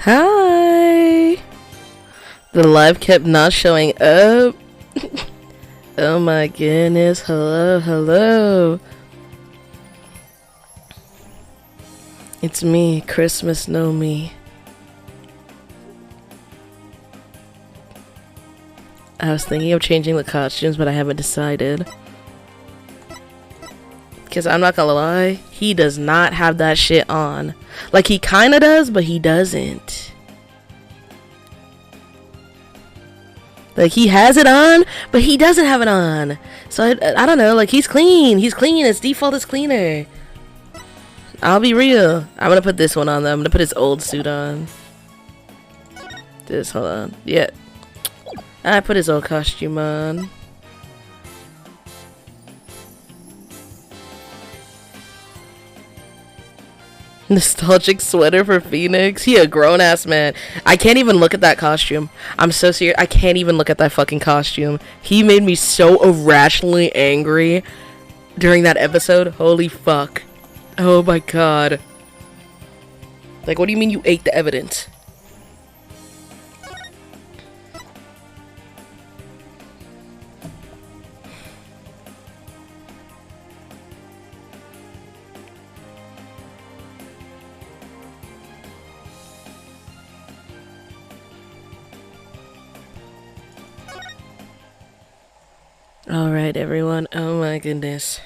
Hi! The live kept not showing up. Oh my goodness. Hello, hello. It's me, Christmas know me. I was thinking of changing the costumes, but I haven't decided. Because I'm not gonna lie, he does not have that shit on. Like, he kinda does, but he doesn't. Like, he has it on, but he doesn't have it on. So, I don't know, like, he's clean. He's clean. His default is cleaner. I'll be real. I'm gonna put this one on, though. I'm gonna put his old suit on. Hold on. Yeah. I put his old costume on. Nostalgic sweater for Phoenix. He a grown-ass man. I can't even look at that costume. I'm so serious. I can't even look at that fucking costume. He made me so irrationally angry during that episode. Holy fuck. Oh my god. Like, what do you mean you ate the evidence? Alright, everyone. Oh my goodness.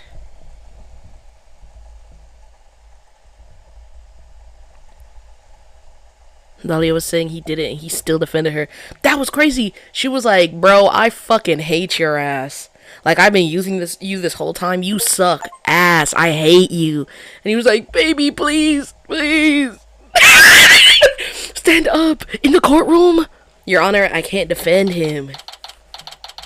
Dahlia was saying he did it and he still defended her. That was crazy. She was like, bro, I fucking hate your ass. Like, I've been using you this whole time. You suck ass. I hate you. And he was like, baby, please, please. Stand up in the courtroom. Your Honor, I can't defend him.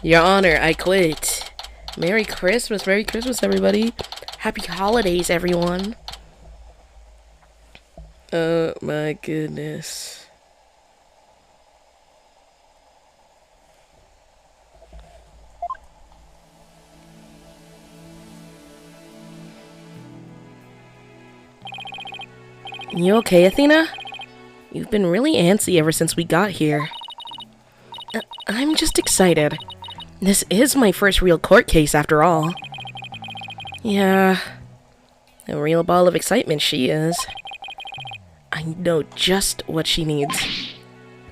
Your Honor, I quit. Merry Christmas, everybody. Happy holidays, everyone. Oh my goodness. You okay, Athena? You've been really antsy ever since we got here. I'm just excited. This is my first real court case, after all. Yeah, a real ball of excitement she is. I know just what she needs.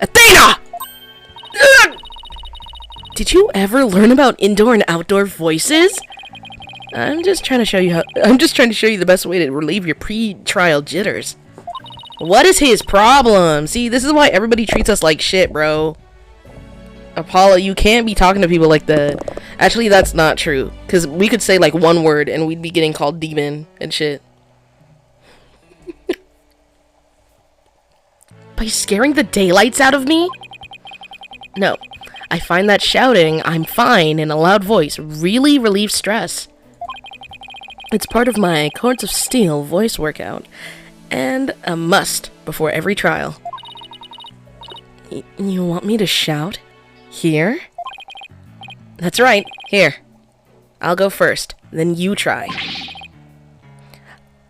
Athena! Ugh! Did you ever learn about indoor and outdoor voices? I'm just trying to show you the best way to relieve your pre-trial jitters. What is his problem? See, this is why everybody treats us like shit, bro. Apollo, you can't be talking to people like that. Actually, that's not true. Because we could say, like, one word and we'd be getting called demon and shit. By scaring the daylights out of me? No. I find that shouting, I'm fine, in a loud voice really relieves stress. It's part of my Courts of Steel voice workout. And a must before every trial. You want me to shout? Here? That's right. Here. I'll go first. Then you try.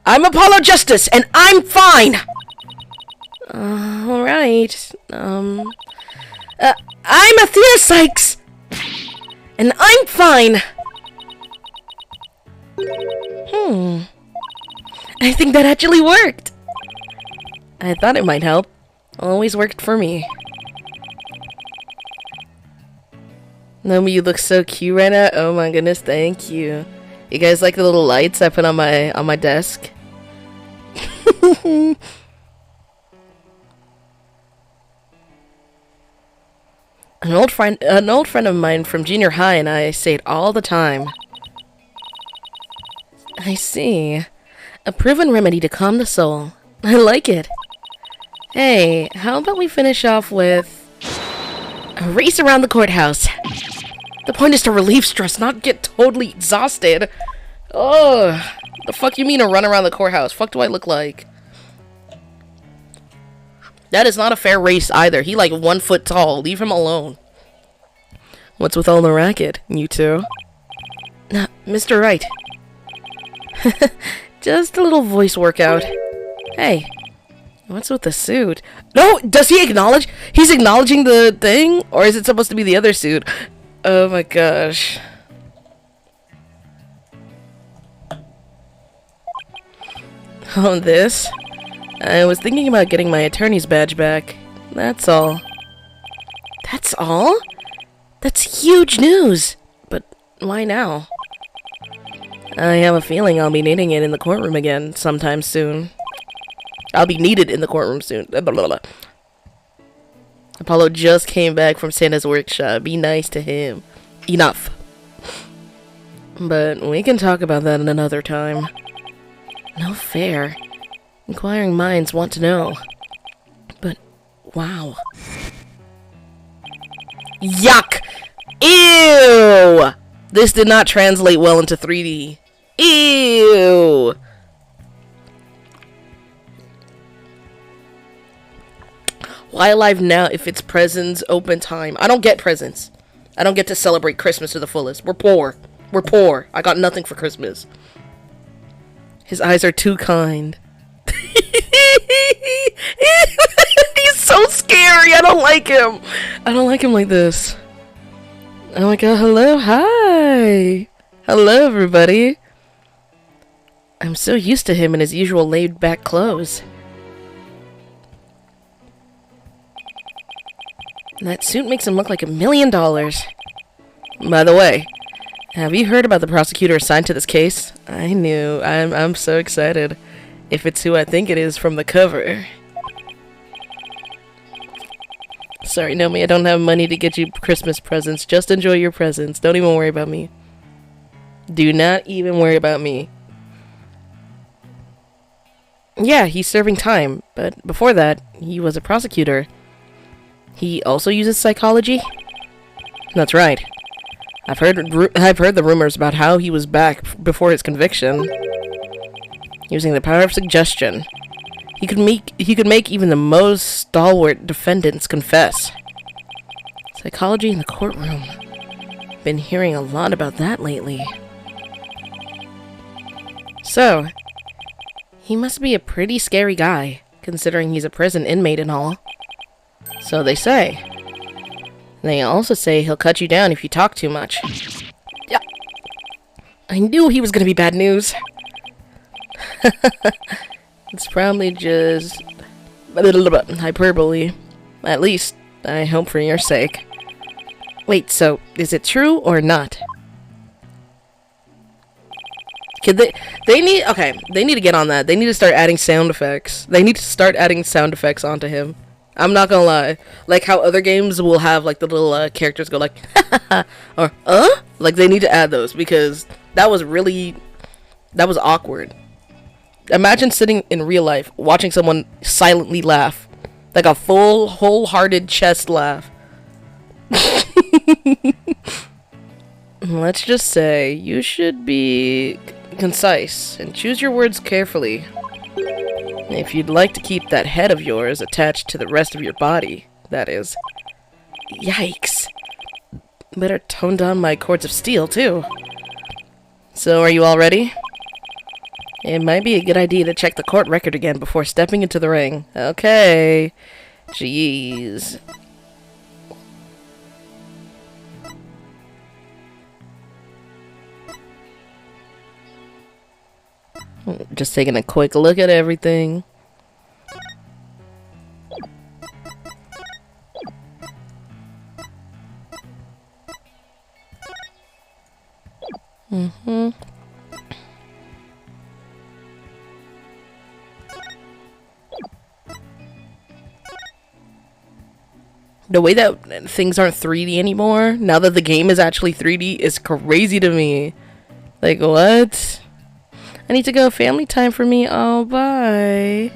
I'm Apollo Justice, and I'm fine! Alright. I'm Athena Sykes! And I'm fine! I think that actually worked! I thought it might help. Always worked for me. Nomi, you look so cute right now. Oh my goodness, thank you. You guys like the little lights I put on my desk? An old friend of mine from junior high and I say it all the time. I see. A proven remedy to calm the soul. I like it. Hey, how about we finish off with a race around the courthouse? The point is to relieve stress, not get totally exhausted. Oh, the fuck you mean a run around the courthouse? Fuck do I look like? That is not a fair race either. He like 1 foot tall. Leave him alone. What's with all the racket, you two? Mr. Wright. Just a little voice workout. Hey, What's with the suit? No, does he acknowledge? He's acknowledging the thing? Or is it supposed to be the other suit? Oh my gosh. Oh, this? I was thinking about getting my attorney's badge back. That's all. That's all? That's huge news! But why now? I have a feeling I'll be needing it in the courtroom again sometime soon. I'll be needed in the courtroom soon. Blah, blah, blah. Apollo just came back from Santa's workshop. Be nice to him. Enough. But we can talk about that another time. No fair. Inquiring minds want to know. But, wow. Yuck! Ew! This did not translate well into 3D. Ew! Why alive now if it's presents open time? I don't get presents. I don't get to celebrate Christmas to the fullest. We're poor. We're poor. I got nothing for Christmas. His eyes are too kind. He's so scary. I don't like him. I don't like him like this. Oh my god, hello, hi. Hello, everybody. I'm so used to him in his usual laid-back clothes. That suit makes him look like $1 million. By the way, have you heard about the prosecutor assigned to this case? I knew. I'm so excited. If it's who I think it is from the cover. Sorry, Nomi, I don't have money to get you Christmas presents. Just enjoy your presents. Don't even worry about me. Do not even worry about me. Yeah, he's serving time, but before that, he was a prosecutor. He also uses psychology? That's right. I've heard the rumors about how he was back before his conviction. Using the power of suggestion. He could make even the most stalwart defendants confess. Psychology in the courtroom. Been hearing a lot about that lately. So, he must be a pretty scary guy, considering he's a prison inmate and all. So they say. They also say he'll cut you down if you talk too much. Yeah. I knew he was gonna be bad news. It's probably just a little bit hyperbole. At least, I hope for your sake. Wait, so, is it true or not? Could they need to get on that. They need to start adding sound effects. They need to start adding sound effects onto him. I'm not gonna lie. Like how other games will have like the little characters go like, or, like they need to add those because that was awkward. Imagine sitting in real life, watching someone silently laugh. Like a full, wholehearted chest laugh. Let's just say, you should be concise and choose your words carefully. If you'd like to keep that head of yours attached to the rest of your body, that is. Yikes. Better tone down my cords of steel, too. So, are you all ready? It might be a good idea to check the court record again before stepping into the ring. Okay. Jeez. Just taking a quick look at everything. The way that things aren't 3D anymore, now that the game is actually 3D, is crazy to me. Like, what? I need to go. Family time for me. Oh, bye.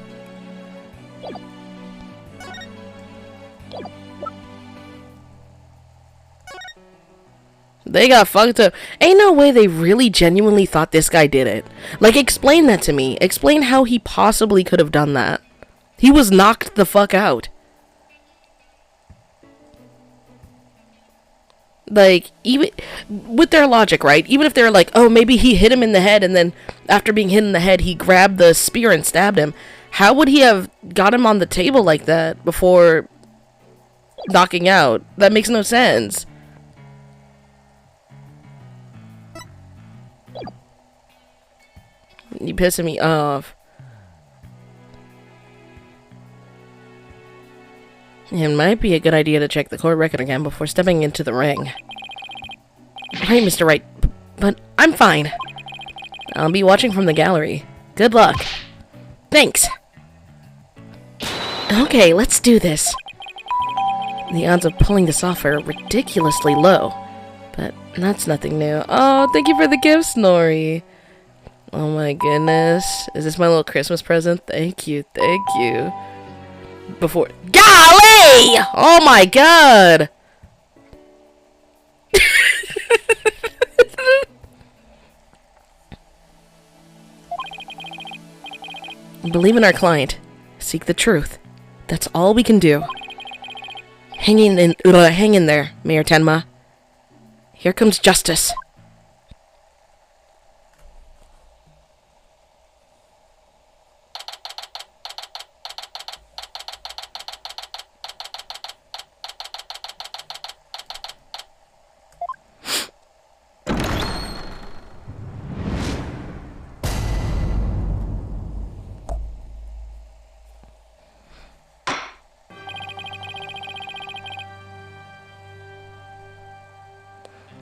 They got fucked up. Ain't no way they really genuinely thought this guy did it. Like, explain that to me. Explain how he possibly could have done that. He was knocked the fuck out. Like, even with their logic, right? Even if they're like, oh, maybe he hit him in the head, and then after being hit in the head, he grabbed the spear and stabbed him. How would he have got him on the table like that before knocking out? That makes no sense. You're pissing me off. It might be a good idea to check the court record again before stepping into the ring. Right, Mr. Wright, but I'm fine. I'll be watching from the gallery. Good luck. Thanks. Okay, let's do this. The odds of pulling this off are ridiculously low, but that's nothing new. Oh, thank you for the gift, Snorri. Oh my goodness. Is this my little Christmas present? Thank you, thank you. Before... Golly! Oh my god! Believe in our client. Seek the truth. That's all we can do. Hang in there, Mayor Tenma. Here comes justice.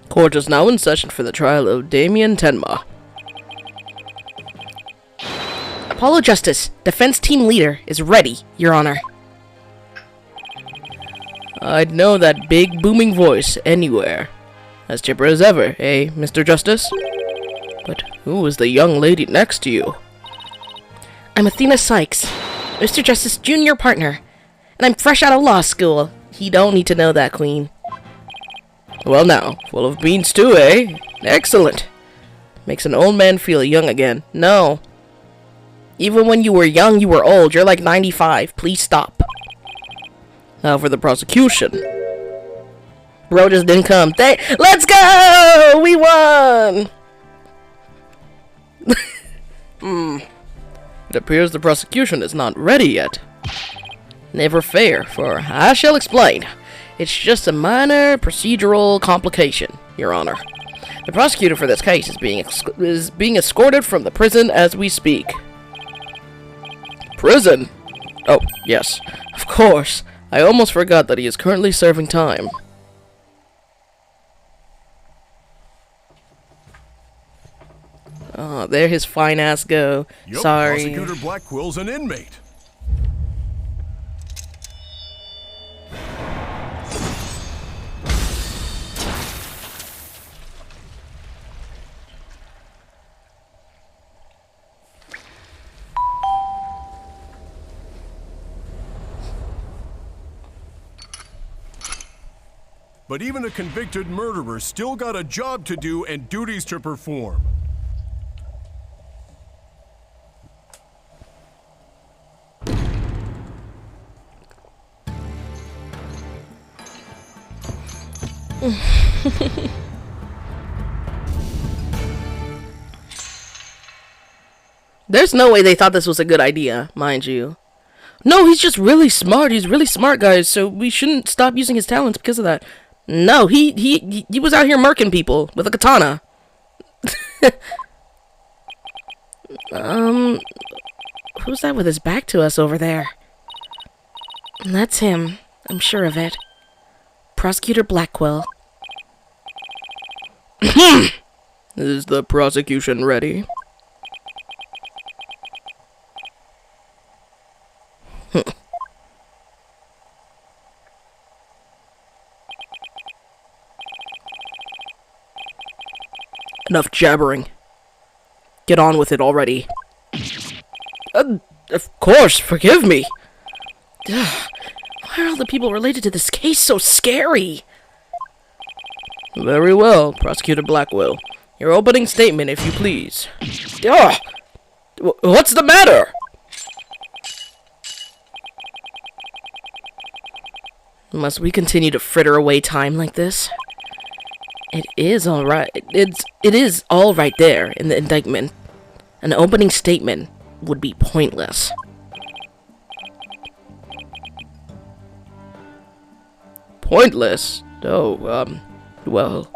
Court is now in session for the trial of Damien Tenma. Apollo Justice, defense team leader, is ready, Your Honor. I'd know that big booming voice anywhere. As chipper as ever, eh, Mr. Justice? But who is the young lady next to you? I'm Athena Sykes, Mr. Justice's junior partner, and I'm fresh out of law school. He don't need to know that, Queen. Well now, full of beans too, eh? Excellent. Makes an old man feel young again. No. Even when you were young, you were old. You're like 95. Please stop. Now for the prosecution. Bro just didn't come. Let's go! We won! It appears the prosecution is not ready yet. Never fair, for I shall explain. It's just a minor procedural complication, Your Honor. The prosecutor for this case is being escorted from the prison as we speak. Prison? Oh, yes. Of course. I almost forgot that he is currently serving time. Oh, there his fine ass go. Yup, Sorry. Prosecutor Blackwell's an inmate. But even a convicted murderer still got a job to do and duties to perform. There's no way they thought this was a good idea, mind you. No, he's just really smart. He's really smart, guys, so we shouldn't stop using his talents because of that. No, he was out here murking people with a katana. Who's that with his back to us over there? That's him. I'm sure of it. Prosecutor Blackwell. Is the prosecution ready? Enough jabbering. Get on with it already. Of course, forgive me. Why are all the people related to this case so scary? Very well, Prosecutor Blackwell. Your opening statement, if you please. What's the matter? Must we continue to fritter away time like this? It is all right. It is all right there in the indictment. An opening statement would be pointless. Pointless? Oh, well...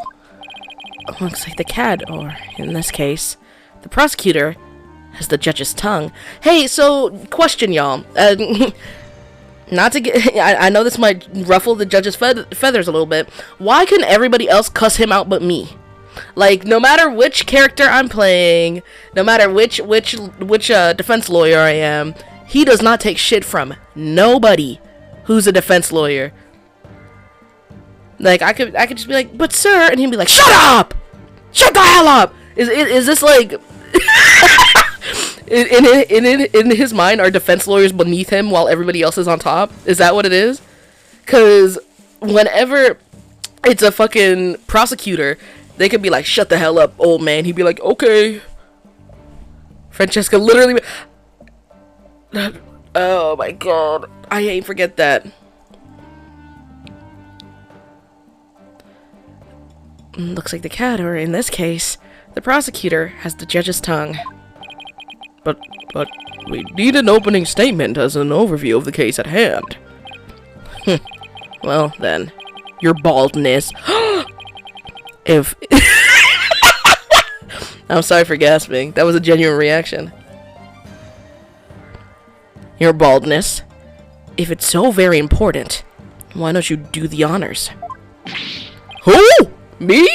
Looks like the cat, or in this case, the prosecutor, has the judge's tongue. Hey, so, question, y'all. Not to get... I know this might ruffle the judge's feathers a little bit. Why can everybody else cuss him out but me? Like, no matter which character I'm playing, no matter which defense lawyer I am, he does not take shit from nobody who's a defense lawyer. Like, I could just be like, but sir, and he'd be like, shut up! Shut the hell up! Is this like... in his mind, are defense lawyers beneath him while everybody else is on top? Is that what it is? Because whenever it's a fucking prosecutor, they could be like, shut the hell up, old man. He'd be like, okay. Francesca literally... Oh my god. I ain't forget that. Looks like the cat, or in this case, the prosecutor, has the judge's tongue. But we need an opening statement as an overview of the case at hand. Well, then, your baldness. If... I'm sorry for gasping. That was a genuine reaction. Your baldness. If it's so very important, why don't you do the honors? Who? Me?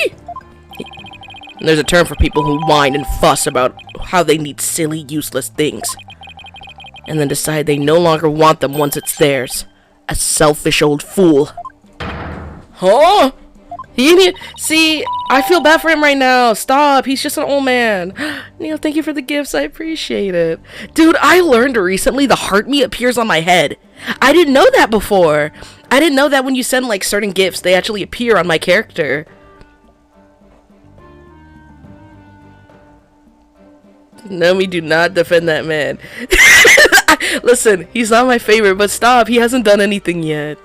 There's a term for people who whine and fuss about how they need silly, useless things, and then decide they no longer want them once it's theirs. A selfish old fool. Huh? See, I feel bad for him right now. Stop, he's just an old man. Neil, thank you for the gifts, I appreciate it. Dude, I learned recently the heart me appears on my head. I didn't know that before. I didn't know that when you send, like, certain gifts, they actually appear on my character. No, we do not defend that man. Listen, he's not my favorite, but stop. He hasn't done anything yet.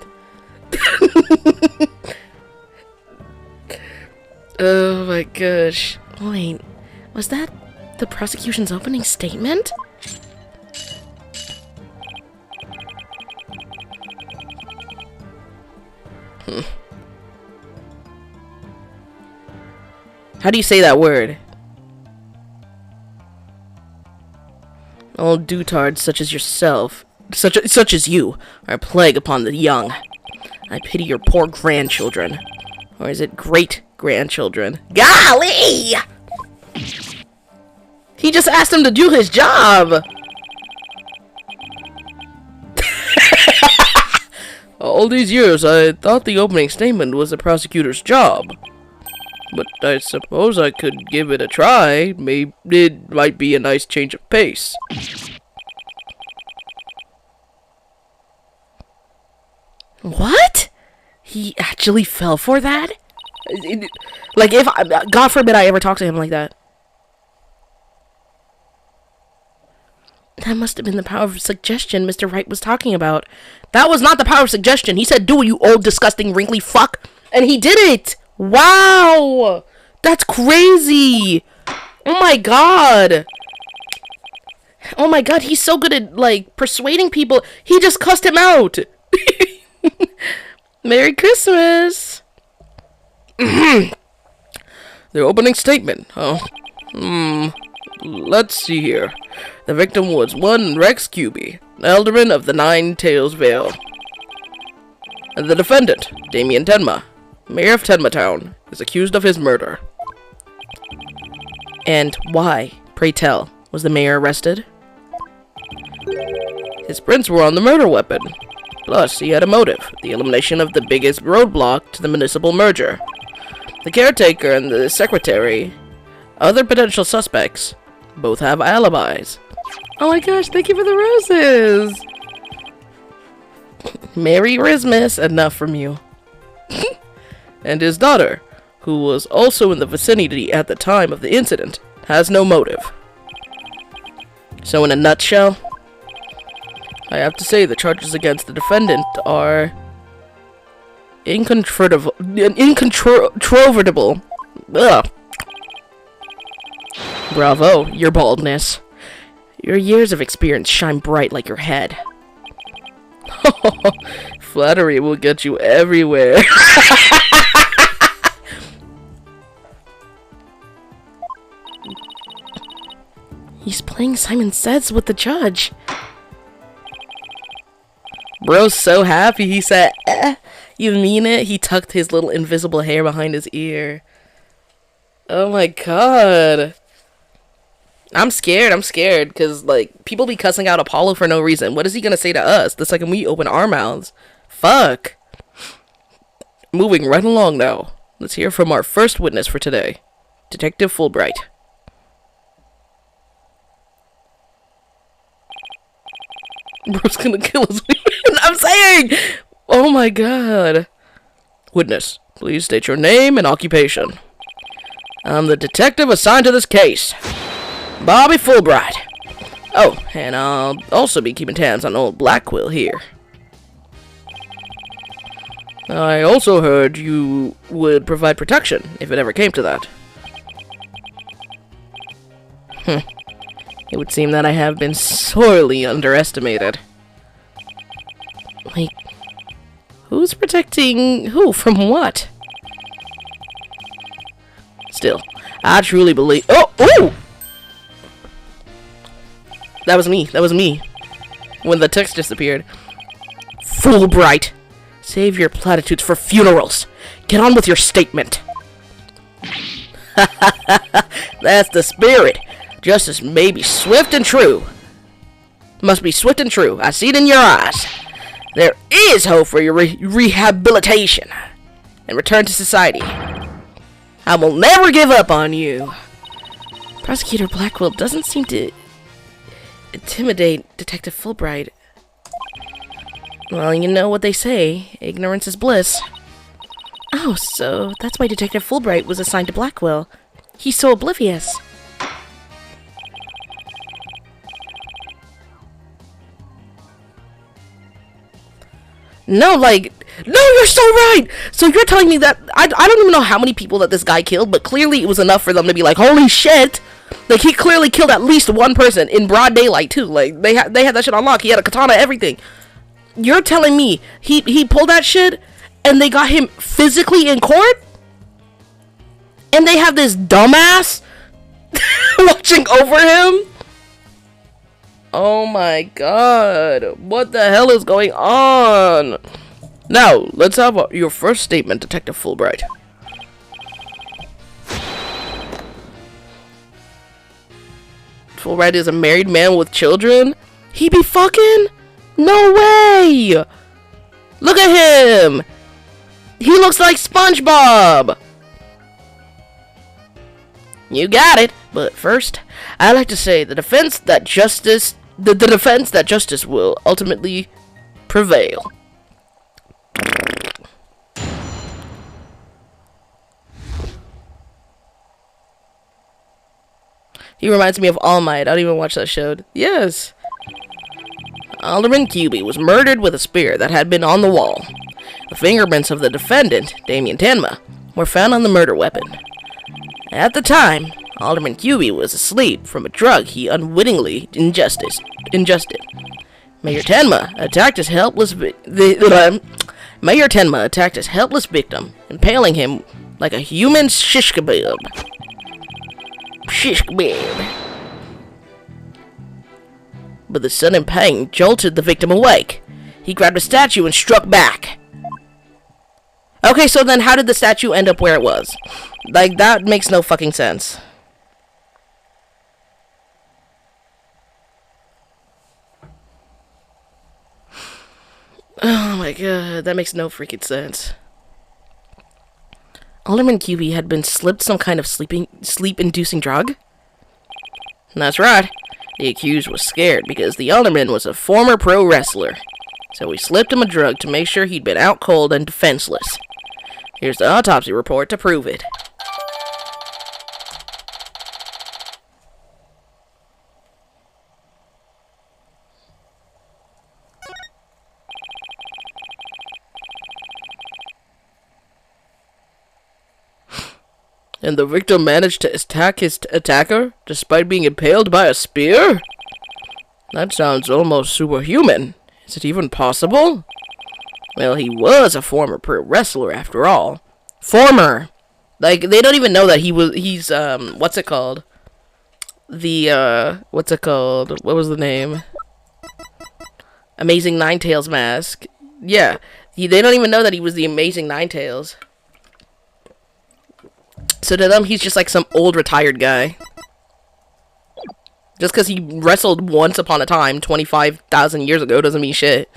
Oh my gosh. Wait, was that the prosecution's opening statement? How do you say that word? Old doutards such as yourself, such as you, are a plague upon the young. I pity your poor grandchildren. Or is it great-grandchildren? Golly! He just asked him to do his job! All these years, I thought the opening statement was the prosecutor's job. But I suppose I could give it a try. Maybe it might be a nice change of pace. What? He actually fell for that? Like, if God forbid I ever talk to him like that. That must have been the power of suggestion Mr. Wright was talking about. That was not the power of suggestion. He said, do it, you old, disgusting, wrinkly fuck. And he did it. Wow. That's crazy. Oh my god. Oh my god, he's so good at, like, persuading people. He just cussed him out. Merry Christmas. The opening statement, huh? Let's see here. The victim was one Rex Cuby, alderman of the Nine Tails Vale. And the defendant, Damien Tenma, mayor of Tenma Town, is accused of his murder. And why, pray tell, was the mayor arrested? His prints were on the murder weapon. Plus, he had a motive, the elimination of the biggest roadblock to the municipal merger. The caretaker and the secretary, other potential suspects, both have alibis. Oh my gosh, thank you for the roses! Merry Christmas, enough from you. And his daughter, who was also in the vicinity at the time of the incident, has no motive. So in a nutshell, I have to say the charges against the defendant are incontrovertible. Ugh. Bravo, your baldness. Your years of experience shine bright like your head. Flattery will get you everywhere. He's playing Simon Says with the judge. Bro's so happy, he said, eh. You mean it? He tucked his little invisible hair behind his ear. Oh my god. I'm scared, because, like, people be cussing out Apollo for no reason. What is he gonna say to us the second we open our mouths? Fuck. Moving right along now. Let's hear from our first witness for today. Detective Fulbright. Bro's gonna kill us. I'm saying! Oh my god. Witness, please state your name and occupation. I'm the detective assigned to this case, Bobby Fulbright. Oh, and I'll also be keeping tabs on old Blackquill here. I also heard you would provide protection if it ever came to that. It would seem that I have been sorely underestimated. Like, who's protecting who from what? Still, I truly believe— Oh! Ooh! That was me. When the text disappeared. Fulbright! Save your platitudes for funerals. Get on with your statement. That's the spirit. Justice may be swift and true. Must be swift and true. I see it in your eyes. There is hope for your rehabilitation and return to society. I will never give up on you. Prosecutor Blackquill doesn't seem to intimidate Detective Fulbright. Well, you know what they say. Ignorance is bliss. Oh, so that's why Detective Fulbright was assigned to Blackquill. He's so oblivious. No, like, no, you're so right. So you're telling me that I don't even know how many people that this guy killed, but clearly it was enough for them to be like, holy shit. Like, he clearly killed at least one person in broad daylight too. Like, they had that shit on lock. He had a katana, everything. You're telling me he pulled that shit and they got him physically in court? And they have this dumbass watching over him? Oh my god. What the hell is going on? Now, let's have your first statement, Detective Fulbright. Fulbright is a married man with children? He be fucking? No way! Look at him! He looks like SpongeBob! You got it. But first, I'd like to say the defense that justice will ultimately prevail. He reminds me of All Might. I don't even watch that show. Yes. Alderman Cubey was murdered with a spear that had been on the wall. The fingerprints of the defendant, Damien Tenma, were found on the murder weapon. At the time, Alderman Cubey was asleep from a drug he unwittingly ingested. Mayor Tenma attacked his helpless victim, impaling him like a human shish kebab. But the sudden pain jolted the victim awake. He grabbed a statue and struck back. Okay, so then how did the statue end up where it was? Like, that makes no fucking sense. Oh my god, that makes no freaking sense. Alderman Cubey had been slipped some kind of sleep-inducing drug? That's right. The accused was scared because the alderman was a former pro wrestler. So we slipped him a drug to make sure he'd been out cold and defenseless. Here's the autopsy report to prove it. And the victim managed to attack his attacker despite being impaled by a spear? That sounds almost superhuman. Is it even possible? Well, he was a former pro wrestler after all. Former! Like, they don't even know that he's, what's it called? What's it called? What was the name? Amazing Ninetales mask. Yeah, they don't even know that he was the Amazing Ninetales. So to them, he's just like some old retired guy. Just because he wrestled once upon a time, 25,000 years ago, doesn't mean shit.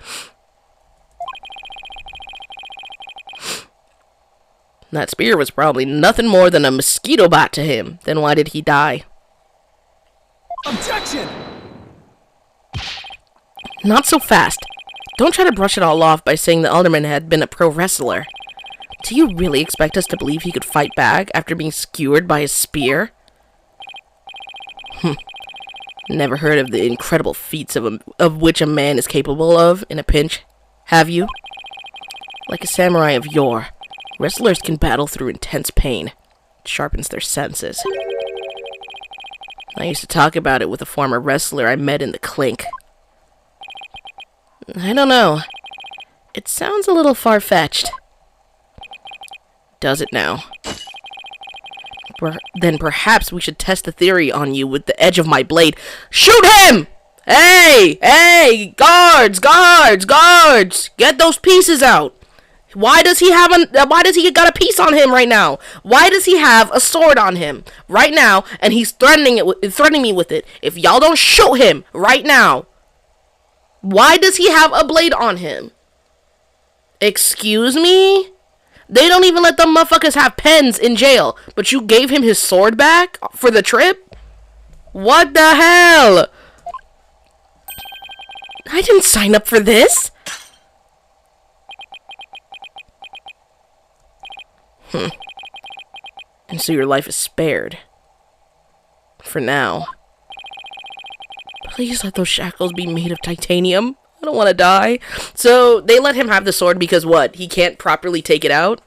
That spear was probably nothing more than a mosquito bite to him. Then why did he die? Objection! Not so fast. Don't try to brush it all off by saying the alderman had been a pro wrestler. Do you really expect us to believe he could fight back after being skewered by a spear? Never heard of the incredible feats of which a man is capable of in a pinch, have you? Like a samurai of yore, wrestlers can battle through intense pain. It sharpens their senses. I used to talk about it with a former wrestler I met in the clink. I don't know. It sounds a little far-fetched. Does it now? Then perhaps we should test the theory on you with the edge of my blade. Shoot him! Hey! Hey! Guards! Guards! Guards! Get those pieces out! Why does he got a piece on him right now? Why does he have a sword on him right now and he's threatening me with it? If y'all don't shoot him right now. Why does he have a blade on him? Excuse me? They don't even let them motherfuckers have pens in jail, but you gave him his sword back for the trip? What the hell? I didn't sign up for this. And so your life is spared. For now. Please let those shackles be made of titanium. I don't want to die. So, they let him have the sword because what? He can't properly take it out?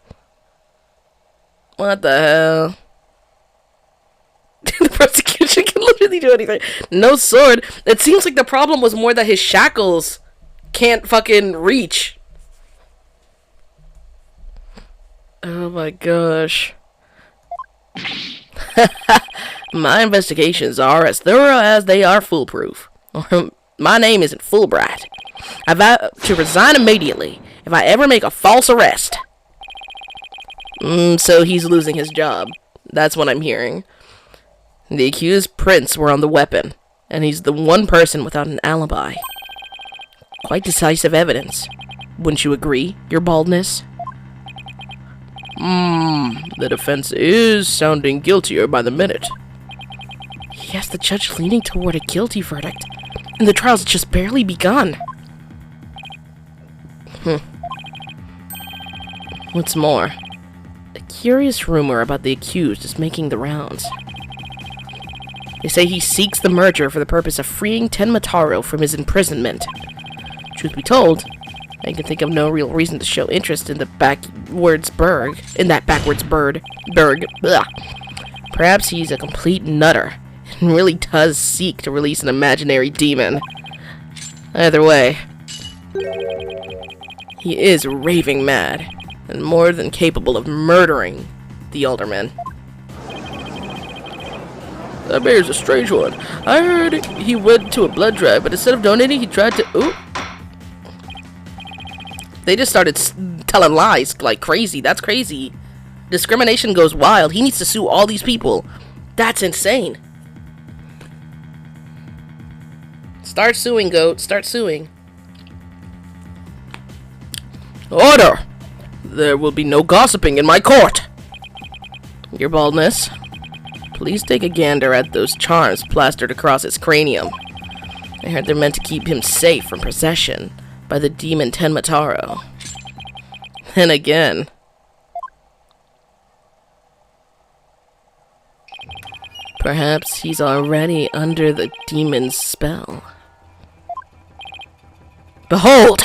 What the hell? The prosecution can literally do anything. No sword. It seems like the problem was more that his shackles can't fucking reach. Oh my gosh. My investigations are as thorough as they are foolproof. My name isn't Fulbright. I vow to resign immediately if I ever make a false arrest. So he's losing his job. That's what I'm hearing. The accused prints were on the weapon, and he's the one person without an alibi. Quite decisive evidence. Wouldn't you agree, your baldness? The defense is sounding guiltier by the minute. Yes, the judge leaning toward a guilty verdict, and the trial's just barely begun. What's more, a curious rumor about the accused is making the rounds. They say he seeks the merger for the purpose of freeing Tenmataro from his imprisonment. Truth be told, I can think of no real reason to show interest in that backwards burg. Blah. Perhaps he's a complete nutter and really does seek to release an imaginary demon. Either way, he is raving mad and more than capable of murdering the alderman. That bear's a strange one. I heard he went to a blood drive, but instead of donating, he tried to... Ooh. They just started telling lies like crazy. That's crazy. Discrimination goes wild. He needs to sue all these people. That's insane. Start suing, goat. Start suing. Order! There will be no gossiping in my court. Your baldness. Please take a gander at those charms plastered across his cranium. I heard they're meant to keep him safe from possession by the demon Tenmataro. Then again, perhaps he's already under the demon's spell. Behold!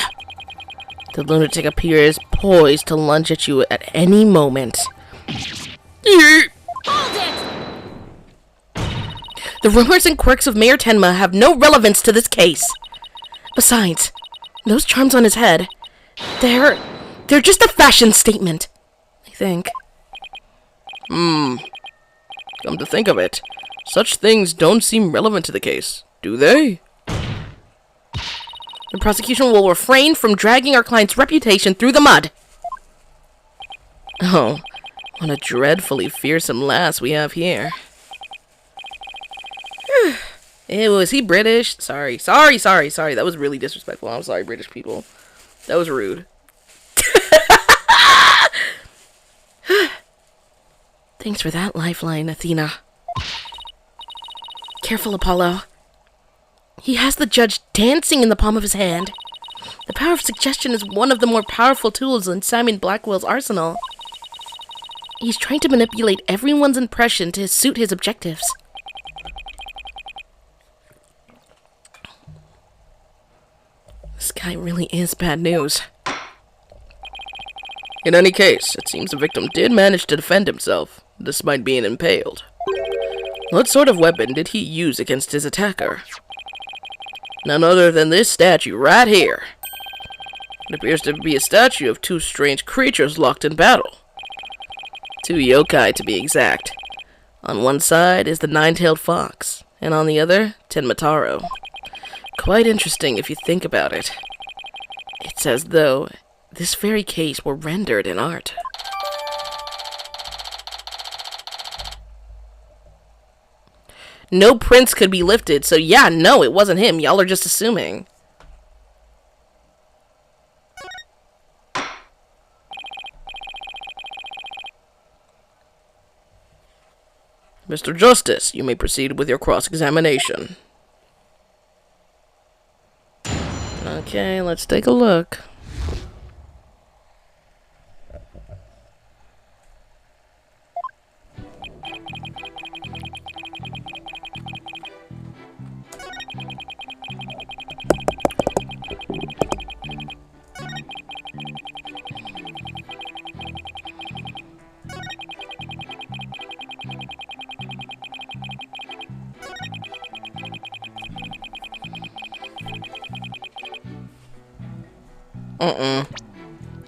The lunatic appears poised to lunge at you at any moment. Hold it! The rumors and quirks of Mayor Tenma have no relevance to this case. Besides, those charms on his head, They're just a fashion statement, I think. Come to think of it, such things don't seem relevant to the case, do they? The prosecution will refrain from dragging our client's reputation through the mud. Oh, what a dreadfully fearsome lass we have here. Ew, is he British? Sorry. That was really disrespectful. I'm sorry, British people. That was rude. Thanks for that lifeline, Athena. Careful, Apollo. He has the judge dancing in the palm of his hand. The power of suggestion is one of the more powerful tools in Simon Blackwell's arsenal. He's trying to manipulate everyone's impression to suit his objectives. This guy really is bad news. In any case, it seems the victim did manage to defend himself, despite being impaled. What sort of weapon did he use against his attacker? None other than this statue right here. It appears to be a statue of two strange creatures locked in battle. Two yokai, to be exact. On one side is the nine-tailed fox, and on the other, Tenmataro. Quite interesting if you think about it. It's as though this very case were rendered in art. No prints could be lifted, so yeah, no, it wasn't him. Y'all are just assuming. Mr. Justice, you may proceed with your cross-examination. Okay, let's take a look.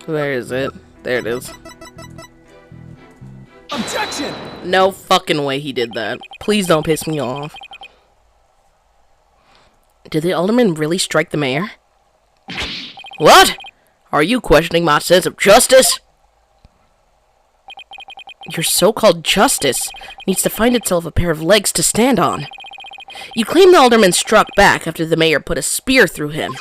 Where is it? There it is. Objection! No fucking way he did that. Please don't piss me off. Did the alderman really strike the mayor? What? Are you questioning my sense of justice? Your so-called justice needs to find itself a pair of legs to stand on. You claim the alderman struck back after the mayor put a spear through him.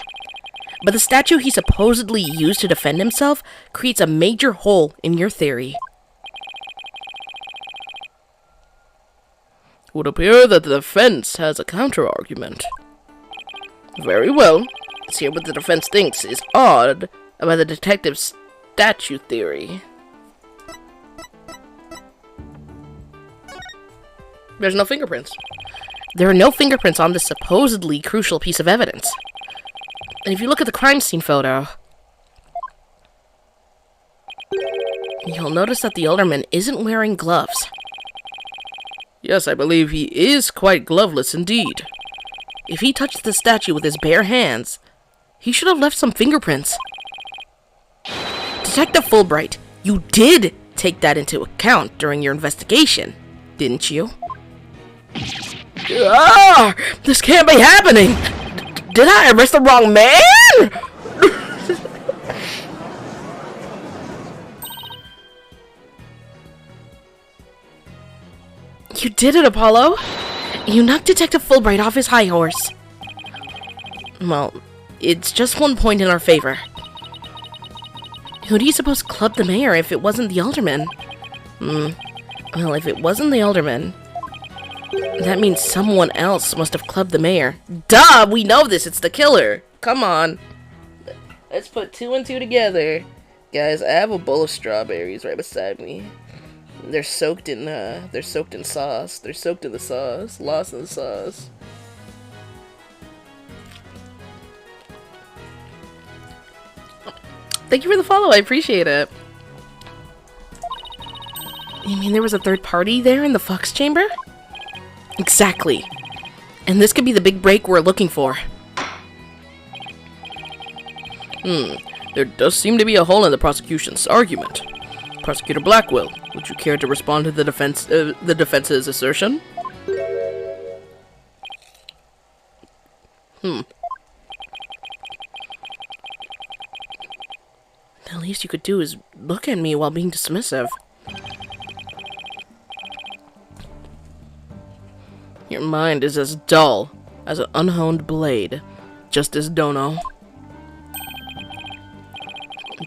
But the statue he supposedly used to defend himself creates a major hole in your theory. It would appear that the defense has a counter-argument. Very well. Let's hear what the defense thinks is odd about the detective's statue theory. There's no fingerprints. There are no fingerprints on this supposedly crucial piece of evidence. And if you look at the crime scene photo, you'll notice that the alderman isn't wearing gloves. Yes, I believe he is quite gloveless indeed. If he touched the statue with his bare hands, he should have left some fingerprints. Detective Fulbright, you did take that into account during your investigation, didn't you? Ah! This can't be happening! Did I arrest the wrong man? You did it, Apollo! You knocked Detective Fulbright off his high horse. Well, it's just 1 point in our favor. Who do you suppose clubbed the mayor if it wasn't the alderman? Well, if it wasn't the alderman, that means someone else must have clubbed the mayor. Duh! We know this! It's the killer! Come on! Let's put 2 and 2 together. Guys, I have a bowl of strawberries right beside me. They're soaked in sauce. They're soaked in the sauce. Lost in the sauce. Thank you for the follow. I appreciate it. You mean there was a third party there in the Fox chamber? Exactly. And this could be the big break we're looking for. There does seem to be a hole in the prosecution's argument. Prosecutor Blackwell, would you care to respond to the defense's assertion? The least you could do is look at me while being dismissive. Your mind is as dull as an unhoned blade. Justice Dono.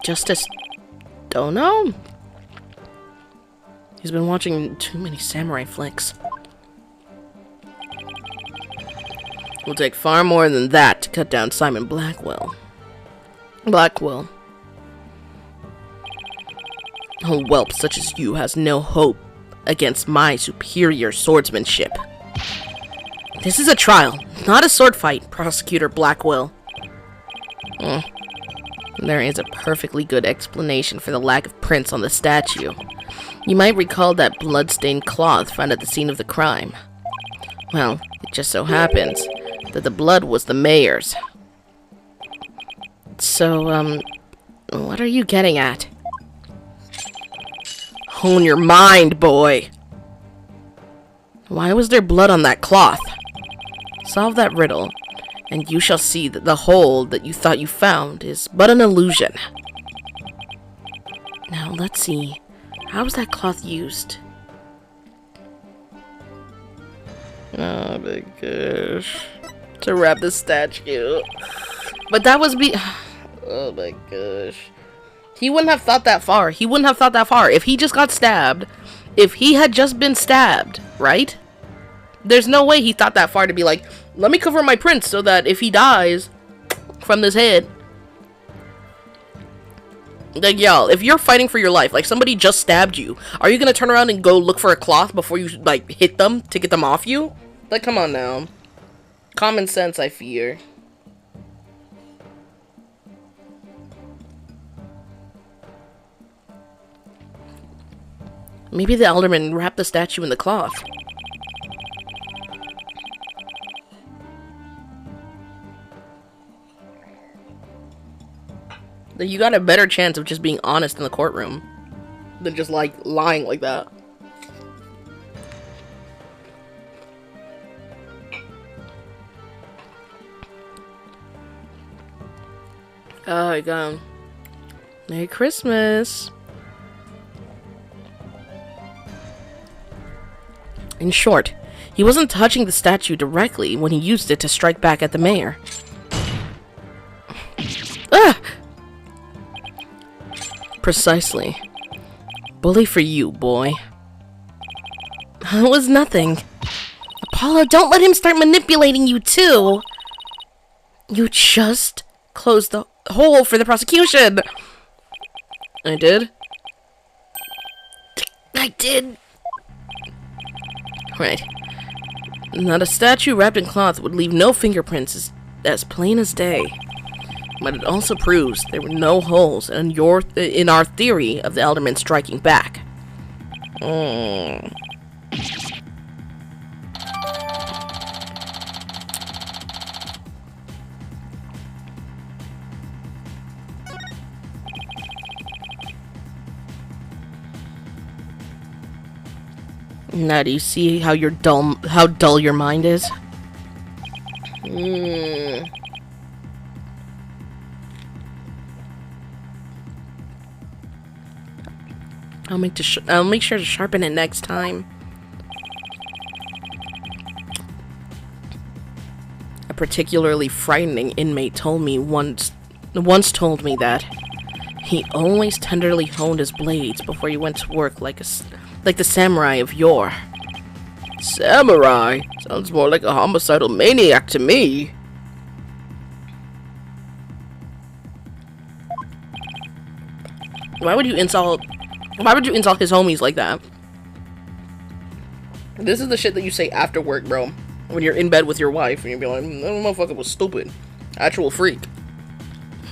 Justice Dono? He's been watching too many samurai flicks. It will take far more than that to cut down Simon Blackwell. Blackwell. A whelp such as you has no hope against my superior swordsmanship. This is a trial, not a sword fight, Prosecutor Blackwell. There is a perfectly good explanation for the lack of prints on the statue. You might recall that blood-stained cloth found at the scene of the crime. Well, it just so happens that the blood was the mayor's. So, what are you getting at? Hone your mind, boy! Why was there blood on that cloth? Solve that riddle, and you shall see that the hole that you thought you found is but an illusion. Now, let's see. How was that cloth used? Oh my gosh. To wrap the statue. But that was Oh my gosh. He wouldn't have thought that far. He wouldn't have thought that far. If he just got stabbed, if he had just been stabbed, right? There's no way he thought that far to be like, let me cover my prints so that if he dies from this hit. Like, y'all, if you're fighting for your life, like somebody just stabbed you, are you gonna turn around and go look for a cloth before you, like, hit them to get them off you? Like, come on now. Common sense, I fear. Maybe the alderman wrapped the statue in the cloth. You got a better chance of just being honest in the courtroom than just, like, lying like that. Oh my god. Merry Christmas. In short, he wasn't touching the statue directly when he used it to strike back at the mayor. Ah! Precisely. Bully for you, boy. It was nothing. Apollo, don't let him start manipulating you, too. You just closed the hole for the prosecution. I did? I did. Right. Not a statue wrapped in cloth would leave no fingerprints as plain as day. But it also proves there were no holes in our theory of the alderman striking back. Now do you see how dull your mind is? I'll make sure to sharpen it next time. A particularly frightening inmate once told me that he always tenderly honed his blades before he went to work like the samurai of yore. Samurai? Sounds more like a homicidal maniac to me. Why would you insult his homies like that? This is the shit that you say after work, bro. When you're in bed with your wife and you'll be like, that motherfucker was stupid. Actual freak.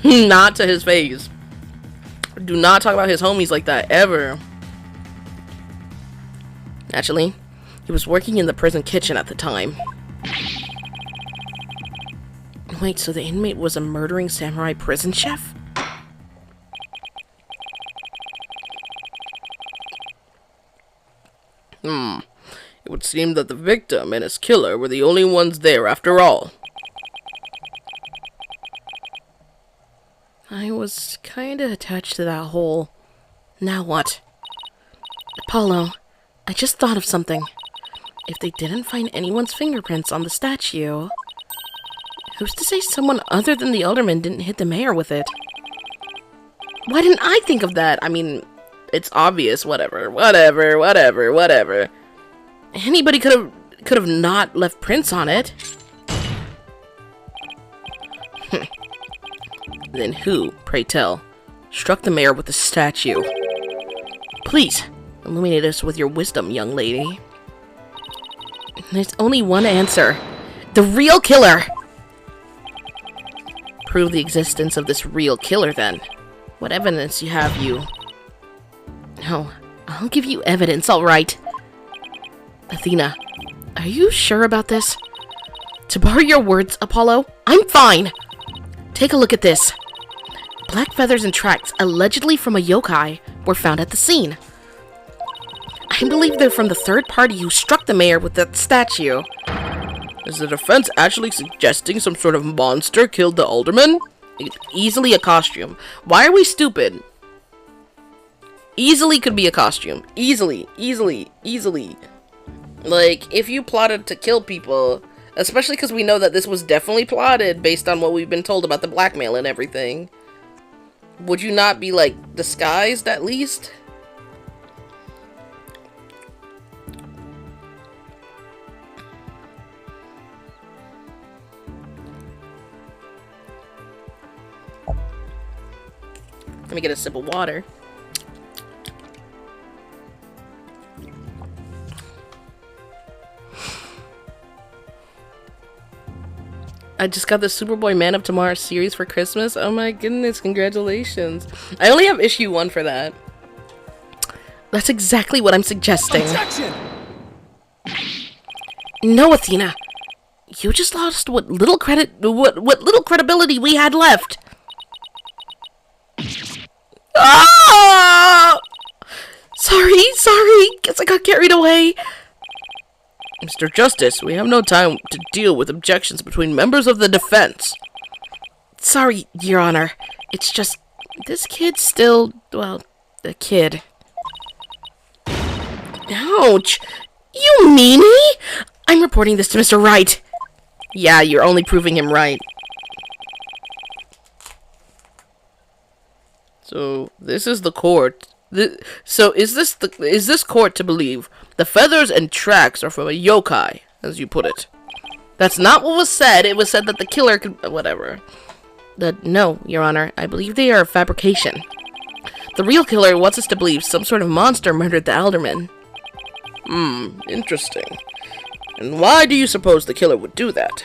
Not to his face. Do not talk about his homies like that, ever. Actually, he was working in the prison kitchen at the time. Wait, so the inmate was a murdering samurai prison chef? It would seem that the victim and his killer were the only ones there after all. I was kinda attached to that hole. Now what? Apollo, I just thought of something. If they didn't find anyone's fingerprints on the statue, who's to say someone other than the alderman didn't hit the mayor with it? Why didn't I think of that? I mean, it's obvious. Whatever. Anybody could have not left prints on it. Then who, pray tell, struck the mayor with the statue? Please, illuminate us with your wisdom, young lady. There's only one answer. The real killer! Prove the existence of this real killer, then. What evidence you have, you? No, I'll give you evidence, alright. Athena, are you sure about this? To borrow your words, Apollo, I'm fine! Take a look at this. Black feathers and tracks, allegedly from a yokai, were found at the scene. I believe they're from the third party who struck the mayor with that statue. Is the defense actually suggesting some sort of monster killed the alderman? It's easily a costume. Why are we stupid? Easily could be a costume. Easily. Like, if you plotted to kill people, especially because we know that this was definitely plotted based on what we've been told about the blackmail and everything, would you not be, like, disguised at least? Let me get a sip of water. I just got the Superboy Man of Tomorrow series for Christmas. Oh my goodness, congratulations. I only have issue 1 for that. That's exactly what I'm suggesting. Objection! No, Athena. You just lost what little little credibility we had left. Ah! Sorry. Guess I got carried away. Mr. Justice, we have no time to deal with objections between members of the defense. Sorry, Your Honor. It's just, this kid's still, well, a kid. Ouch! You meanie! I'm reporting this to Mr. Wright. Yeah, you're only proving him right. So, this is the court. So, is this court to believe the feathers and tracks are from a yokai, as you put it? That's not what was said. It was said that the killer could... whatever. No, Your Honor. I believe they are a fabrication. The real killer wants us to believe some sort of monster murdered the alderman. Interesting. And why do you suppose the killer would do that?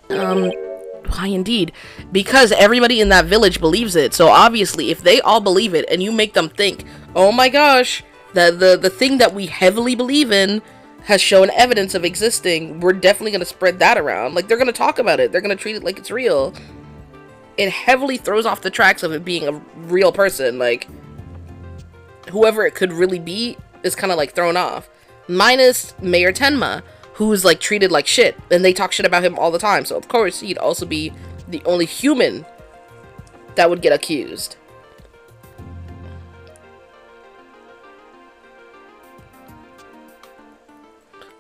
Why indeed? Because everybody in that village believes it. So obviously, if they all believe it and you make them think, oh my gosh, the thing that we heavily believe in has shown evidence of existing, we're definitely going to spread that around. Like, they're going to talk about it. They're going to treat it like it's real. It heavily throws off the tracks of it being a real person. Like, whoever it could really be is kind of like thrown off. Minus Mayor Tenma, who's like treated like shit, and they talk shit about him all the time, so of course he'd also be the only human that would get accused.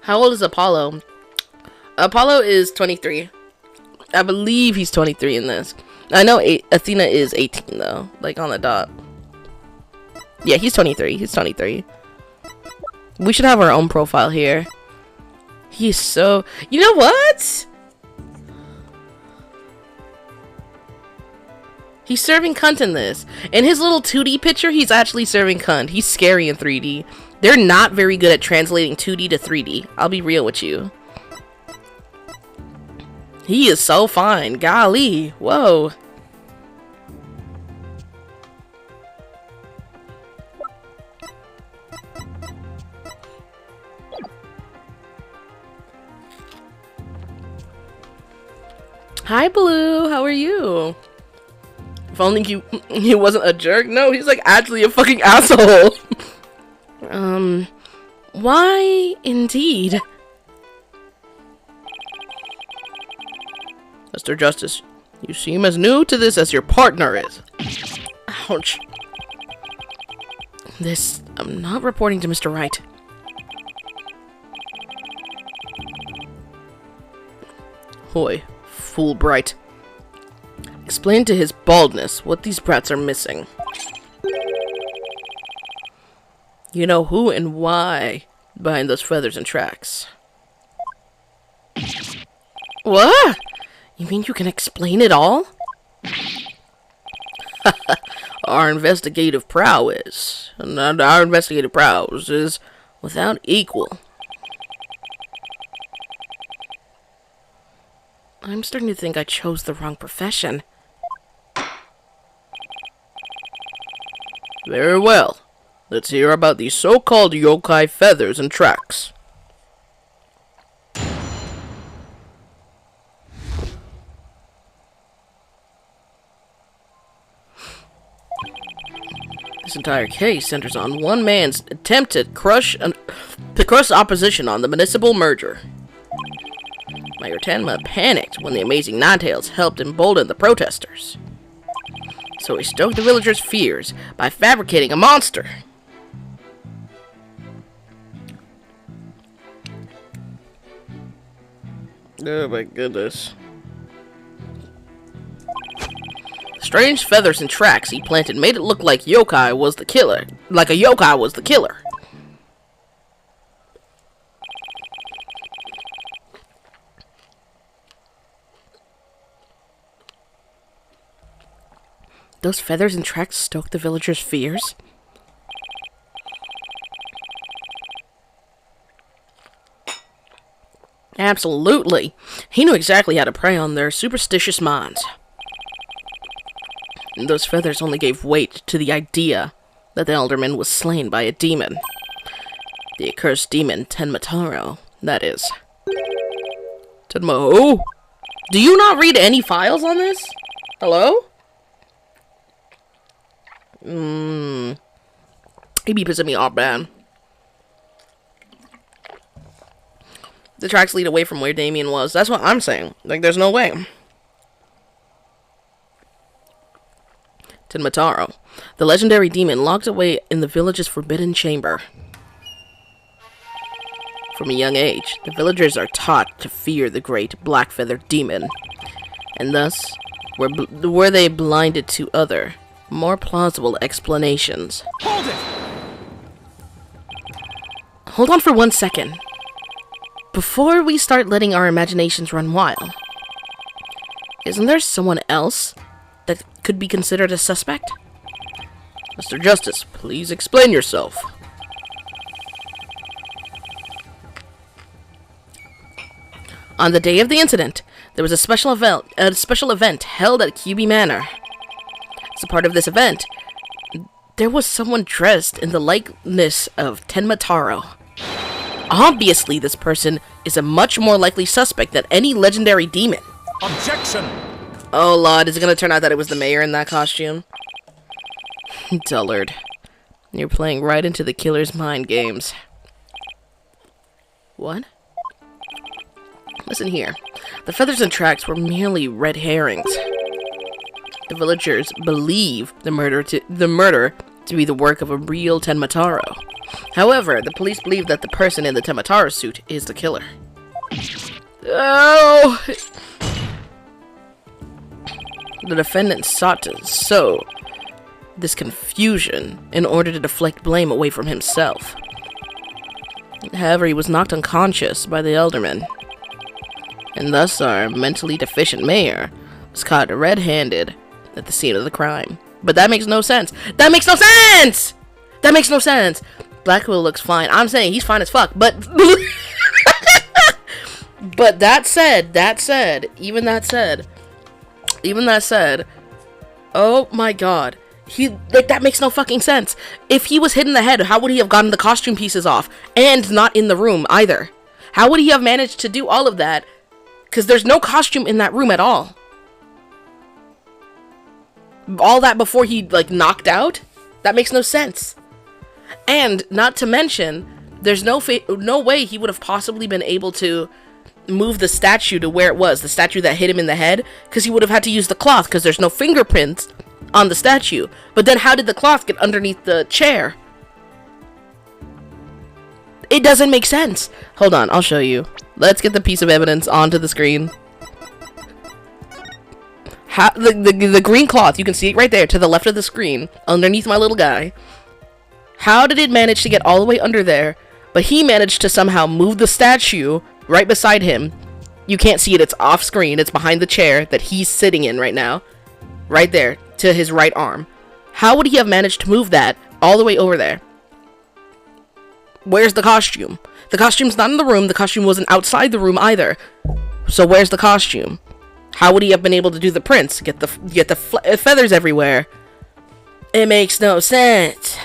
How old is Apollo? Apollo is 23. I believe he's 23 in this. I know Athena is 18 though, like on the dot. Yeah, he's 23. He's 23. We should have our own profile here. He's so... You know what? He's serving cunt in this. In his little 2D picture, he's actually serving cunt. He's scary in 3D. They're not very good at translating 2D to 3D. I'll be real with you. He is so fine. Golly. Whoa. Hi, Blue. How are you? If only he wasn't a jerk. No, he's like actually a fucking asshole. Why, indeed. Mr. Justice, you seem as new to this as your partner is. Ouch. I'm not reporting to Mr. Wright. Hoy, Fulbright. Explain to his baldness what these brats are missing. You know who and why behind those feathers and tracks. What? You mean you can explain it all? Our investigative prowess is without equal. I'm starting to think I chose the wrong profession. Very well. Let's hear about these so-called yokai feathers and tracks. This entire case centers on one man's attempt to crush opposition on the municipal merger. Mayor Tenma panicked when the amazing Ninetales helped embolden the protesters. So he stoked the villagers' fears by fabricating a monster. Oh my goodness. Strange feathers and tracks he planted made it look like yokai was the killer. Like a yokai was the killer. Those feathers and tracks stoked the villagers' fears? Absolutely. He knew exactly how to prey on their superstitious minds. And those feathers only gave weight to the idea that the alderman was slain by a demon. The accursed demon Tenmataro, that is. Tenma who? Do you not read any files on this? Hello? He be pissing me off, man. The tracks lead away from where Damien was. That's what I'm saying. Like, there's no way. Tenmataro, the legendary demon locked away in the village's forbidden chamber. From a young age, the villagers are taught to fear the great black-feathered demon. And thus, were they blinded to other, more plausible explanations. Hold it! Hold on for 1 second. Before we start letting our imaginations run wild, isn't there someone else that could be considered a suspect? Mr. Justice, please explain yourself. On the day of the incident, there was a special event held at QB Manor. As a part of this event, there was someone dressed in the likeness of Tenmataro. Obviously, this person is a much more likely suspect than any legendary demon. Objection! Oh lord, is it gonna turn out that it was the mayor in that costume? Dullard. You're playing right into the killer's mind games. What? Listen here. The feathers and tracks were merely red herrings. The villagers believe the murder to be the work of a real Tenmataro. However, the police believe that the person in the Tenmataro suit is the killer. Oh! The defendant sought to sow this confusion in order to deflect blame away from himself. However, he was knocked unconscious by the alderman, and thus our mentally deficient mayor was caught red-handed at the scene of the crime. But that makes no sense. That makes no sense! That makes no sense! Blackwell looks fine. I'm saying he's fine as fuck, but... But that said, even that said, oh my god. That makes no fucking sense. If he was hit in the head, how would he have gotten the costume pieces off? And not in the room, either. How would he have managed to do all of that? Because there's no costume in that room at all. All that before he, knocked out? That makes no sense. And, not to mention, There's no way he would have possibly been able to move the statue to where it was, the statue that hit him in the head, because he would have had to use the cloth, because there's no fingerprints on the statue. But then how did the cloth get underneath the chair? It doesn't make sense. Hold on, I'll show you. Let's get the piece of evidence onto the screen. How, the green cloth, you can see it right there to the left of the screen, underneath my little guy. How did it manage to get all the way under there, but he managed to somehow move the statue right beside him? You can't see it, it's off screen, it's behind the chair that he's sitting in right now. Right there, to his right arm. How would he have managed to move that all the way over there? Where's the costume? The costume's not in the room, the costume wasn't outside the room either. So where's the costume? How would he have been able to do the prints? Get the feathers everywhere? It makes no sense.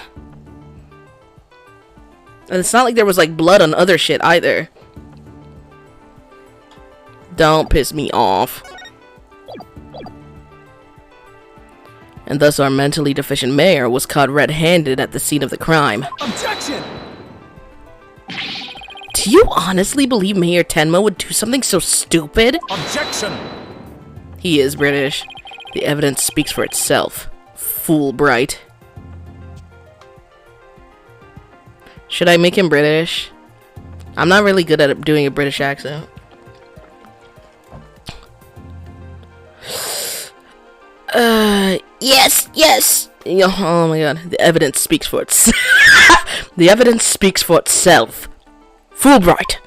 And it's not like there was like blood on other shit either. Don't piss me off. And thus our mentally deficient mayor was caught red-handed at the scene of the crime. Objection! Do you honestly believe Mayor Tenma would do something so stupid? Objection! He is British. The evidence speaks for itself. Fool Bright. Should I make him British? I'm not really good at doing a British accent. Yes. Oh my god. The evidence speaks for itself. The evidence speaks for itself. Fulbright.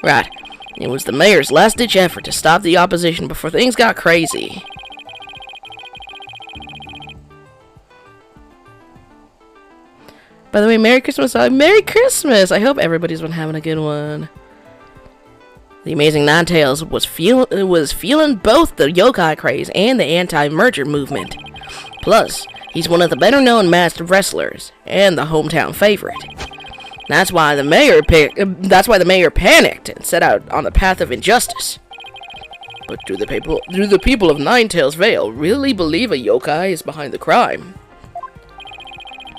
Right. It was the mayor's last-ditch effort to stop the opposition before things got crazy. By the way, Merry Christmas. Merry Christmas! I hope everybody's been having a good one. The Amazing Ninetales was feeling both the yokai craze and the anti-merger movement. Plus, he's one of the better-known masked wrestlers and the hometown favorite. That's why the mayor panicked and set out on the path of injustice. But do the people of Ninetales Vale really believe a yokai is behind the crime?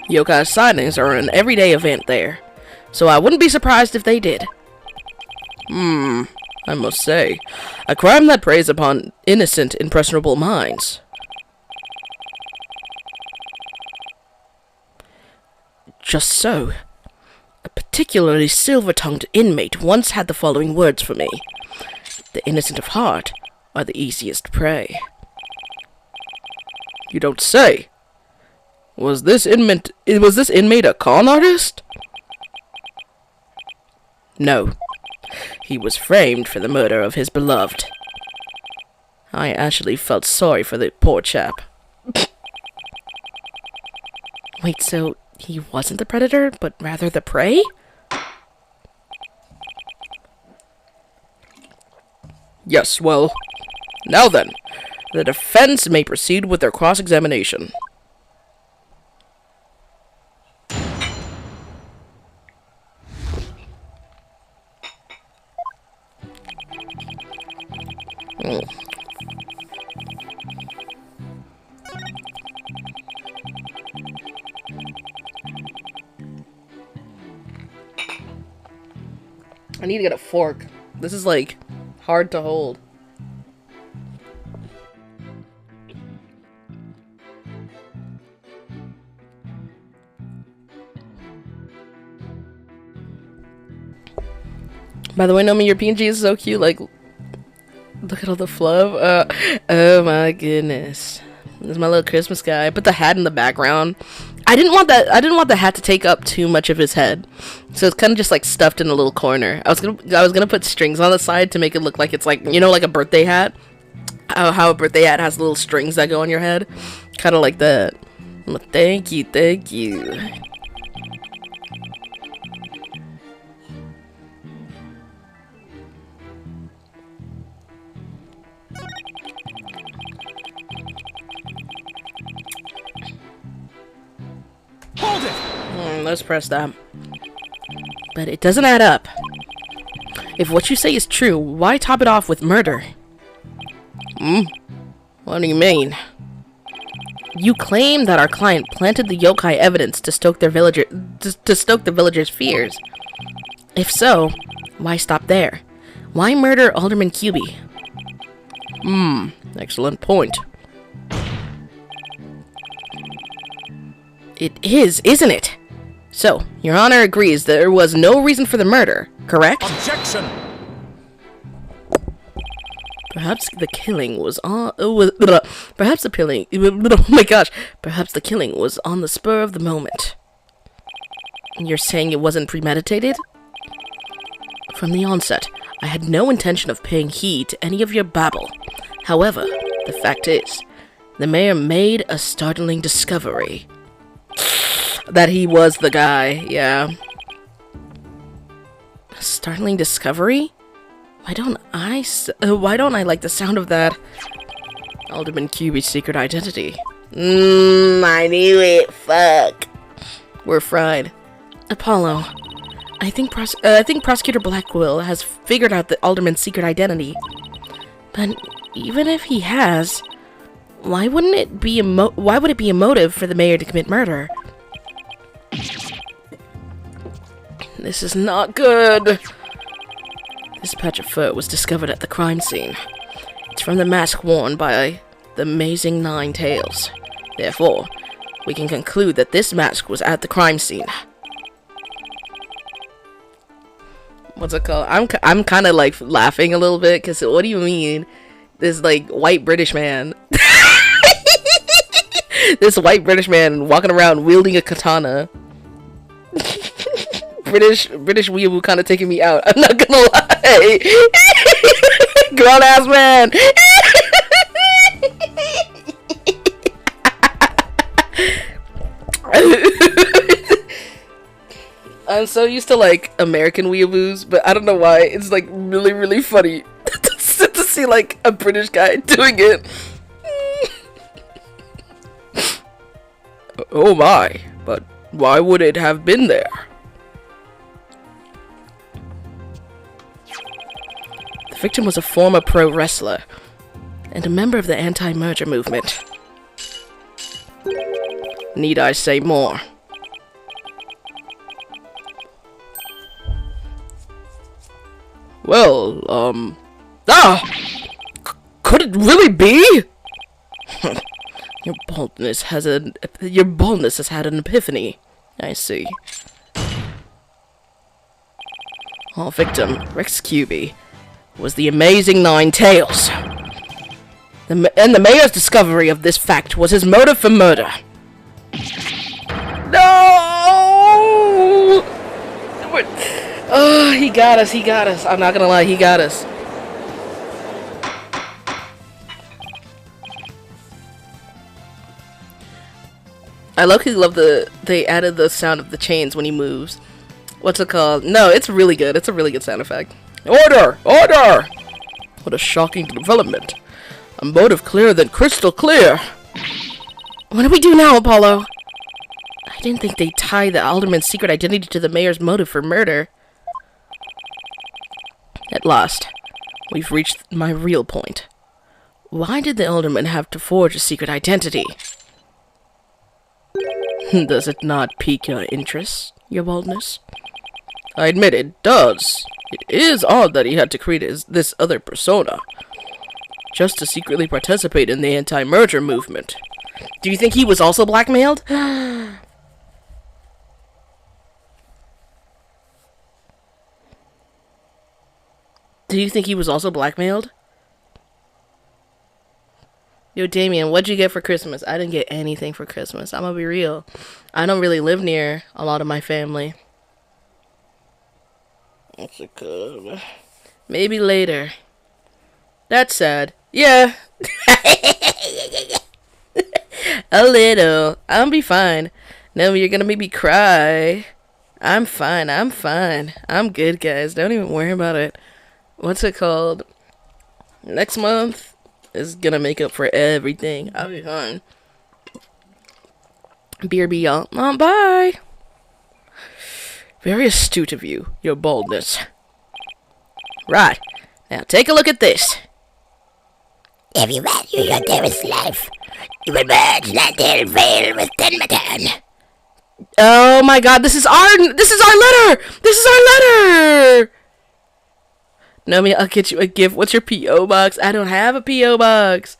Yokai sightings are an everyday event there, so I wouldn't be surprised if they did. I must say, a crime that preys upon innocent, impressionable minds. Just so. A particularly silver-tongued inmate once had the following words for me. The innocent of heart are the easiest prey. You don't say. Was this inmate a con artist? No. He was framed for the murder of his beloved. I actually felt sorry for the poor chap. Wait, so he wasn't the predator, but rather the prey? Yes, well, now then, the defense may proceed with their cross-examination. I need to get a fork. This is like hard to hold. By the way, Nomi, your PNG is so cute. Like, look at all the fluff. Oh my goodness. This is my little Christmas guy. I put the hat in the background. I didn't want the hat to take up too much of his head, so it's kind of just like stuffed in a little corner. I was gonna put strings on the side to make it look like it's like, you know, like a birthday hat. How a birthday hat has little strings that go on your head, kind of like that. Well, thank you. Hold it! Let's press that. But it doesn't add up. If what you say is true, why top it off with murder? What do you mean? You claim that our client planted the yokai evidence to stoke their the villagers' fears. If so, why stop there? Why murder Alderman Cuby? Excellent point. It is, isn't it? So, Your Honor agrees there was no reason for the murder, correct? Objection! Perhaps the killing was on. Perhaps the killing. Oh my gosh! Perhaps the killing was on the spur of the moment. You're saying it wasn't premeditated? From the onset, I had no intention of paying heed to any of your babble. However, the fact is, the mayor made a startling discovery. That he was the guy, yeah. A startling discovery? Why don't I like the sound of that? Alderman Cuby's secret identity. I knew it. Fuck. We're fried. Apollo, I think Prosecutor Blackwell has figured out the Alderman's secret identity. But even if he has, why would it be a motive for the mayor to commit murder? This is not good. This patch of fur was discovered at the crime scene. It's from the mask worn by the amazing Nine Tails. Therefore, we can conclude that this mask was at the crime scene. What's it called? I'm kind of like laughing a little bit because what do you mean? This like white British man. This white British man walking around wielding a katana. British weeaboo kind of taking me out. I'm not gonna lie. Grown ass man. I'm so used to like American weeaboos, but I don't know why it's like really, really funny to see like a British guy doing it. Oh my, but why would it have been there? The victim was a former pro wrestler and a member of the anti-merger movement. Need I say more? Well, could it really be? Your boldness has had an epiphany. I see. Our victim, Rex Cuby, was the amazing Nine Tails. And the mayor's discovery of this fact was his motive for murder. No! Oh, he got us. I'm not gonna lie, he got us. I low-key love they added the sound of the chains when he moves. What's it called? No, it's really good. It's a really good sound effect. Order! Order! What a shocking development. A motive clearer than crystal clear. What do we do now, Apollo? I didn't think they'd tie the Alderman's secret identity to the mayor's motive for murder. At last, we've reached my real point. Why did the Alderman have to forge a secret identity? Does it not pique your interest, your boldness? I admit it does. It is odd that he had to create this other persona, just to secretly participate in the anti-merger movement. Do you think he was also blackmailed? Do you think he was also blackmailed? Yo, Damien, what'd you get for Christmas? I didn't get anything for Christmas. I'm gonna be real. I don't really live near a lot of my family. That's a good. Maybe later. That's sad. Yeah. A little. I'll be fine. No, you're gonna make me cry. I'm fine. I'm good, guys. Don't even worry about it. What's it called? Next month is gonna make up for everything. I'll be fine. BRB, y'all. Oh, bye. Very astute of you, your boldness. Right. Now take a look at this. If you value your dearest life, You will merge Nantail Vale with Tenmatan. Oh my god, this is our letter! This is our letter! Nomi, I'll get you a gift. What's your P.O. box? I don't have a P.O. box.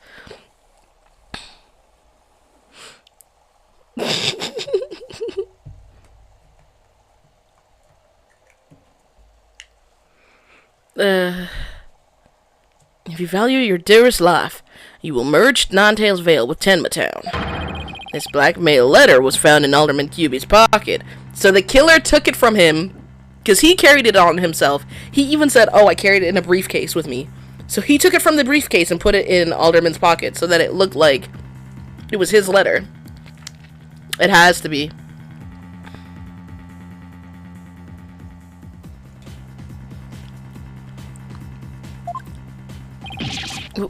If you value your dearest life, you will merge Nantail's Vale with Tenmatown. This blackmail letter was found in Alderman Cuby's pocket, so the killer took it from him, because he carried it on himself. He even said, oh, I carried it in a briefcase with me. So he took it from the briefcase and put it in Alderman's pocket, so that it looked like it was his letter. It has to be.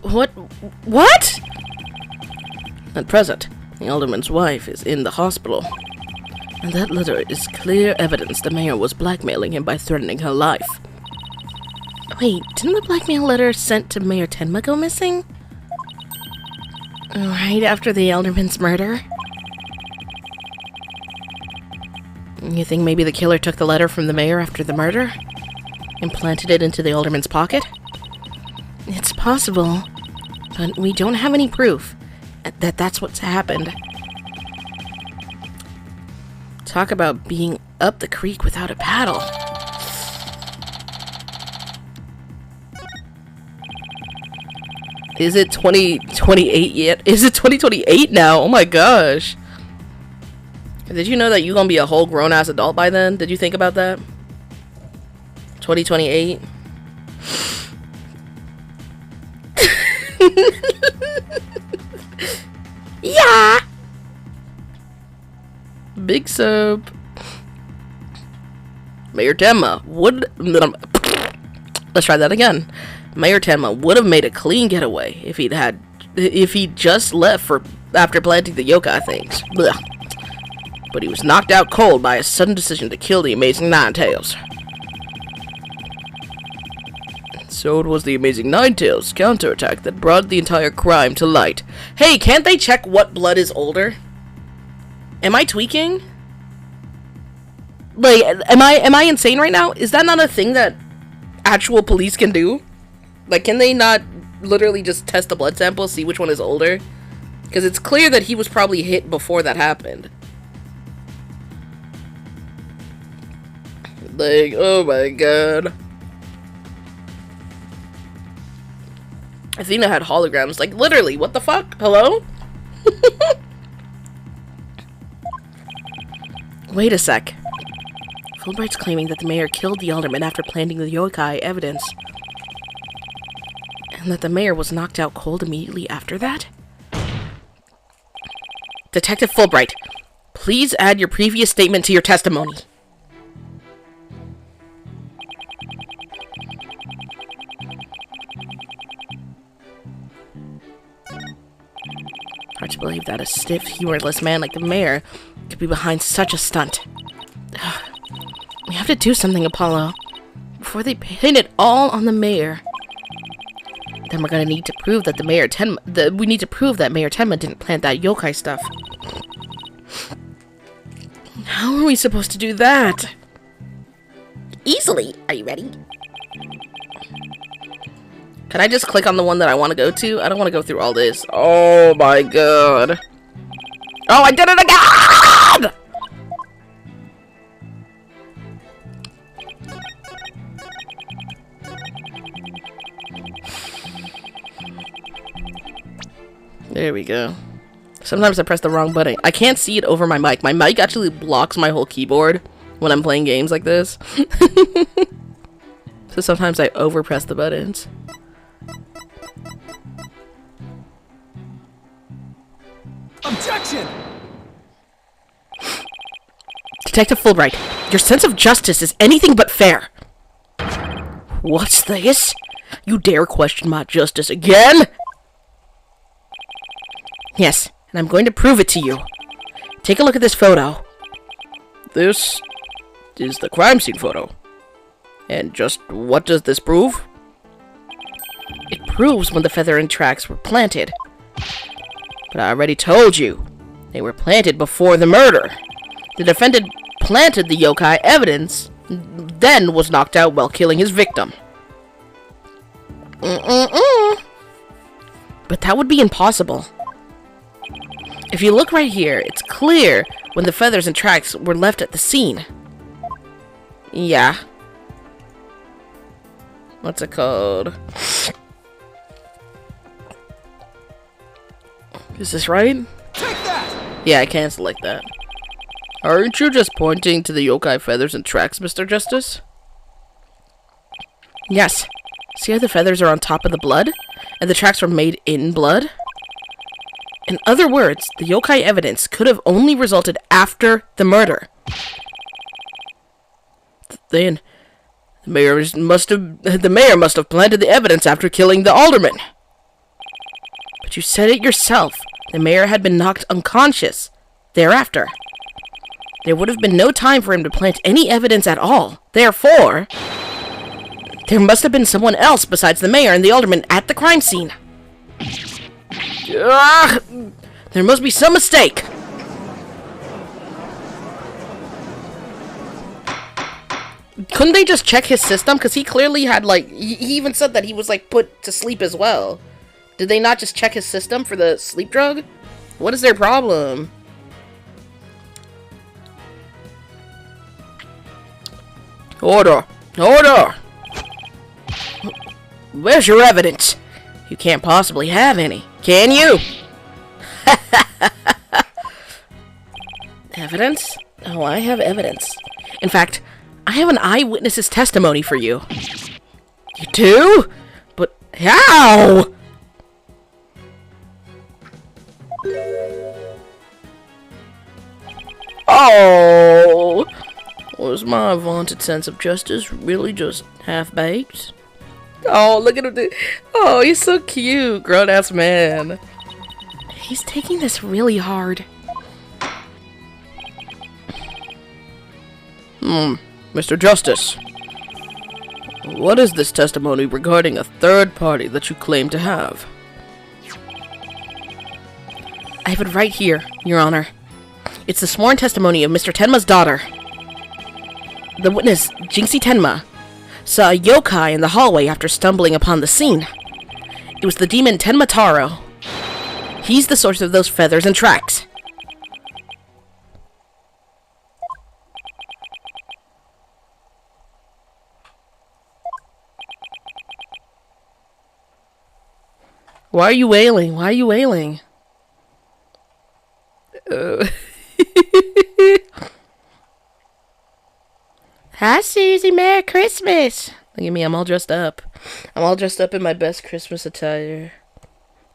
What? At present, the alderman's wife is in the hospital. And that letter is clear evidence the mayor was blackmailing him by threatening her life. Wait, didn't the blackmail letter sent to Mayor Tenma go missing? Right after the alderman's murder? You think maybe the killer took the letter from the mayor after the murder? Implanted it into the alderman's pocket? It's possible, but we don't have any proof that that's what's happened. Talk about being up the creek without a paddle. Is it 2028 yet? Is it 2028 now? Oh my gosh. Did you know that you're gonna be a whole grown-ass adult by then? Did you think about that? 2028? Yeah! Big soap. Mayor Tenma would... Let's try that again. Mayor Tenma would have made a clean getaway if he'd just left after planting the yokai things. Blech. But he was knocked out cold by a sudden decision to kill the Amazing Ninetails. So it was the Amazing Ninetails' counterattack that brought the entire crime to light. Hey, can't they check what blood is older? Am I tweaking? Like, am I insane right now? Is that not a thing that actual police can do? Like, can they not literally just test a blood sample, see which one is older? Because it's clear that he was probably hit before that happened. Like, oh my god. Athena had holograms. Like, literally, what the fuck? Hello? Wait a sec. Fulbright's claiming that the mayor killed the alderman after planting the yokai evidence. And that the mayor was knocked out cold immediately after that? Detective Fulbright, please add your previous statement to your testimony. Hard to believe that a stiff, humorless man like the mayor could be behind such a stunt. We have to do something, Apollo. Before they pin it all on the mayor. Then we're gonna need to prove that Mayor Tenma didn't plant that yokai stuff. How are we supposed to do that? Easily. Are you ready? Can I just click on the one that I want to go to? I don't want to go through all this. Oh my god. Oh, I did it again! There we go. Sometimes I press the wrong button. I can't see it over my mic. My mic actually blocks my whole keyboard when I'm playing games like this. So sometimes I overpress the buttons. Objection! Detective Fulbright, your sense of justice is anything but fair. What's this? You dare question my justice again? Yes, and I'm going to prove it to you. Take a look at this photo. This is the crime scene photo. And just what does this prove? It proves when the feathering tracks were planted. But I already told you, they were planted before the murder. The defendant planted the yokai evidence, then was knocked out while killing his victim. But that would be impossible. If you look right here, it's clear when the feathers and tracks were left at the scene. Yeah. What's it called? Is this right? Take that! Yeah, I can't select that. Aren't you just pointing to the yokai feathers and tracks, Mr. Justice? Yes. See how the feathers are on top of the blood? And the tracks were made in blood? In other words, the yokai evidence could have only resulted after the murder. Then, the mayor must have planted the evidence after killing the alderman. But you said it yourself. The mayor had been knocked unconscious thereafter. There would have been no time for him to plant any evidence at all. Therefore, there must have been someone else besides the mayor and the alderman at the crime scene. There must be some mistake. Couldn't they just check his system? Because he clearly had, like, he even said that he was, like, put to sleep as well. Did they not just check his system for the sleep drug? What is their problem? Order! Order! Where's your evidence? You can't possibly have any, can you? Evidence? Oh, I have evidence. In fact, I have an eyewitness's testimony for you. You do? But how? Oh! Was my vaunted sense of justice really just half-baked? Oh, look at him. Oh, he's so cute. Grown-ass man. He's taking this really hard. Mr. Justice. What is this testimony regarding a third party that you claim to have? I have it right here, Your Honor. It's the sworn testimony of Mr. Tenma's daughter. The witness, Jinxie Tenma, saw a yokai in the hallway after stumbling upon the scene. It was the demon Tenma Taro. He's the source of those feathers and tracks. Why are you wailing? Why are you wailing? Hi, Susie. Merry Christmas. Look at me. I'm all dressed up. I'm all dressed up in my best Christmas attire.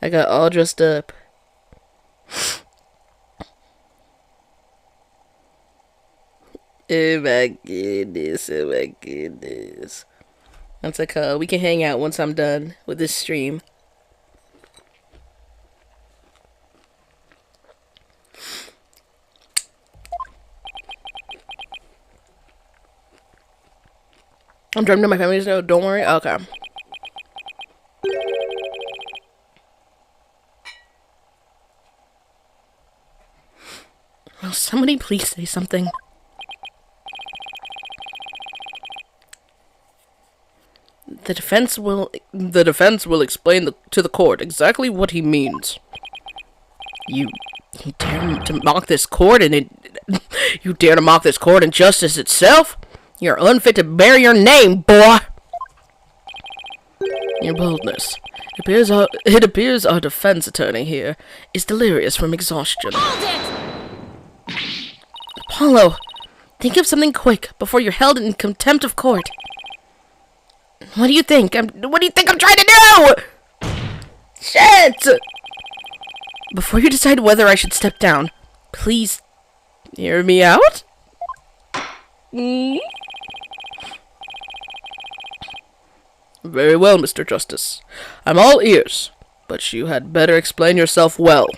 I got all dressed up. Oh my goodness. Oh my goodness. That's like, we can hang out once I'm done with this stream. I'm driving to my family's now. Don't worry. Okay. Will somebody please say something? The defense will explain to the court exactly what he means. You dare to mock this court you dare to mock this court and justice itself? You're unfit to bear your name, boy! Your boldness. It appears our defense attorney here is delirious from exhaustion. Apollo, think of something quick before you're held in contempt of court. What do you think? What do you think I'm trying to do? Shit! Before you decide whether I should step down, please hear me out. Very well, Mr. Justice. I'm all ears, but you had better explain yourself well.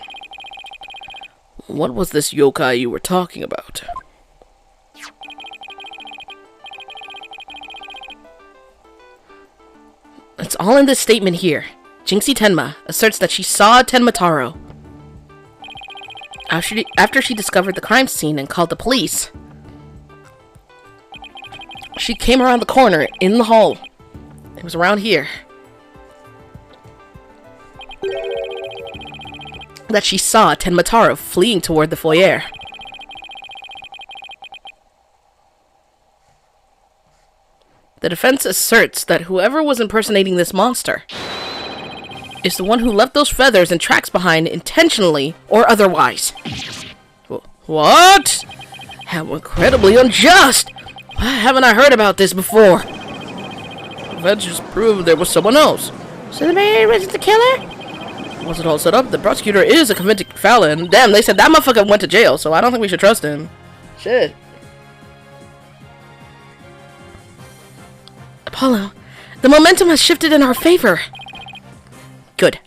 What was this yokai you were talking about? It's all in this statement here. Jinxie Tenma asserts that she saw Tenma Taro. After she discovered the crime scene and called the police, she came around the corner in the hall. It was around here that she saw Tenmataro fleeing toward the foyer. The defense asserts that whoever was impersonating this monster is the one who left those feathers and tracks behind intentionally or otherwise. What? How incredibly unjust! Why haven't I heard about this before? That just proved there was someone else. So the man wasn't the killer? Was it all set up? The prosecutor is a convicted felon. Damn, they said that motherfucker went to jail, so I don't think we should trust him. Shit. Apollo, the momentum has shifted in our favor. Good.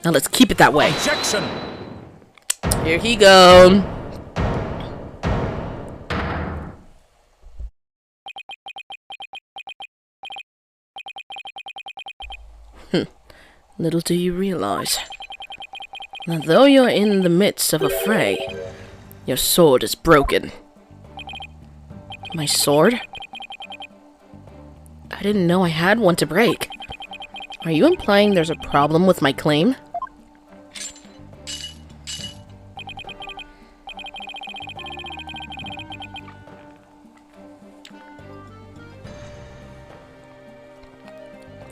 Now let's keep it that way. Objection! Here he go. Little do you realize that though you're in the midst of a fray, your sword is broken. My sword? I didn't know I had one to break. Are you implying there's a problem with my claim?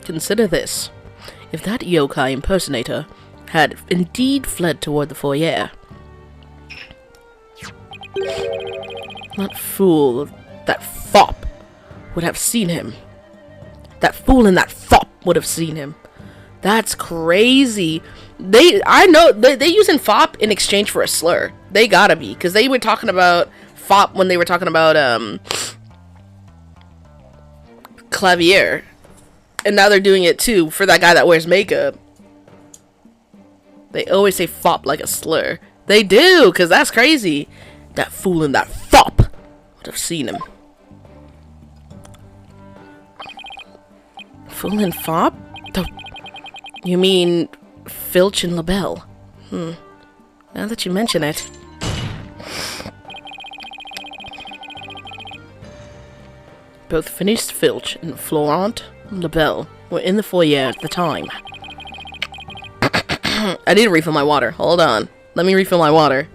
Consider this. If that yokai impersonator had indeed fled toward the foyer, that fool, that fop, would have seen him. That fool and that fop would have seen him. That's crazy. I know they using fop in exchange for a slur. They gotta be, because they were talking about fop when they were talking about Clavier. And now they're doing it too for that guy that wears makeup. They always say fop like a slur. They do, because that's crazy. That fool and that fop would have seen him. Fool and fop? You mean Filch and LaBelle? Now that you mention it. Both Phineas Filch and Florent LaBelle were in the foyer at the time. I need to refill my water. Hold on. Let me refill my water.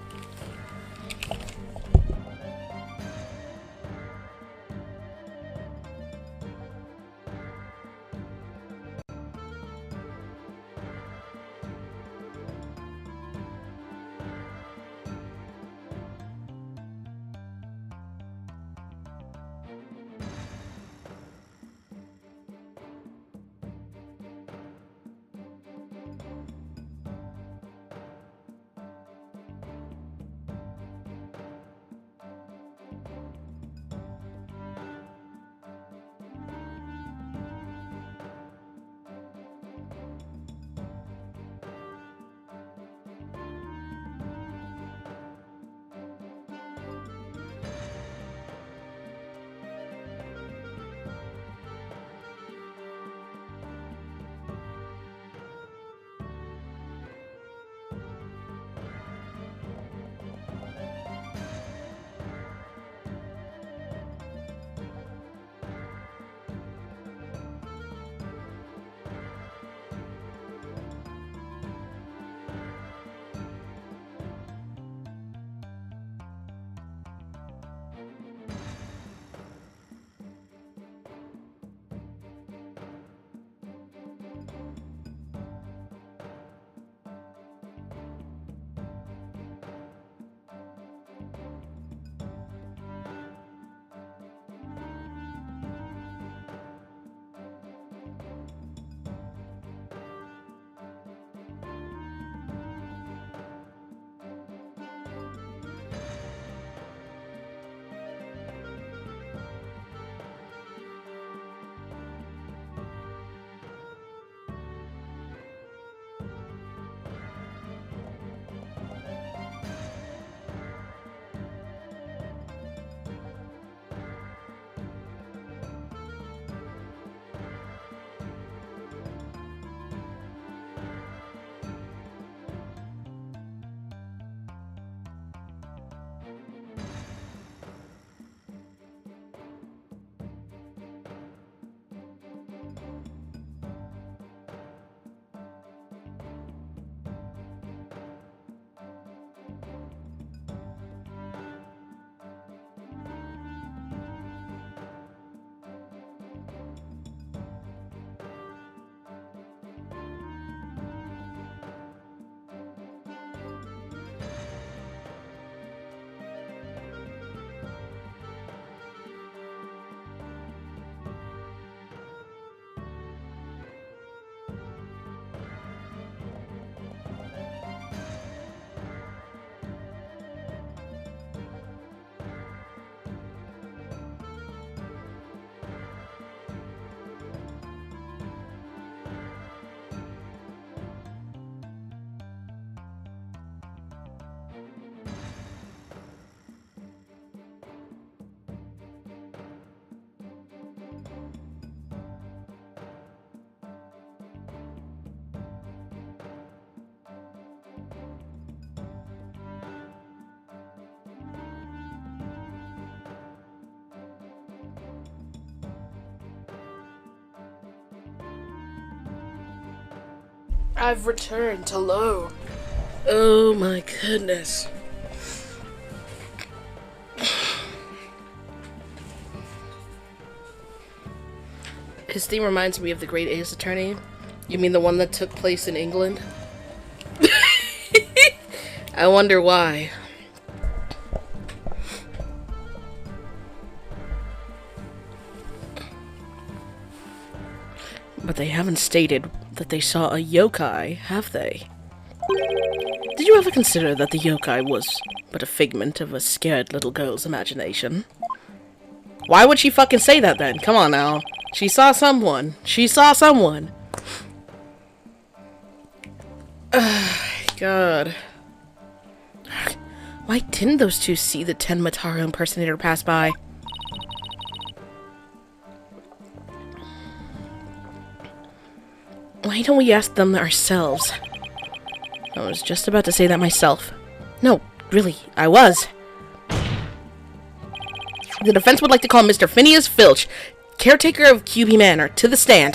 I've returned to Low. Oh my goodness. His theme reminds me of the Great Ace Attorney. You mean the one that took place in England? I wonder why. But they haven't stated that they saw a yokai, have they? Did you ever consider that the yokai was but a figment of a scared little girl's imagination? Why would she fucking say that then? Come on now. She saw someone. She saw someone. God. Why didn't those two see the Tenmataro impersonator pass by? Why don't we ask them ourselves? I was just about to say that myself. No, really, I was. The defense would like to call Mr. Phineas Filch, caretaker of QB Manor, to the stand.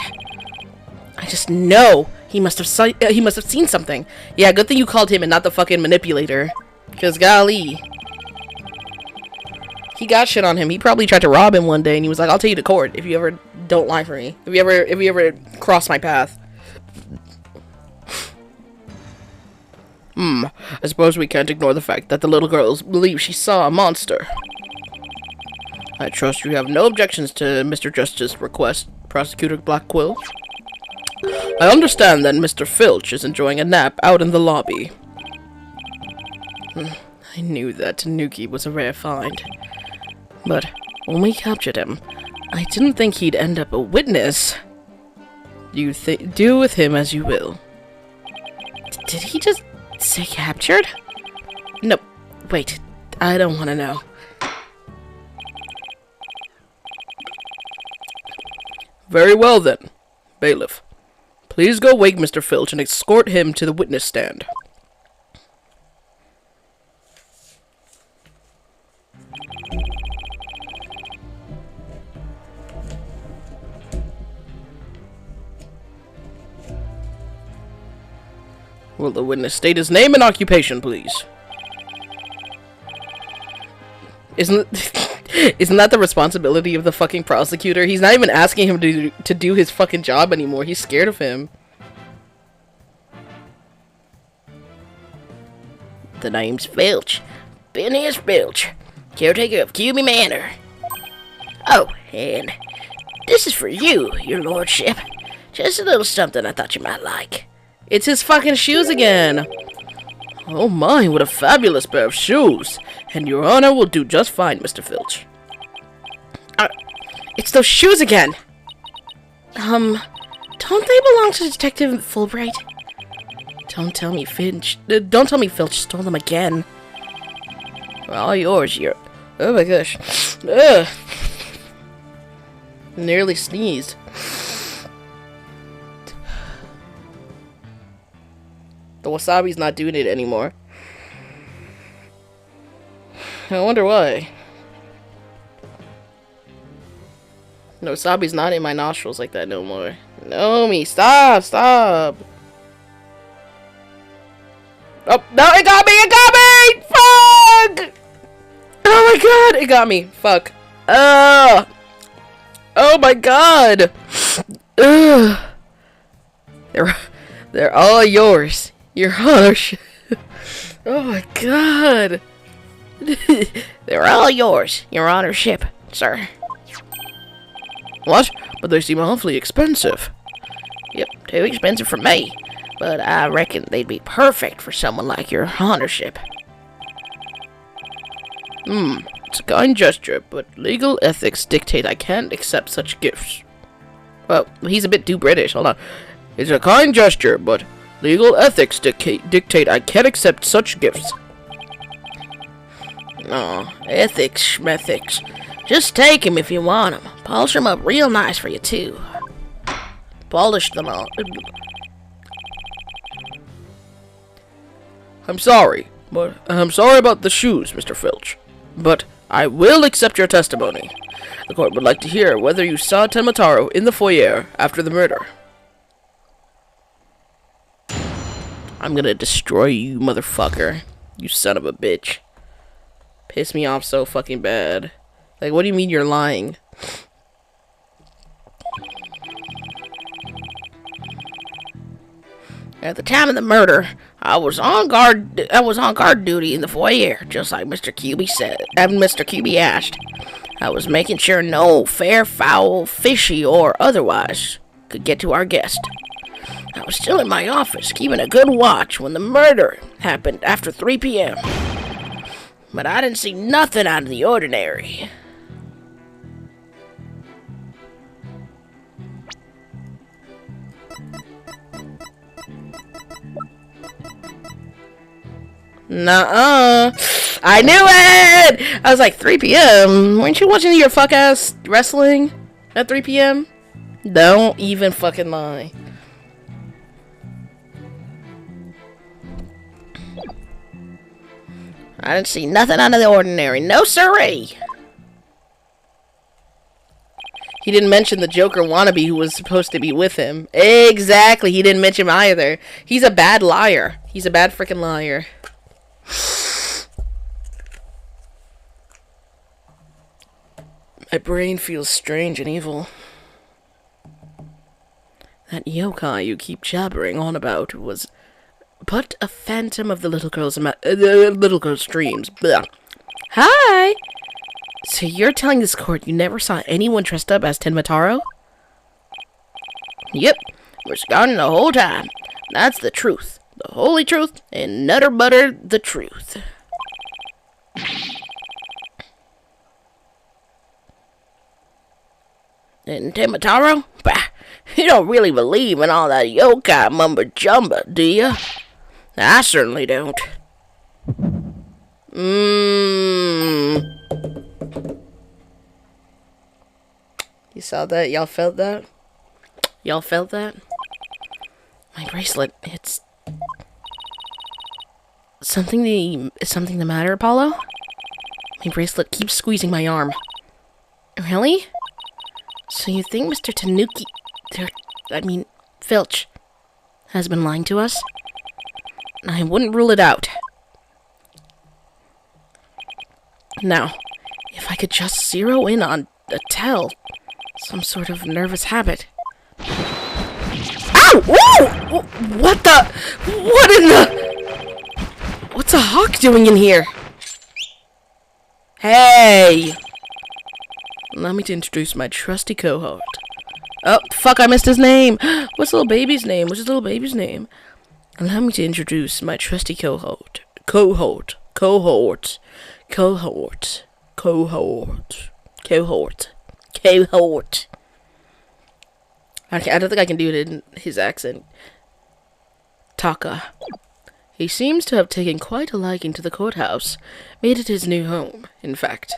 I just know he must have seen something. Yeah, good thing you called him and not the fucking manipulator. Because golly. He got shit on him. He probably tried to rob him one day and he was like, I'll take you to court if you ever don't lie for me. If you ever cross my path. I suppose we can't ignore the fact that the little girls believe she saw a monster. I trust you have no objections to Mr. Justice's request, Prosecutor Blackquill. I understand that Mr. Filch is enjoying a nap out in the lobby. I knew that Tanuki was a rare find. But when we captured him, I didn't think he'd end up a witness. Do with him as you will. Did he just say captured? No, wait. I don't want to know. Very well then. Bailiff, please go wake Mr. Filch and escort him to the witness stand. Will the witness state his name and occupation, please? Isn't that the responsibility of the fucking prosecutor? He's not even asking him to do his fucking job anymore. He's scared of him. The name's Filch. Phineas Filch, caretaker of QB Manor. Oh, and this is for you, your lordship. Just a little something I thought you might like. It's his fucking shoes again. Oh my, what a fabulous pair of shoes. And your honor will do just fine, Mr. Filch. It's those shoes again. Don't they belong to Detective Fulbright? Don't tell me Filch stole them again. They're all yours, oh my gosh. Ugh. Nearly sneezed. The wasabi's not doing it anymore. I wonder why. No, wasabi's not in my nostrils like that no more. No, stop! Oh, no, it got me! Fuck! Oh my god, it got me. Fuck. Oh my god! Ugh. They're all yours. Your honor. Oh my god. They're all yours, your honorship, sir. What? But they seem awfully expensive. Yep, too expensive for me. But I reckon they'd be perfect for someone like your honorship. It's a kind gesture, but legal ethics dictate I can't accept such gifts. Well, he's a bit too British. Hold on. It's a kind gesture, but legal ethics dictate I can't accept such gifts. Oh, ethics, schmethics. Just take 'em if you want 'em. Polish 'em up real nice for you, too. Polish them all. I'm sorry about the shoes, Mr. Filch, but I will accept your testimony. The court would like to hear whether you saw Tenmataro in the foyer after the murder. I'm gonna destroy you, motherfucker. You son of a bitch. Piss me off so fucking bad. Like, what do you mean you're lying? At the time of the murder, I was on guard duty in the foyer, just like Mr. QB said, and Mr. QB asked. I was making sure no fair, foul, fishy, or otherwise could get to our guest. I was still in my office, keeping a good watch when the murder happened after 3 p.m. But I didn't see nothing out of the ordinary. Nuh-uh. I knew it! I was like, 3 p.m.? Weren't you watching your fuck-ass wrestling at 3 p.m.? Don't even fucking lie. I didn't see nothing out of the ordinary. No siree. He didn't mention the Joker wannabe who was supposed to be with him. Exactly, he didn't mention him either. He's a bad liar. He's a bad freaking liar. My brain feels strange and evil. That yokai you keep jabbering on about was but a phantom of the little girl's dreams. Blah. Hi! So you're telling this court you never saw anyone dressed up as Tenmataro? Yep, we're scouting the whole time. That's the truth. The holy truth, and nutter butter the truth. And Tenmataro? Bah, you don't really believe in all that yokai mumbo-jumbo, do you? I certainly don't. You saw that? Y'all felt that? Y'all felt that? My bracelet, it's... Something the matter, Apollo? My bracelet keeps squeezing my arm. Really? So you think Mr. Filch has been lying to us? I wouldn't rule it out. Now, if I could just zero in on a tell, some sort of nervous habit. Ow! Whoa! What the? What in the? What's a hawk doing in here? Hey! Allow me to introduce my trusty cohort. Oh, fuck, I missed his name! What's little baby's name? What's his little baby's name? Allow me to introduce my trusty cohort. Cohort. I don't think I can do it in his accent. Taka. He seems to have taken quite a liking to the courthouse. Made it his new home, in fact.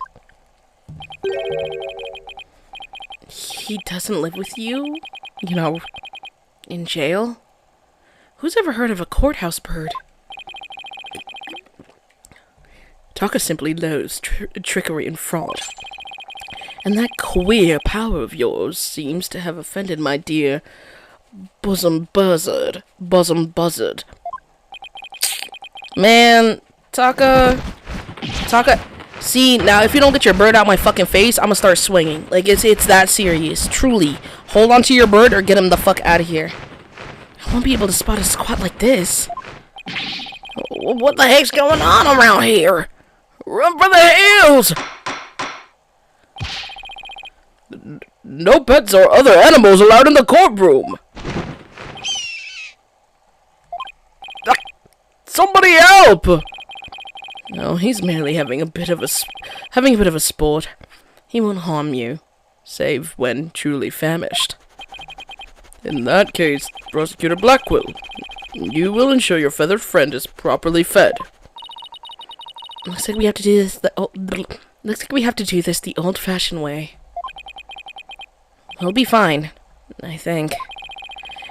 He doesn't live with you? You know, in jail? Who's ever heard of a courthouse bird? Taka simply loathes trickery and fraud. And that queer power of yours seems to have offended my dear bosom buzzard. Man, Taka, see, now if you don't get your bird out my fucking face, I'm gonna start swinging. Like, it's that serious, truly. Hold on to your bird or get him the fuck out of here. I won't be able to spot a squat like this. What the heck's going on around here? Run for the hills! No pets or other animals allowed in the courtroom. Somebody help! No, he's merely having a bit of a sport. He won't harm you, save when truly famished. In that case, Prosecutor Blackwell, you will ensure your feathered friend is properly fed. Looks like we have to do this the old-fashioned way. He'll be fine, I think.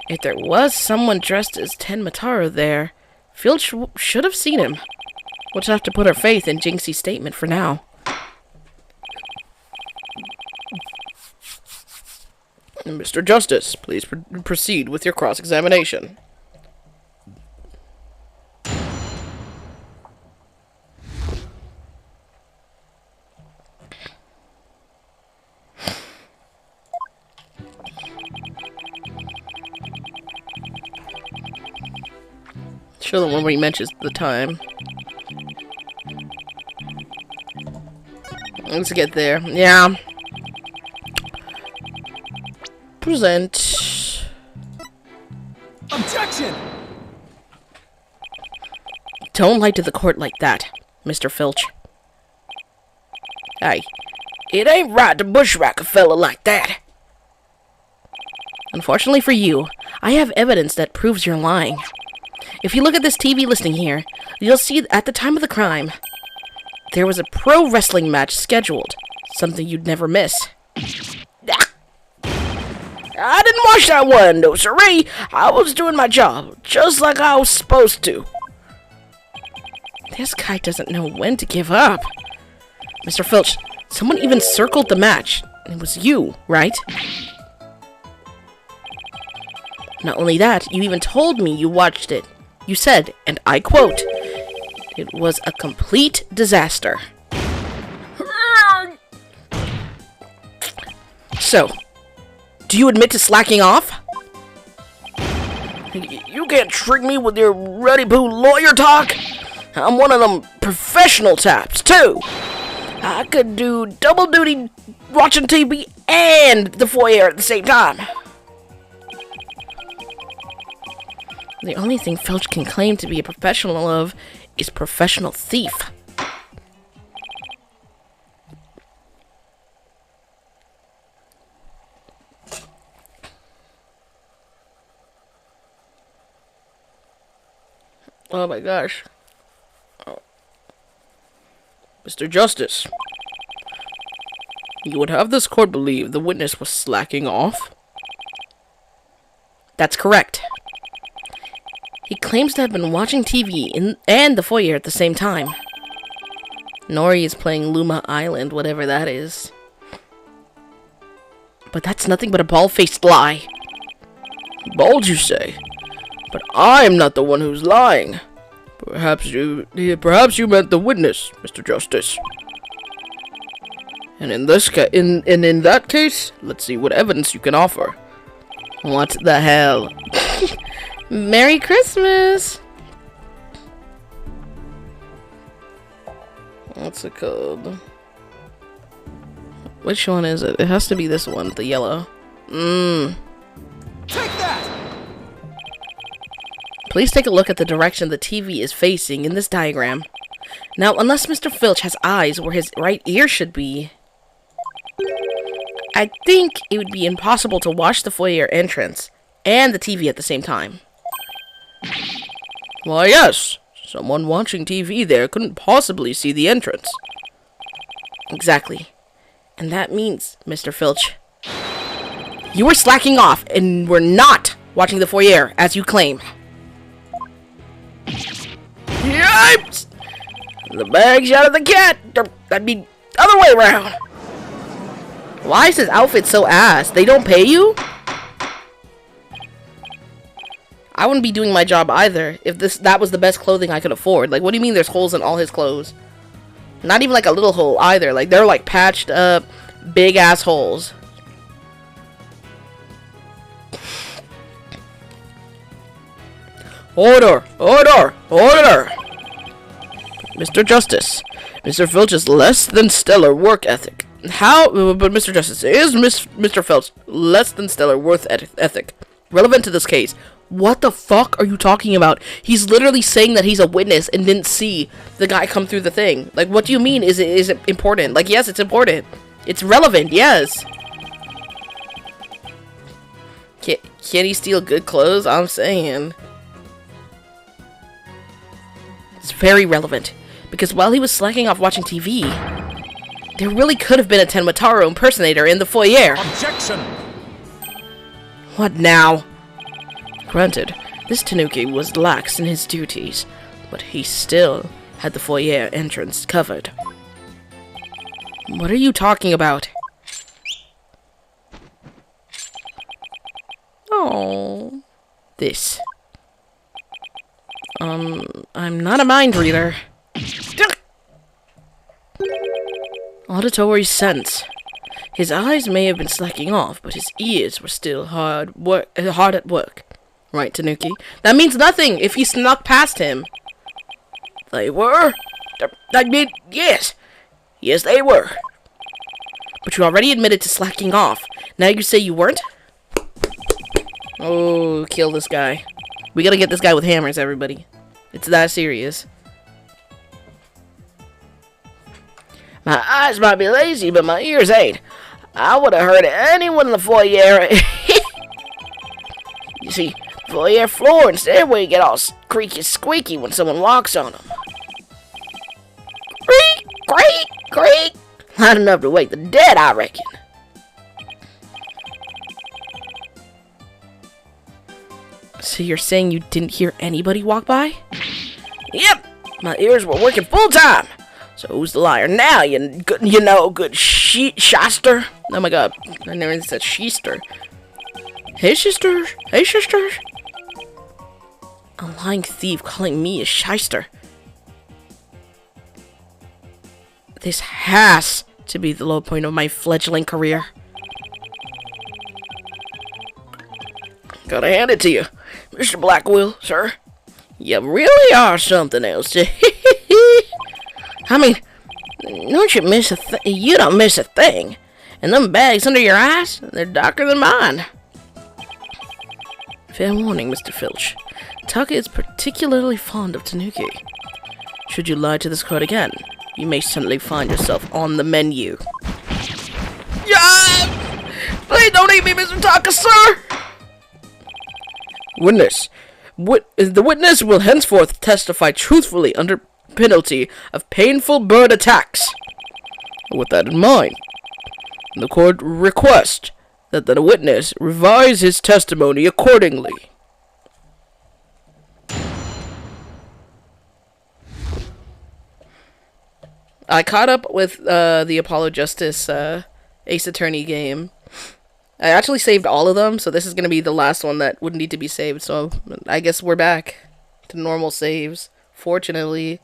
If there was someone dressed as Tenmataro there, Filch should have seen him. We'll just have to put our faith in Jinxie's statement for now. Mr. Justice, please proceed with your cross-examination. Sure, the one where he mentions the time. Let's get there. Yeah. Present. Objection! Don't lie to the court like that, Mr. Filch. Hey, it ain't right to bushwhack a fella like that. Unfortunately for you, I have evidence that proves you're lying. If you look at this TV listing here, you'll see at the time of the crime, there was a pro wrestling match scheduled, something you'd never miss. I didn't watch that one, no siree. I was doing my job, just like I was supposed to. This guy doesn't know when to give up. Mr. Filch, someone even circled the match. It was you, right? Not only that, you even told me you watched it. You said, and I quote, "It was a complete disaster." So, do you admit to slacking off? You can't trick me with your ruddy-poo lawyer talk. I'm one of them professional types, too. I could do double duty watching TV and the foyer at the same time. The only thing Filch can claim to be a professional of is professional thief. Oh my gosh. Oh. Mr. Justice, you would have this court believe the witness was slacking off? That's correct. He claims to have been watching TV and the foyer at the same time. Nori is playing Luma Island, whatever that is. But that's nothing but a bald-faced lie. Bald, you say? But I'm not the one who's lying. Perhaps you meant the witness, Mr. Justice. And in that case, let's see what evidence you can offer. What the hell? Merry Christmas! What's it called? Which one is it? It has to be this one, the yellow. Take that! Please take a look at the direction the TV is facing in this diagram. Now, unless Mr. Filch has eyes where his right ear should be, I think it would be impossible to watch the foyer entrance and the TV at the same time. Why, yes. Someone watching TV there couldn't possibly see the entrance. Exactly. And that means, Mr. Filch, you were slacking off and were not watching the foyer, as you claim. Yipes! The bag's out of the cat. That'd be other way around. Why is his outfit so ass? They don't pay you? I wouldn't be doing my job either if that was the best clothing I could afford. Like, what do you mean there's holes in all his clothes? Not even like a little hole either. Like, they're like patched up, big ass holes. Order! Order! Order! Mr. Justice, Mr. Filch's less than stellar work ethic. But Mr. Justice, is Mr. Filch less than stellar work ethic relevant to this case? What the fuck are you talking about? He's literally saying that he's a witness and didn't see the guy come through the thing. Like, what do you mean? Is it important? Like, yes, it's important. It's relevant, yes. Can he steal good clothes? I'm saying. It's very relevant. Because while he was slacking off watching TV, there really could have been a Tenmataro impersonator in the foyer. Objection! What now? Granted, this Tanuki was lax in his duties, but he still had the foyer entrance covered. What are you talking about? Oh, this. I'm not a mind reader. Auditory sense. His eyes may have been slacking off, but his ears were still hard at work. Right, Tanuki. That means nothing if he snuck past him. They were? I mean, yes. Yes, they were. But you already admitted to slacking off. Now you say you weren't? Oh, kill this guy. We gotta get this guy with hammers, everybody. It's that serious. My eyes might be lazy, but my ears ain't. I would have heard anyone in the foyer. You see, foyer floor and stairway get all creaky squeaky when someone walks on them. Creak, creak, creak. Not enough to wake the dead, I reckon. So you're saying you didn't hear anybody walk by? Yep, my ears were working full time. So who's the liar now, you know, good shyster? Oh my god, I never said sheester. Hey sisters, hey sisters. A lying thief calling me a shyster. This has to be the low point of my fledgling career. Gotta hand it to you, Mr. Blackwell, sir. You really are something else. I mean, don't you miss you don't miss a thing. And them bags under your eyes, they're darker than mine. Fair warning, Mr. Filch. Taka is particularly fond of Tanuki. Should you lie to this court again, you may suddenly find yourself on the menu. Yeah! Please don't eat me, Mr. Taka, sir! Witness. The witness will henceforth testify truthfully under penalty of painful bird attacks. With that in mind, the court requests that the witness revise his testimony accordingly. I caught up with the Apollo Justice Ace Attorney game. I actually saved all of them, so this is going to be the last one that would need to be saved. So I guess we're back to normal saves. Fortunately,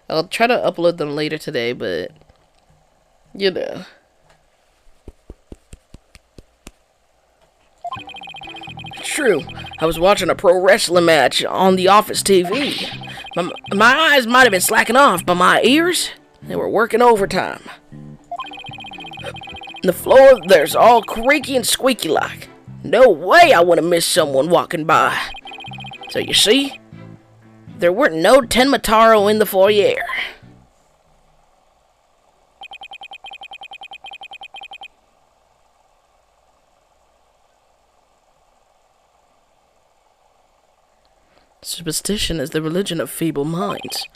I'll try to upload them later today, but you know. True, I was watching a pro wrestling match on the office TV. My eyes might have been slacking off, but my ears, they were working overtime. The floor, there's all creaky and squeaky like. No way I would have missed someone walking by. So you see, there weren't no Tenmataro in the foyer. Superstition is the religion of feeble minds.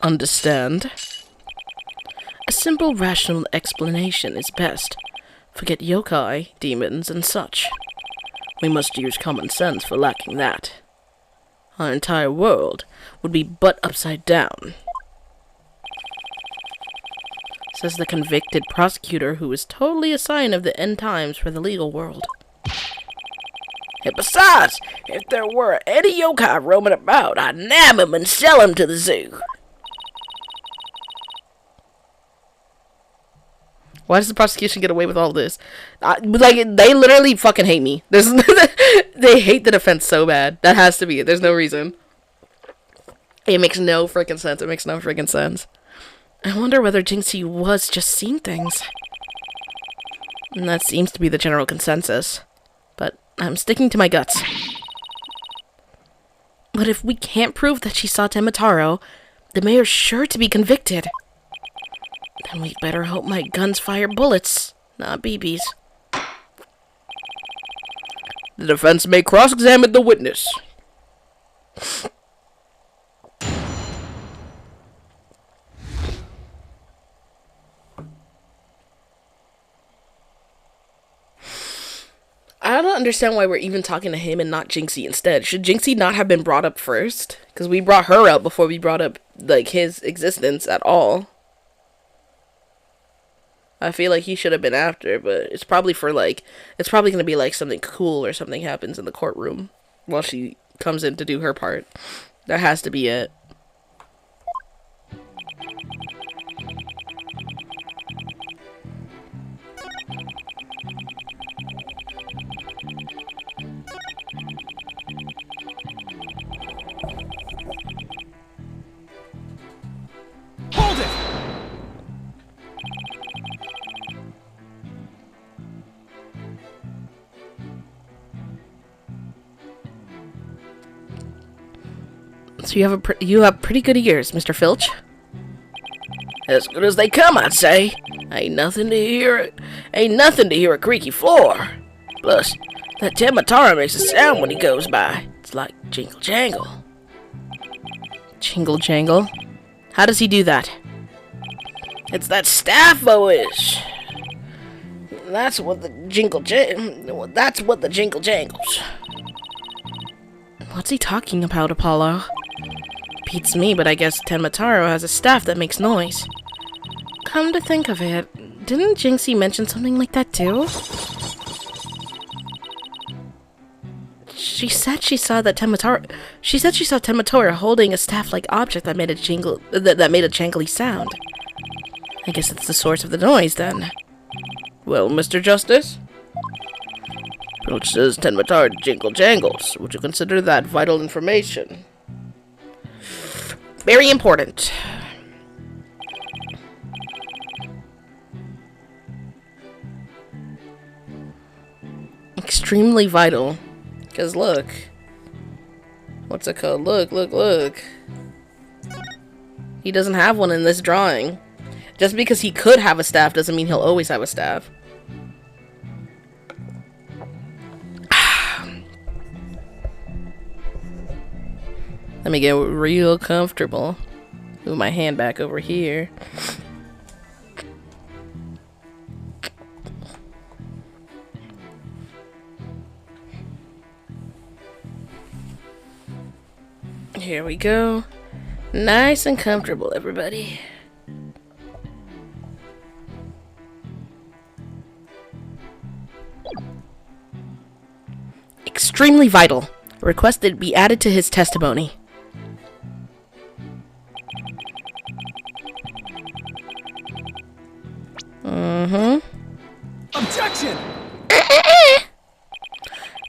Understand? A simple, rational explanation is best. Forget yokai, demons, and such. We must use common sense for lacking that. Our entire world would be butt upside down. Says the convicted prosecutor who is totally a sign of the end times for the legal world. And besides, if there were any yokai roaming about, I'd nab him and sell him to the zoo. Why does the prosecution get away with all this? They literally fucking hate me. They hate the defense so bad. That has to be it. There's no reason. It makes no freaking sense. It makes no freaking sense. I wonder whether Jinxie was just seeing things. And that seems to be the general consensus. But I'm sticking to my guts. But if we can't prove that she saw Tenmataro, the mayor's sure to be convicted. Then we'd better hope my guns fire bullets, not BBs. The defense may cross-examine the witness. I don't understand why we're even talking to him and not Jinxie instead. Should Jinxie not have been brought up first? Because we brought her up before we brought up, like, his existence at all. I feel like he should have been after, but it's probably for, like, it's probably going to be, like, something cool or something happens in the courtroom while she comes in to do her part. That has to be it. So you have pretty good ears, Mr. Filch. As good as they come, I'd say. Ain't nothing to hear a creaky floor. Plus, that Tematara makes a sound when he goes by. It's like jingle jangle. Jingle jangle? How does he do that? It's that staff, boys. That's what the jingle jangles. What's he talking about, Apollo? Beats me, but I guess Tenmataro has a staff that makes noise. Come to think of it, didn't Jinxie mention something like that too? She said she saw Tenmataro holding a staff-like object that made a jangly sound. I guess it's the source of the noise then. Well, Mr. Justice? Which says Tenmatara jingle jangles. Would you consider that vital information? Very important. Extremely vital. Because look. What's it called? Look. He doesn't have one in this drawing. Just because he could have a staff doesn't mean he'll always have a staff. Let me get real comfortable. Move my hand back over here. Here we go. Nice and comfortable, everybody. Extremely vital. Request that it be added to his testimony. Objection!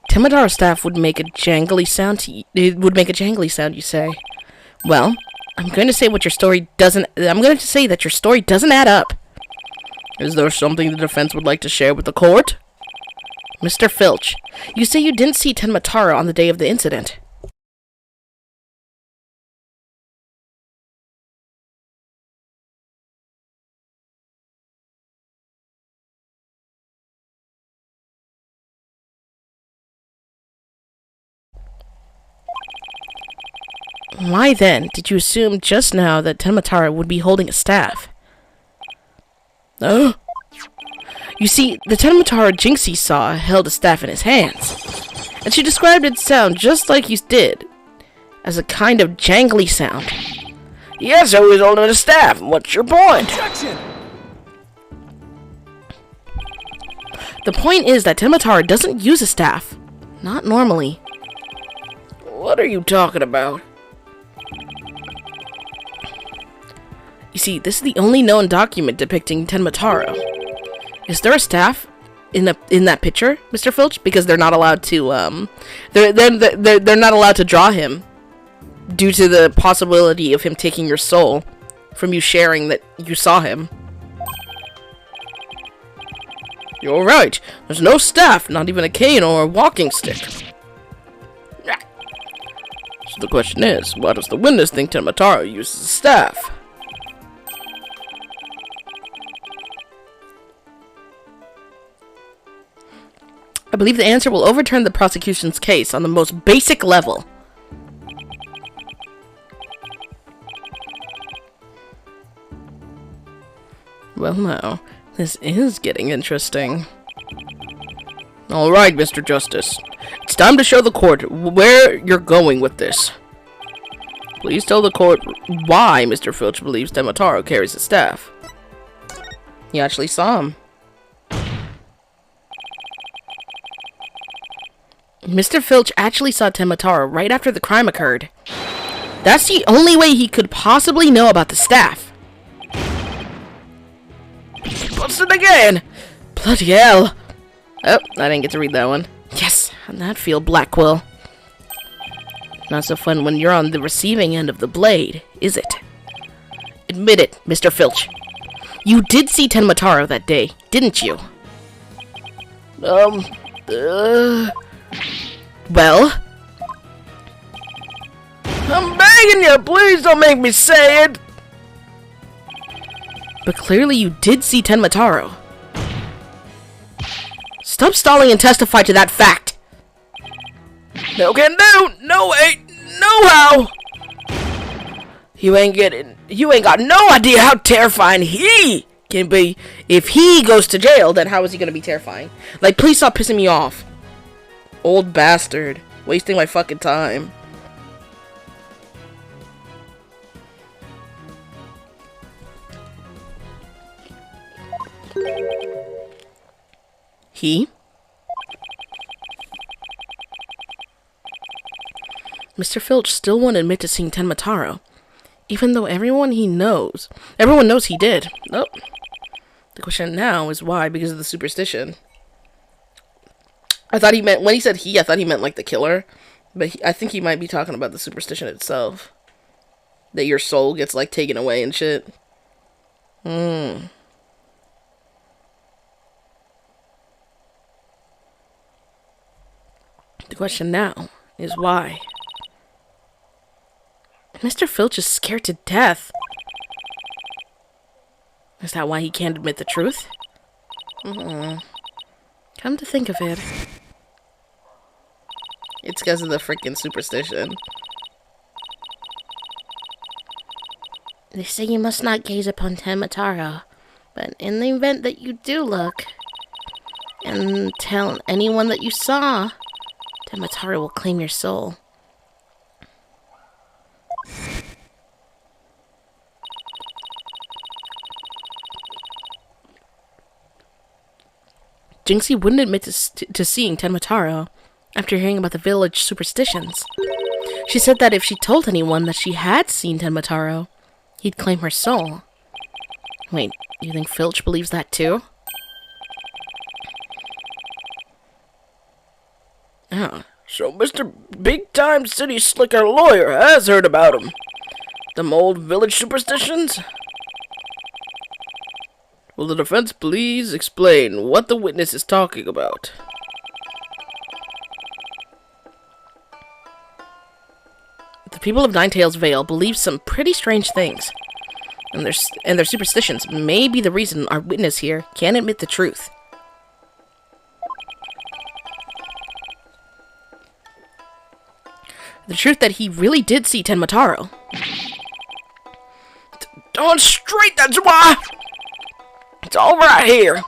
Temadaro's staff would make a jangly sound you say. Well, I'm going to say that your story doesn't add up. Is there something the defense would like to share with the court? Mr. Filch, you say you didn't see Tenmataro on the day of the incident. Why then did you assume just now that Tenmataro would be holding a staff? Huh? You see, the Tenmataro Jinxie saw held a staff in his hands, and she described its sound just like you did, as a kind of jangly sound. Yes, I was holding a staff. What's your point? Objection! The point is that Tenmataro doesn't use a staff. Not normally. What are you talking about? You see, this is the only known document depicting Tenmataro. Is there a staff in that picture, Mr. Filch? Because they're not allowed to they're not allowed to draw him due to the possibility of him taking your soul from you sharing that you saw him. You're right. There's no staff, not even a cane or a walking stick. So the question is, why does the witness think Tenmataro uses a staff? I believe the answer will overturn the prosecution's case on the most basic level. Well now, this is getting interesting. Alright, Mr. Justice. It's time to show the court where you're going with this. Please tell the court why Mr. Filch believes Tenmataro carries a staff. You actually saw him. Mr. Filch actually saw Tenmataro right after the crime occurred. That's the only way he could possibly know about the staff. What's it again? Bloody hell. Oh, I didn't get to read that one. Yes, on that field, Black Quill. Not so fun when you're on the receiving end of the blade, is it? Admit it, Mr. Filch. You did see Tenmataro that day, didn't you? Well? I'm back! begging you, please don't make me say it. But clearly you did see Tenmataro. Stop stalling and testify to that fact. No can do. No way. No how. You ain't got no idea how terrifying he can be. If he goes to jail, then how is he gonna be terrifying? Like, please stop pissing me off. Old bastard. Wasting my fucking time. He? Mr. Filch still won't admit to seeing Tenmataro, even though everyone knows he did. Oh. The question now is why? Because of the superstition. I thought he meant, when he said he, I thought he meant like the killer. But I think he might be talking about the superstition itself. That your soul gets like taken away and shit. The question now is why? Mr. Filch is scared to death. Is that why he can't admit the truth? Come to think of it. It's because of the freaking superstition. They say you must not gaze upon Tenmataro, but in the event that you do look, and tell anyone that you saw, Tenmataro will claim your soul. Jinxie wouldn't admit to seeing Tenmataro after hearing about the village superstitions. She said that if she told anyone that she had seen Tenmataro, he'd claim her soul. Wait, you think Filch believes that too? Oh, so Mr. Big-Time City Slicker Lawyer has heard about him. Them old village superstitions? Will the defense please explain what the witness is talking about? The people of Ninetales Vale believe some pretty strange things, and their superstitions may be the reason our witness here can't admit the truth. The truth that he really did see Tenmataro. Darn straight, that's why! It's all right here.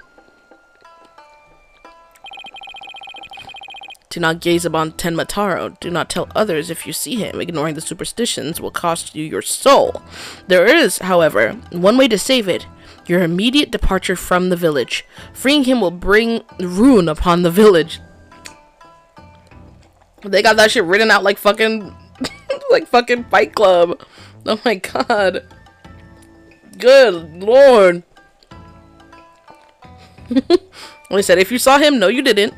Do not gaze upon Tenmataro. Do not tell others if you see him. Ignoring the superstitions will cost you your soul. There is, however, one way to save it. Your immediate departure from the village. Freeing him will bring ruin upon the village. They got that shit written out like fucking like fucking Fight Club. Oh my god. Good lord. Like I said, if you saw him, no you didn't.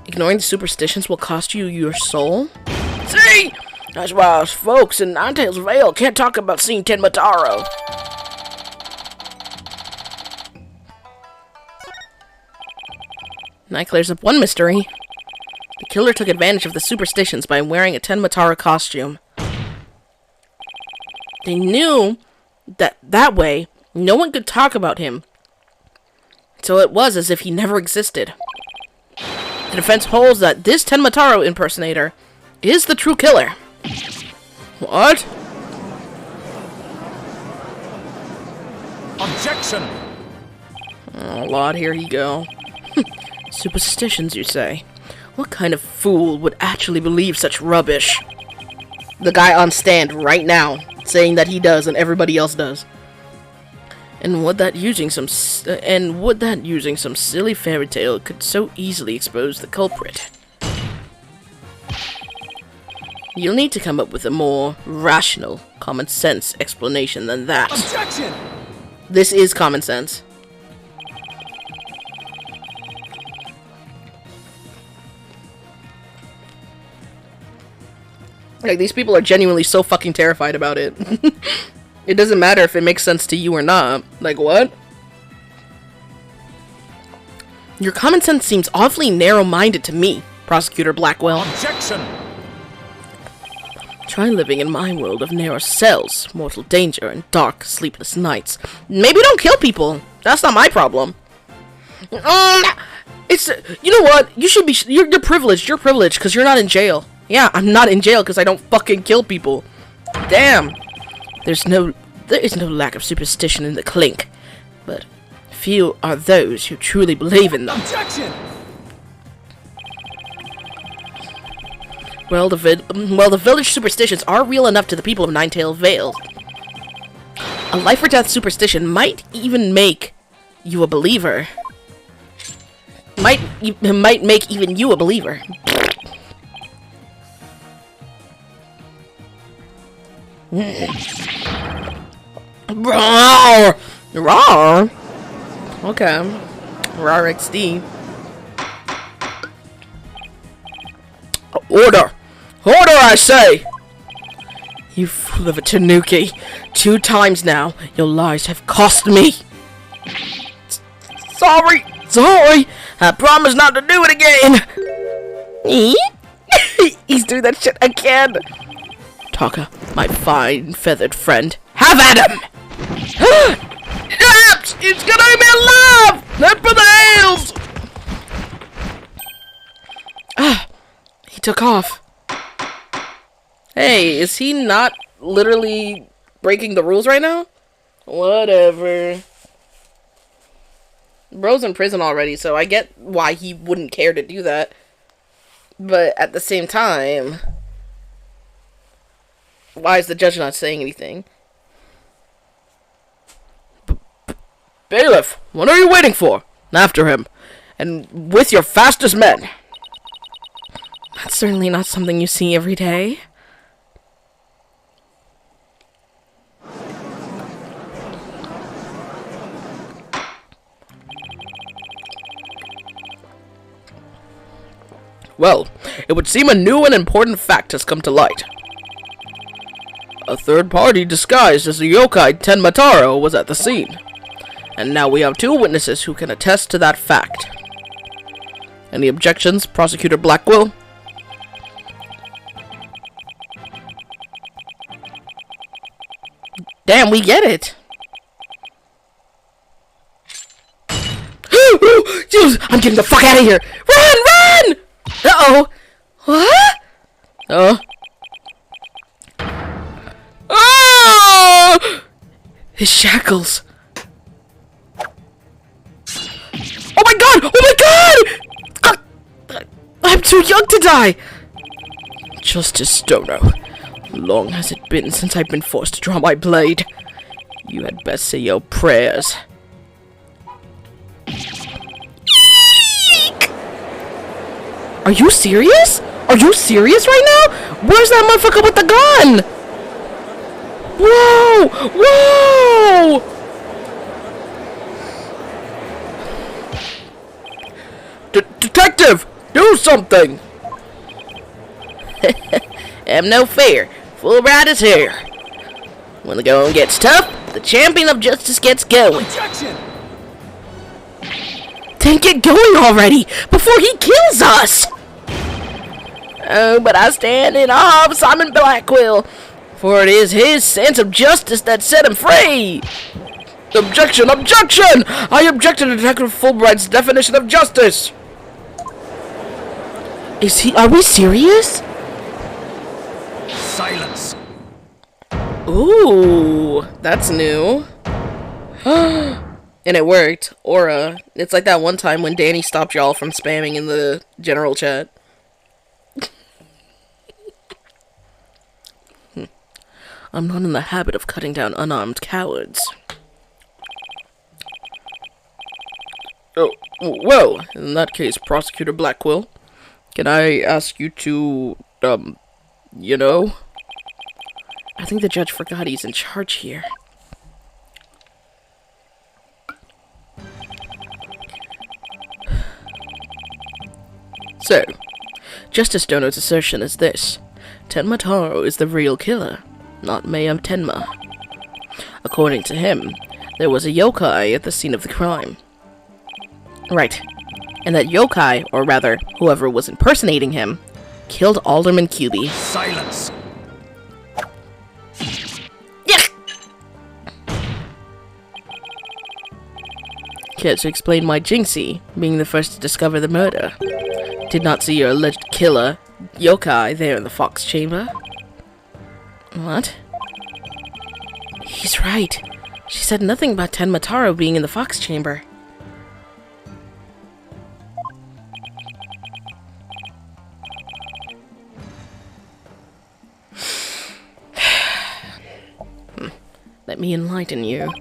Ignoring the superstitions will cost you your soul? See? That's why us folks in Ninetales Vale can't talk about seeing Tenmataro. That clears up one mystery. The killer took advantage of the superstitions by wearing a Tenmataro costume. They knew that way no one could talk about him. So it was as if he never existed. The defense holds that this Tenmataro impersonator is the true killer. What? Objection! Oh, Lord, here you go. Superstitions, you say? What kind of fool would actually believe such rubbish? The guy on stand right now saying that he does and everybody else does. And would that using some silly fairy tale could so easily expose the culprit? You'll need to come up with a more rational, common sense explanation than that. Objection! This is common sense. Like, these people are genuinely so fucking terrified about it. It doesn't matter if it makes sense to you or not. Like, what? Your common sense seems awfully narrow-minded to me, Prosecutor Blackwell. Objection! Try living in my world of narrow cells, mortal danger, and dark, sleepless nights. Maybe don't kill people. That's not my problem. It's, you know what? You should be, you're privileged. You're privileged because you're not in jail. Yeah, I'm not in jail because I don't fucking kill people. Damn. There is no lack of superstition in the clink, but few are those who truly believe in them. Objection! Well, the village superstitions are real enough to the people of Ninetail Vale. A life or death superstition might even make you a believer. Might make even you a believer. Rawr! Rawr! Okay. Rawr XD. Order! Order, I say! You fool of a Tanuki. 2 times now, your lies have cost me. Sorry! Sorry! I promise not to do it again! He's doing that shit again! Taka, my fine feathered friend, have at him! Yes! It's gonna be alive! Not for the ales! Ah, he took off. Hey, is he not literally breaking the rules right now? Whatever. Bro's in prison already, so I get why he wouldn't care to do that. But at the same time, why is the judge not saying anything? Bailiff, what are you waiting for? After him, and with your fastest men. That's certainly not something you see every day. Well, it would seem a new and important fact has come to light. A third party disguised as the yokai Tenmataro was at the scene. And now we have 2 witnesses who can attest to that fact. Any objections, Prosecutor Blackwell? Damn, we get it! I'm getting the fuck out of here! Run! Run! Uh-oh! What? Oh. Oh! His shackles. Oh my god! Oh my god! I'm too young to die! Justice Stono, long has it been since I've been forced to draw my blade. You had best say your prayers. Are you serious? Are you serious right now? Where's that motherfucker with the gun? Whoa! Whoa! Detective! Do something! Have no fear. Fulbright is here. When the going gets tough, the champion of justice gets going. Objection! Then get going already, before he kills us! Oh, but I stand in awe of Simon Blackwell, for it is his sense of justice that set him free! Objection! Objection! I object to Detective Fulbright's definition of justice! Are we serious? Silence! Ooh, that's new. And it worked. Aura. It's like that one time when Danny stopped y'all from spamming in the general chat. I'm not in the habit of cutting down unarmed cowards. Oh, well, in that case, Prosecutor Blackwell, can I ask you to, you know? I think the judge forgot he's in charge here. So, Justice Dono's assertion is this. Tenma Taro is the real killer, not May of Tenma. According to him, there was a yokai at the scene of the crime. Right. And that yokai, or rather, whoever was impersonating him, killed Alderman Kyubi. Silence! Care to explain why Jinxie, being the first to discover the murder, did not see your alleged killer, yokai, there in the fox chamber? What? He's right. She said nothing about Tenmataro being in the fox chamber. Let me enlighten you.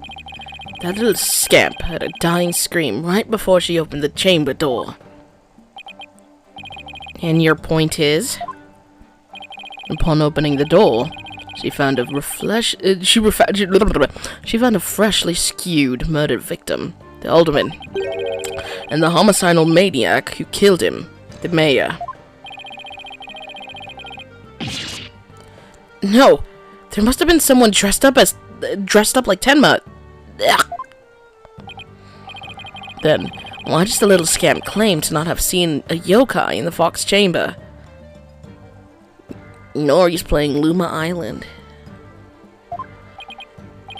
That little scamp had a dying scream right before she opened the chamber door. And your point is? Upon opening the door, she found a freshly skewed murdered victim, the alderman, and the homicidal maniac who killed him, the mayor. No, there must have been someone dressed up like Tenma. Ugh. Then, why does the little scamp claim to not have seen a yokai in the fox chamber? Nor he's playing Luma Island.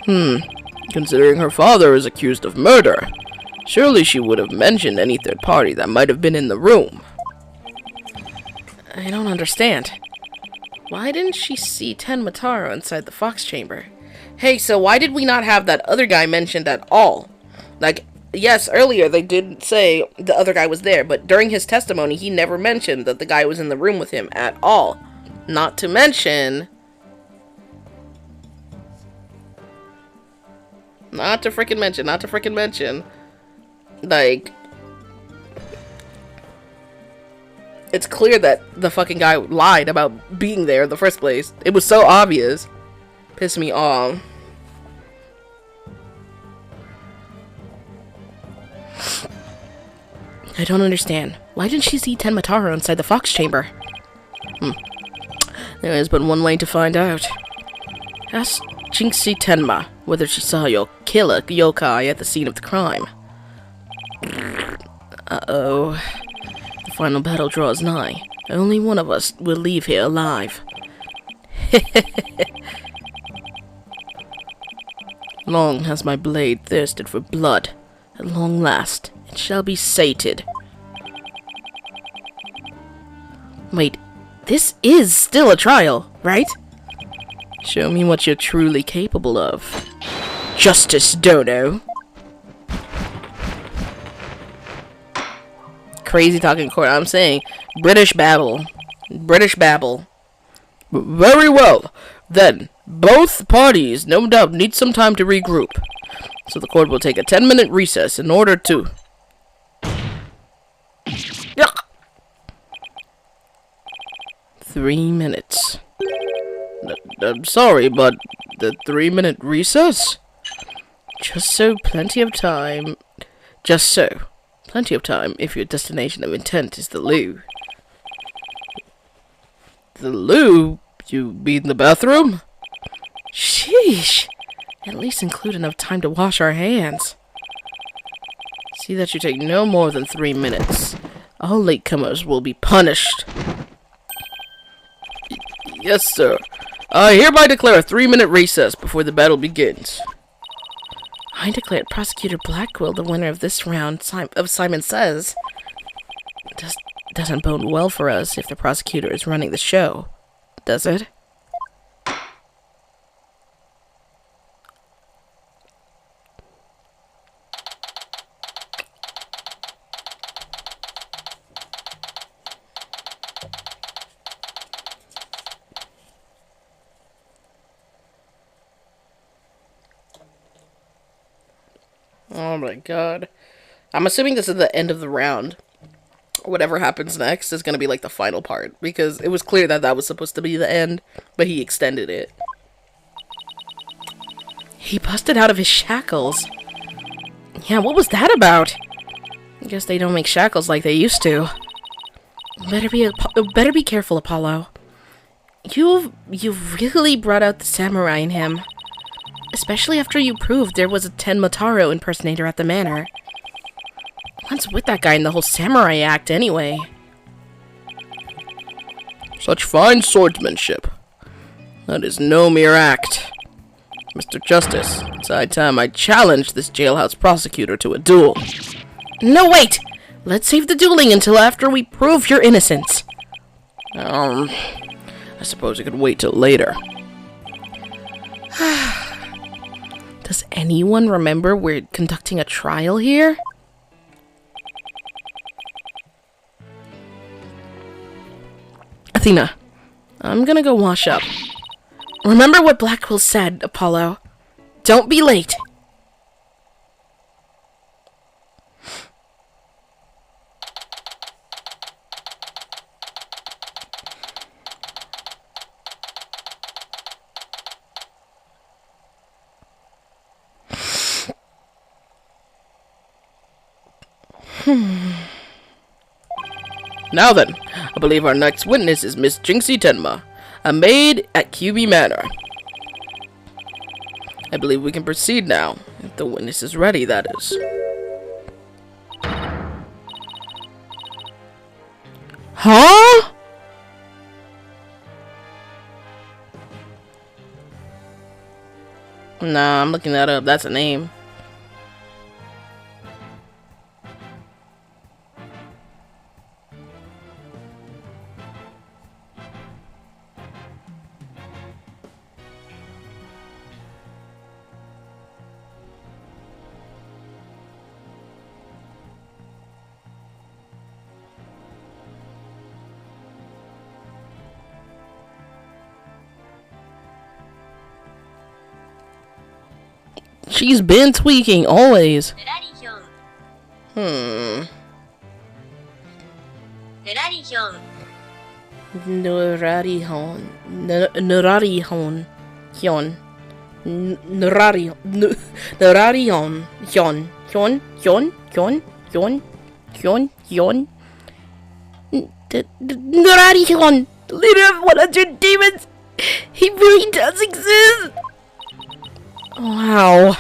Considering her father is accused of murder, surely she would have mentioned any third party that might have been in the room. I don't understand. Why didn't she see Tenmataro inside the fox chamber? Hey, so why did we not have that other guy mentioned at all? Like, yes, earlier they did say the other guy was there, but during his testimony, he never mentioned that the guy was in the room with him at all. Not to mention... Not to freaking mention. Like... It's clear that the fucking guy lied about being there in the first place. It was so obvious. Pissed me off. I don't understand. Why didn't she see Tenmataro inside the fox chamber? There is but one way to find out. Ask Jinxie Tenma whether she saw your killer yokai at the scene of the crime. Uh-oh. The final battle draws nigh. Only one of us will leave here alive. Long has my blade thirsted for blood. At long last, it shall be sated. Wait, this is still a trial, right? Show me what you're truly capable of. Justice Dono. Crazy talking court, I'm saying. British babble. Very well. Then, both parties no doubt need some time to regroup. So the court will take a 10-minute recess in order to... Yuck! 3 minutes. I'm sorry, but the 3-minute recess? Just so, plenty of time if your destination of intent is the loo. The loo? You mean the bathroom? Sheesh! At least include enough time to wash our hands. See that you take no more than 3 minutes. All latecomers will be punished. Yes, sir. I hereby declare a 3-minute recess before the battle begins. I declared Prosecutor Blackwell the winner of this round of Simon Says. Doesn't bode well for us if the prosecutor is running the show, does it? Oh my god. I'm assuming this is the end of the round. Whatever happens next is going to be like the final part. Because it was clear that that was supposed to be the end. But he extended it. He busted out of his shackles. Yeah, what was that about? I guess they don't make shackles like they used to. Better be careful, Apollo. You've really brought out the samurai in him. Especially after you proved there was a Tenmataro impersonator at the manor. What's with that guy in the whole samurai act, anyway? Such fine swordsmanship. That is no mere act. Mr. Justice, it's high time I challenge this jailhouse prosecutor to a duel. No, wait! Let's save the dueling until after we prove your innocence. I suppose I could wait till later. Does anyone remember we're conducting a trial here? Athena, I'm gonna go wash up. Remember what Blackwell said, Apollo. Don't be late. Now then, I believe our next witness is Miss Jinxie Tenma, a maid at QB Manor. I believe we can proceed now, if the witness is ready, that is. Huh? Nah, I'm looking that up. That's a name. She's been tweaking, always. Norarihon. Norarihon. Hyon. Norarion. Norarion. Hyon. Hyon. Hyon. Hyon. Hyon. Hyon. Hyon. Norarihon. Leader of 100 demons. He really does exist. Wow.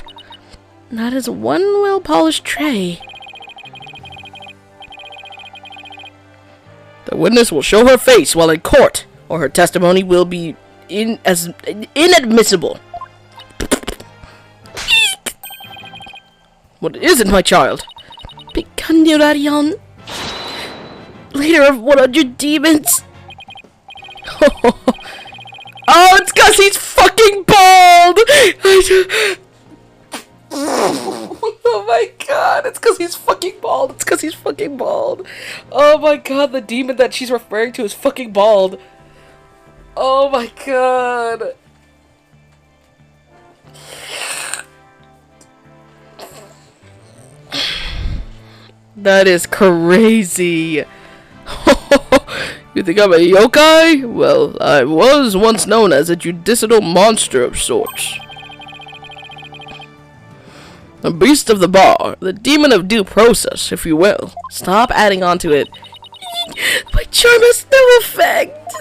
That is one well-polished tray. The witness will show her face while in court, or her testimony will be inadmissible. What is it, my child? Picanurarion, leader of 100 demons. Oh, it's cause he's fucking bald! Oh my god, it's cause he's fucking bald. It's cause he's fucking bald. Oh my god, the demon that she's referring to is fucking bald. Oh my god. That is crazy. You think I'm a yokai? Well, I was once known as a judicial monster of sorts. A beast of the bar, the demon of due process, if you will. Stop adding on to it. My charm has no effect.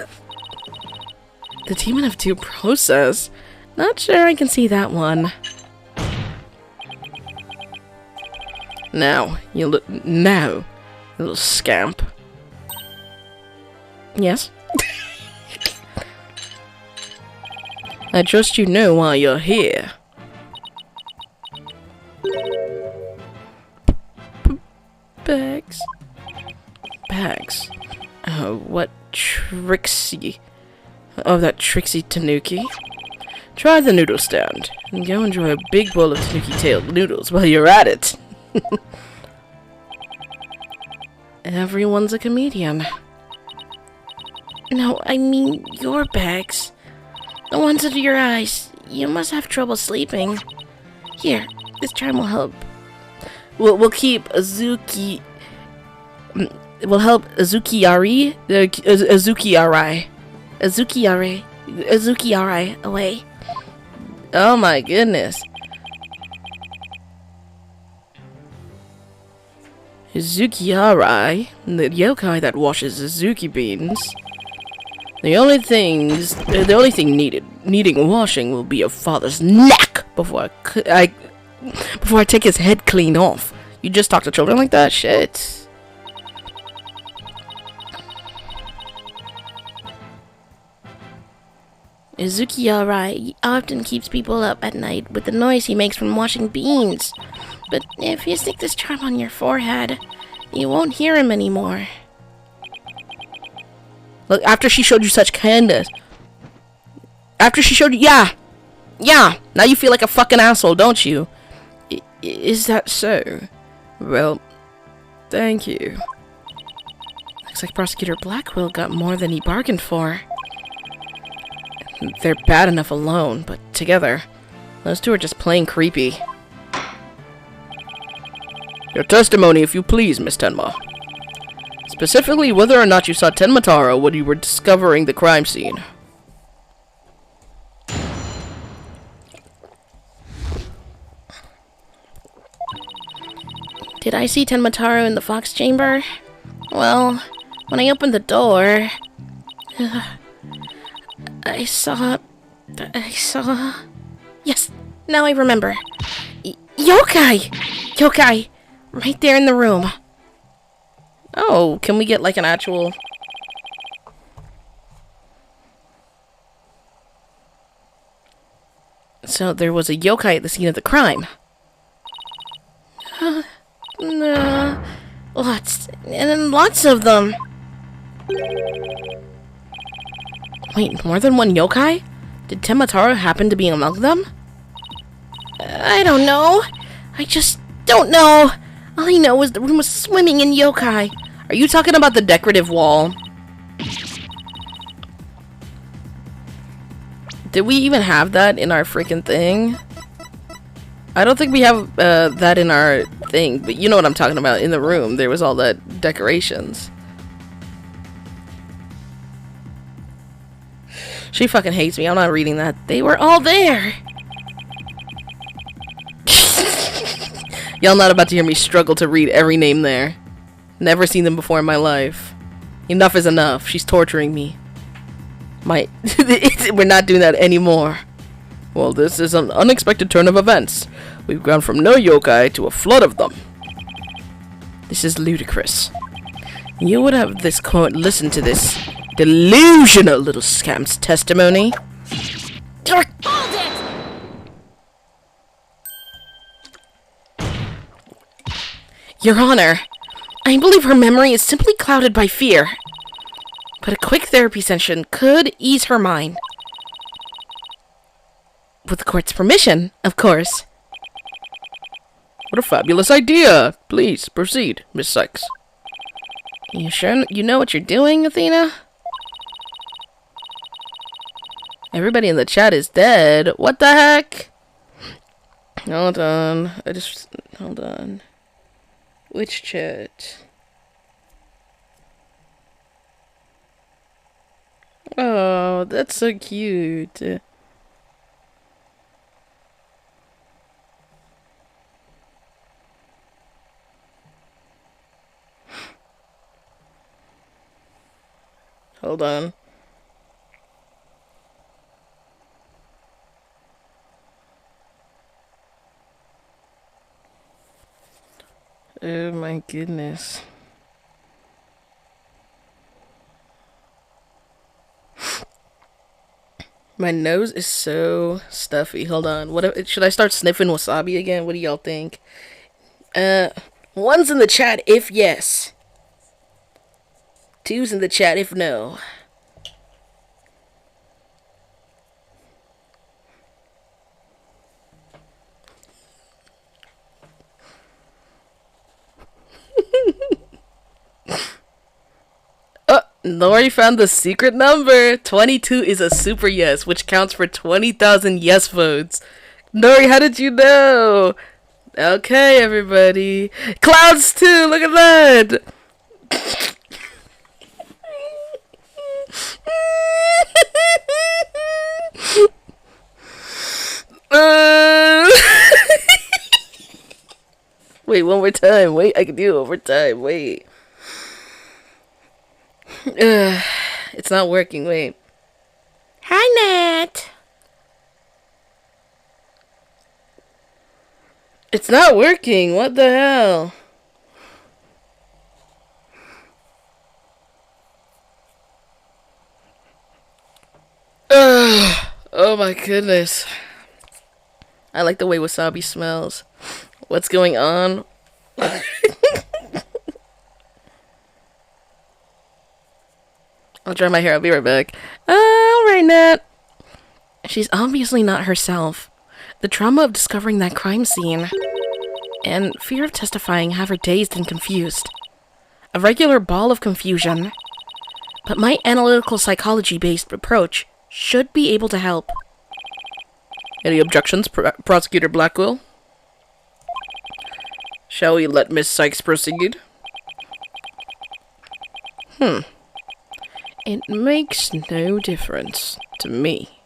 The demon of due process? Not sure I can see that one. Now, you little scamp. Yes? I trust you know why you're here. Bags. Bags. Oh, what Trixie. Oh, that Trixie Tanuki. Try the noodle stand, and go enjoy a big bowl of tanuki-tailed noodles while you're at it. Everyone's a comedian. No, I mean your bags. The ones under your eyes. You must have trouble sleeping. Here, this charm will help. We'll keep Azuki. Will help Azuki-Ari away. Oh my goodness. Azuki-Ari, the yokai that washes Azuki beans. The only thing needing washing will be your father's neck before I take his head clean off. You just talk to children like that? Shit. Izuki alright. He often keeps people up at night with the noise he makes from washing beans. But if you stick this charm on your forehead, you won't hear him anymore. Look, after she showed you such kindness. After she showed you... Yeah! Now you feel like a fucking asshole, don't you? Is that so? Well, thank you. Looks like Prosecutor Blackwell got more than he bargained for. They're bad enough alone, but together, those two are just plain creepy. Your testimony, if you please, Miss Tenma. Specifically, whether or not you saw Tenma Taro when you were discovering the crime scene. Did I see Tenma Taro in the Fox Chamber? Well, when I opened the door... I saw... Yes, now I remember. Yokai! Yokai! Right there in the room. Oh, can we get like an actual... So there was a yokai at the scene of the crime. No, lots, and lots of them. Wait, more than one yokai? Did Tenma Taro happen to be among them? I don't know. I just don't know. All I know is the room was swimming in yokai. Are you talking about the decorative wall? Did we even have that in our freaking thing? I don't think we have that in our thing, but you know what I'm talking about. In the room, there was all that decorations. She fucking hates me. I'm not reading that. They were all there. Y'all not about to hear me struggle to read every name there. Never seen them before in my life. Enough is enough. She's torturing me. We're not doing that anymore. Well, this is an unexpected turn of events. We've gone from no yokai to a flood of them. This is ludicrous. You would have this court listen to this delusional little scamp's testimony. Hold it! Your Honor, I believe her memory is simply clouded by fear. But a quick therapy session could ease her mind. With the court's permission, of course. What a fabulous idea! Please, proceed, Miss Sykes. You sure you know what you're doing, Athena? Everybody in the chat is dead. What the heck? Hold on. Hold on. Which chat? Oh, that's so cute. Hold on. Oh my goodness. My nose is so stuffy. Hold on. Should I start sniffing wasabi again? What do y'all think? One's in the chat if yes. Two's in the chat if no. Lori found the secret number. 22 is a super yes, which counts for 20,000 yes votes. Nori, how did you know? Okay, everybody. Clouds too, look at that. Wait, one more time. Wait, I can do it one more time. Wait. It's not working. Wait. Hi, Nat. It's not working. What the hell? Oh my goodness. I like the way wasabi smells. What's going on? I'll dry my hair. I'll be right back. Alright, Nat. She's obviously not herself. The trauma of discovering that crime scene and fear of testifying have her dazed and confused. A regular ball of confusion. But my analytical psychology-based approach should be able to help. Any objections, Prosecutor Blackwell? Shall we let Miss Sykes proceed? It makes no difference to me.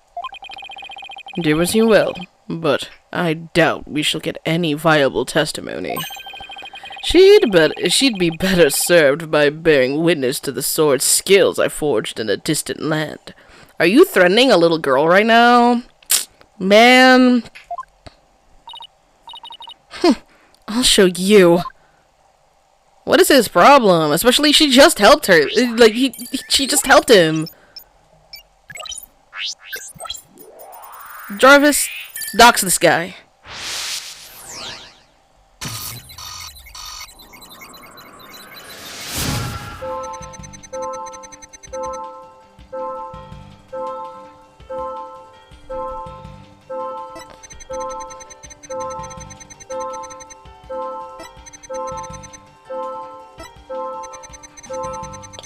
Do as you will, but I doubt we shall get any viable testimony. She'd be better served by bearing witness to the sword skills I forged in a distant land. Are you threatening a little girl right now? Man. I'll show you. What is his problem? Especially she just helped her. Like, she just helped him. Jarvis, dox this guy.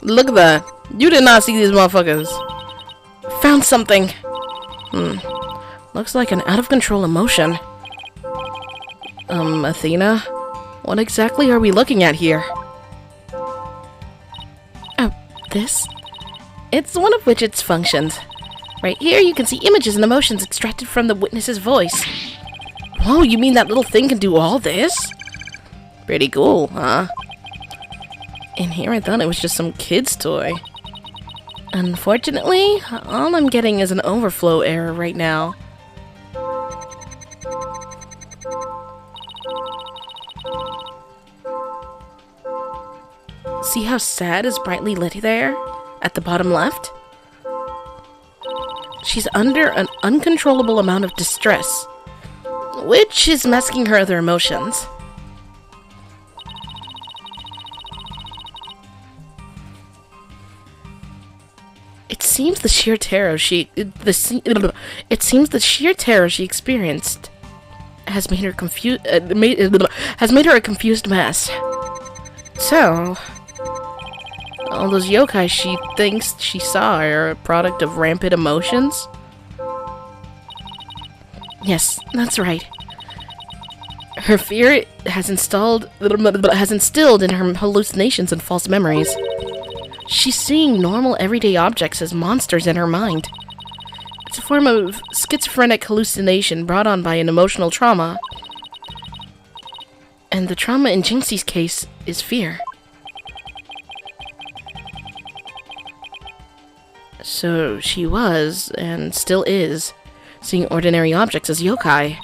Look at that. You did not see these motherfuckers. Found something. Looks like an out-of-control emotion. Athena? What exactly are we looking at here? Oh, this? It's one of Widget's functions. Right here you can see images and emotions extracted from the witness's voice. Whoa, you mean that little thing can do all this? Pretty cool, huh? In here I thought it was just some kid's toy. Unfortunately, all I'm getting is an overflow error right now. See how sad is brightly lit there? At the bottom left? She's under an uncontrollable amount of distress, which is masking her other emotions. It seems the sheer terror she experienced has made her a confused mess. So, all those yokai she thinks she saw are a product of rampant emotions? Yes, that's right. Her fear has instilled in her hallucinations and false memories. She's seeing normal everyday objects as monsters in her mind. It's a form of schizophrenic hallucination brought on by an emotional trauma. And the trauma in Jinxie's case is fear. So she was, and still is, seeing ordinary objects as yokai.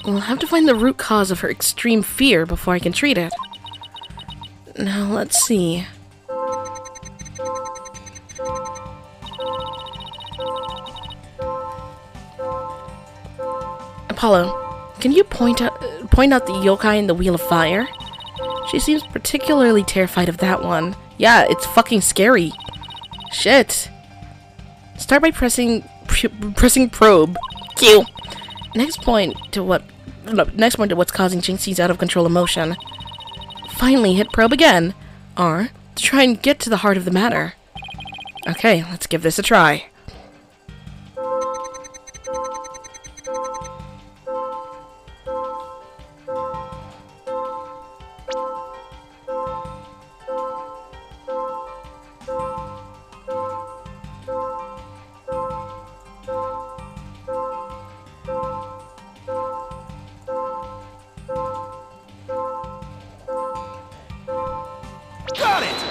We'll have to find the root cause of her extreme fear before I can treat it. Now, let's see. Apollo, can you point out the yokai in the Wheel of Fire? She seems particularly terrified of that one. Yeah, it's fucking scary. Shit. Start by pressing probe. Q. Next point to what's causing Jinxie's out of control emotion. Finally, hit probe again. R to try and get to the heart of the matter. Okay, let's give this a try. Got it!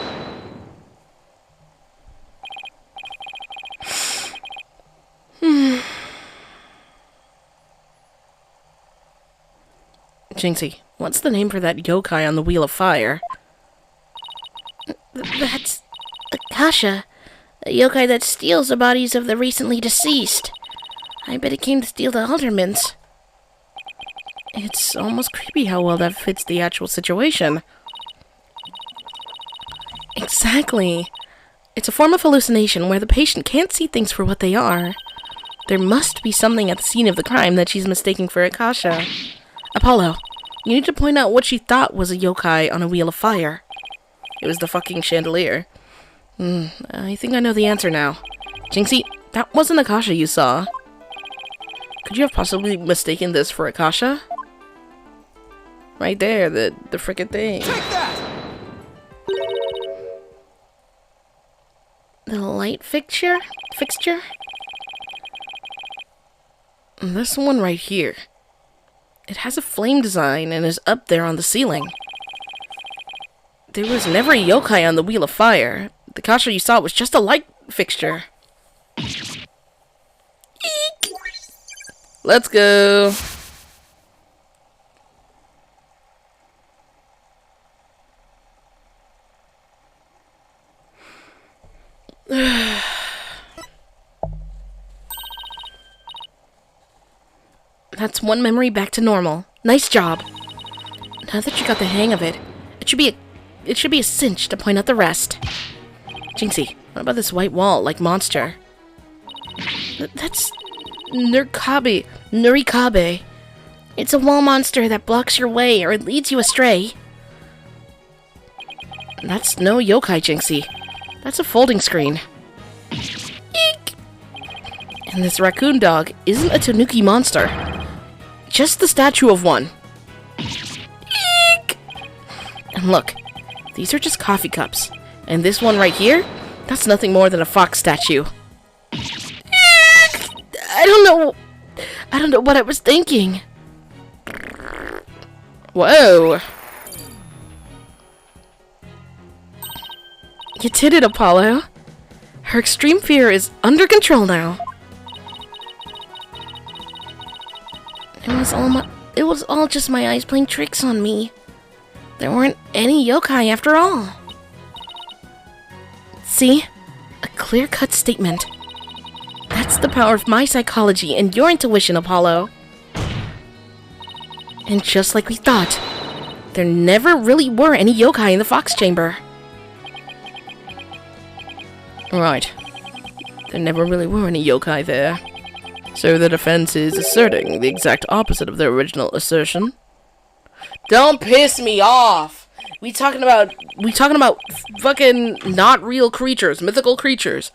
Jinxie, what's the name for that yokai on the Wheel of Fire? That's Akasha. A yokai that steals the bodies of the recently deceased. I bet it came to steal the aldermans. It's almost creepy how well that fits the actual situation. Exactly. It's a form of hallucination where the patient can't see things for what they are. There must be something at the scene of the crime that she's mistaking for Akasha. Apollo, you need to point out what she thought was a yokai on a wheel of fire. It was the fucking chandelier. I think I know the answer now. Jinxie, that wasn't Akasha you saw. Could you have possibly mistaken this for Akasha? Right there, the frickin' thing. Take that! The light fixture? This one right here. It has a flame design and is up there on the ceiling. There was never a yokai on the wheel of fire. The Akasha you saw was just a light fixture. Eek! Let's go. That's one memory back to normal. Nice job. Now that you got the hang of it, it should be a cinch to point out the rest. Jinxie, what about this white wall like monster? That's Nurikabe. It's a wall monster that blocks your way or it leads you astray. That's no yokai, Jinxie. That's a folding screen. Eek! And this raccoon dog isn't a tanuki monster. Just the statue of one. Eek! And look, these are just coffee cups. And this one right here, that's nothing more than a fox statue. Eek! I don't know what I was thinking. Whoa. You did it, Apollo. Her extreme fear is under control now. It was all just my eyes playing tricks on me. There weren't any yokai after all. See? A clear-cut statement. That's the power of my psychology and your intuition, Apollo. And just like we thought, there never really were any yokai in the Fox Chamber. Right. There never really were any yokai there. So the defense is asserting the exact opposite of their original assertion. Don't piss me off! We talking about fucking not real creatures, mythical creatures.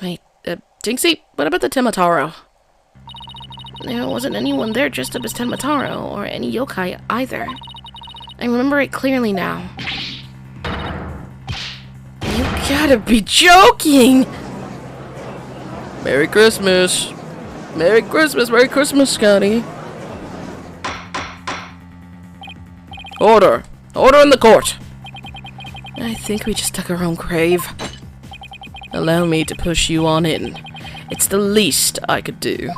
Wait, Jinxie, what about the Temataro? There wasn't anyone there dressed up as Tenmataro or any yokai either. I remember it clearly now. You gotta be joking! Merry Christmas! Merry Christmas, Merry Christmas, Scotty! Order! Order in the court! I think we just dug our own grave. Allow me to push you on in. It's the least I could do.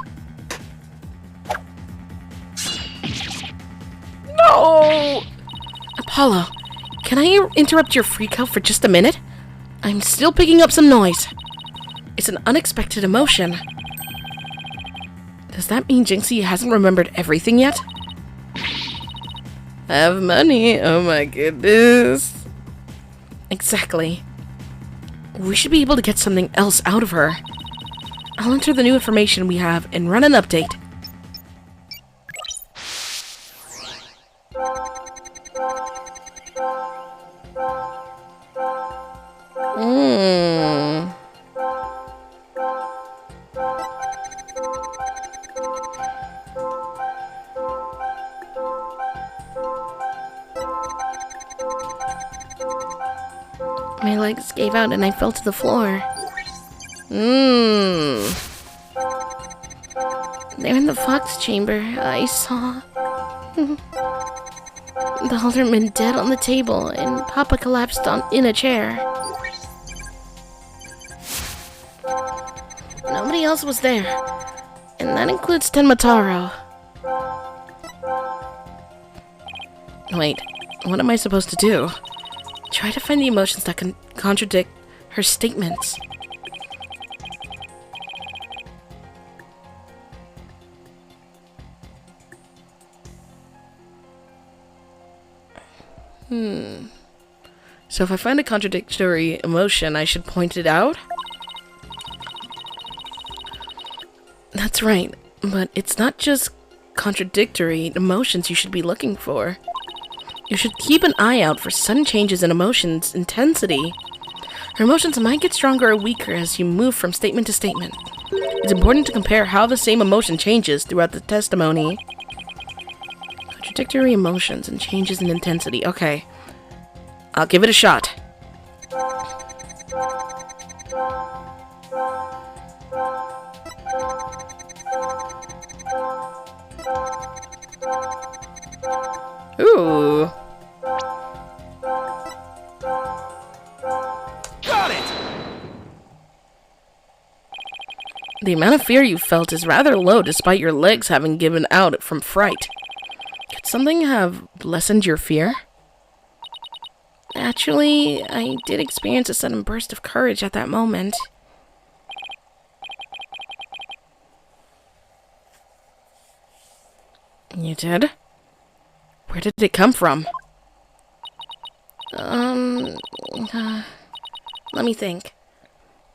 No! Apollo, can I interrupt your freakout for just a minute? I'm still picking up some noise. It's an unexpected emotion. Does that mean Jinxie hasn't remembered everything yet? Have money? Oh my goodness. Exactly. We should be able to get something else out of her. I'll enter the new information we have and run an update. My legs gave out and I fell to the floor. There in the Fox Chamber, I saw the alderman dead on the table and Papa collapsed in a chair. Nobody else was there, and that includes Tenmataro. Wait, what am I supposed to do? Try to find the emotions that can contradict her statements. So if I find a contradictory emotion, I should point it out? That's right, but it's not just contradictory emotions you should be looking for. You should keep an eye out for sudden changes in emotions' intensity. Her emotions might get stronger or weaker as you move from statement to statement. It's important to compare how the same emotion changes throughout the testimony. Contradictory emotions and changes in intensity. Okay. I'll give it a shot. Ooh. Got it! The amount of fear you felt is rather low despite your legs having given out from fright. Could something have lessened your fear? Actually, I did experience a sudden burst of courage at that moment. You did? Where did it come from? Let me think.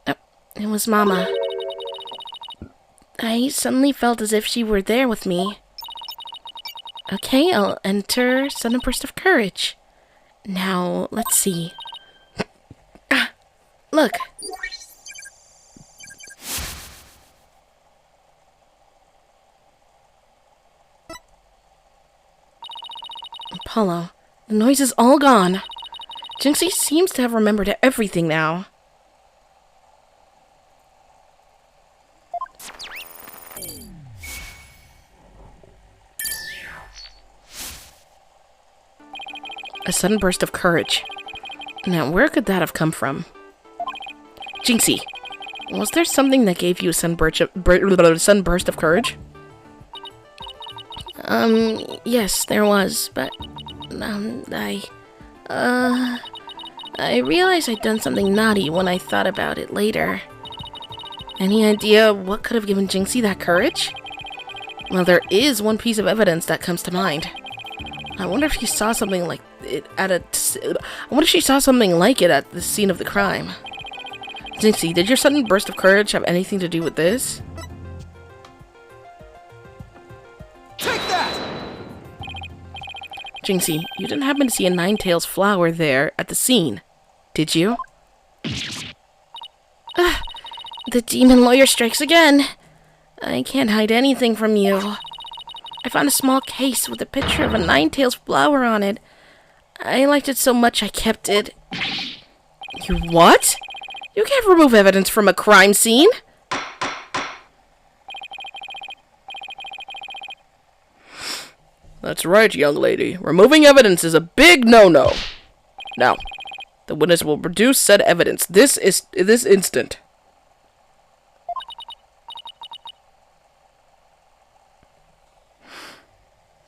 It was Mama. I suddenly felt as if she were there with me. Okay, I'll enter sudden burst of courage. Now, let's see. Look. Apollo, the noise is all gone. Jinxie seems to have remembered everything now. A sudden burst of courage. Now, where could that have come from? Jinxie, was there something that gave you a sudden burst of courage? Yes, there was, but, I realized I'd done something naughty when I thought about it later. Any idea what could have given Jinxie that courage? Well, there is one piece of evidence that comes to mind. I wonder if she saw something like it at the scene of the crime. Jinxie, did your sudden burst of courage have anything to do with this? Take that! Jinxie, you didn't happen to see a nine-tails flower there at the scene, did you? The demon lawyer strikes again. I can't hide anything from you. I found a small case with a picture of a nine-tails flower on it. I liked it so much I kept it. You what? You can't remove evidence from a crime scene. That's right, young lady. Removing evidence is a big no-no. Now, the witness will produce said evidence this instant.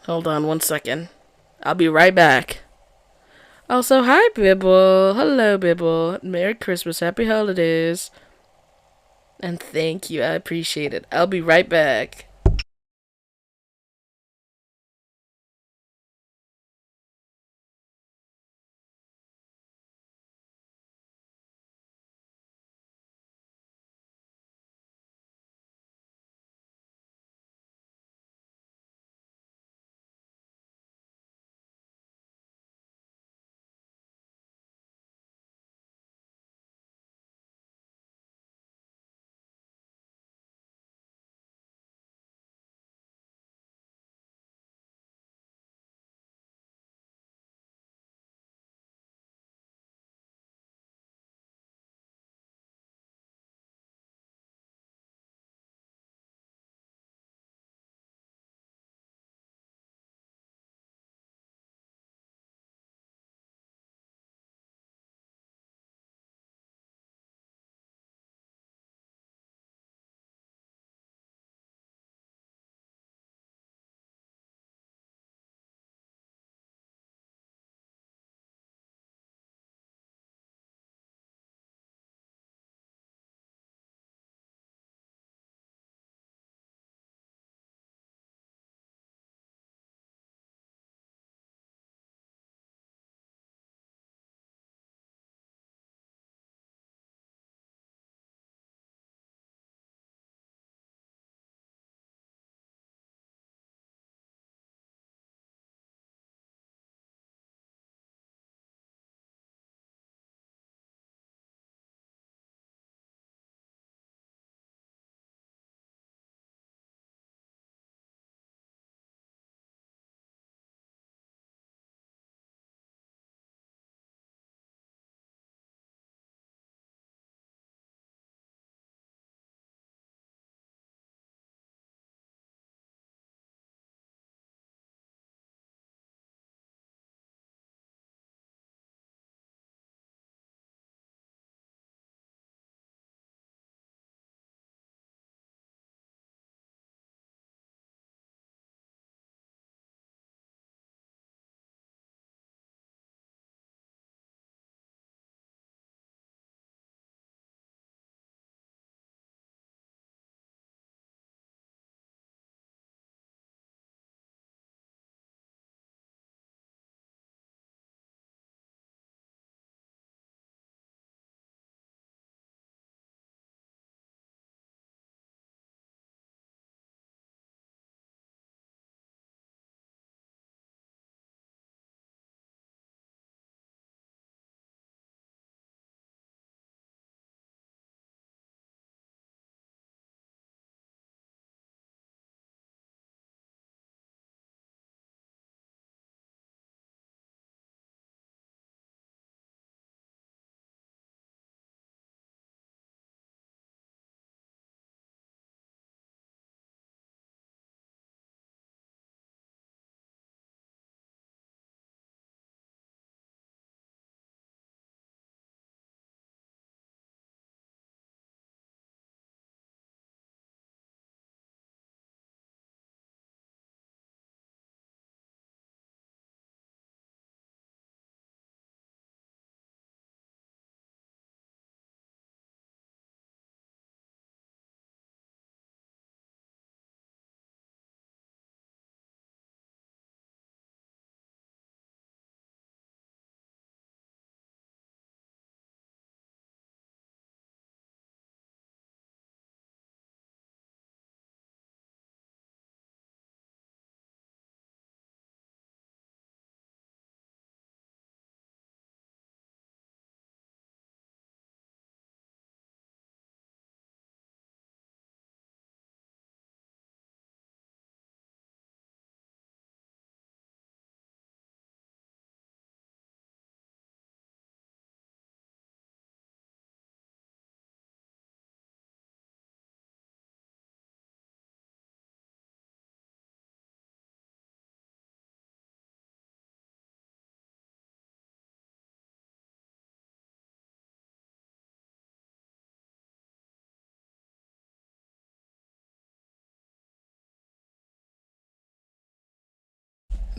Hold on 1 second. I'll be right back. Also, hi, Bibble. Hello, Bibble. Merry Christmas. Happy holidays. And thank you. I appreciate it. I'll be right back.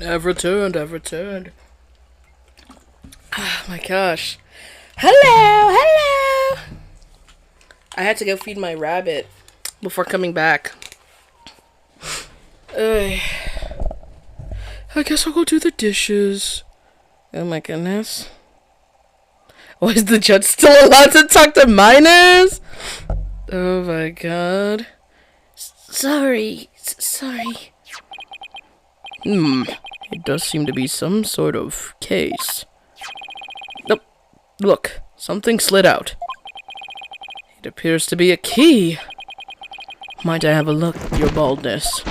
I've returned, I've returned. Oh my gosh. Hello, hello! I had to go feed my rabbit before coming back. Ugh. I guess I'll go do the dishes. Oh my goodness. Why is the judge still allowed to talk to minors? Oh my god. Sorry. It does seem to be some sort of case. Nope. Look, something slid out. It appears to be a key. Might I have a look at your baldness?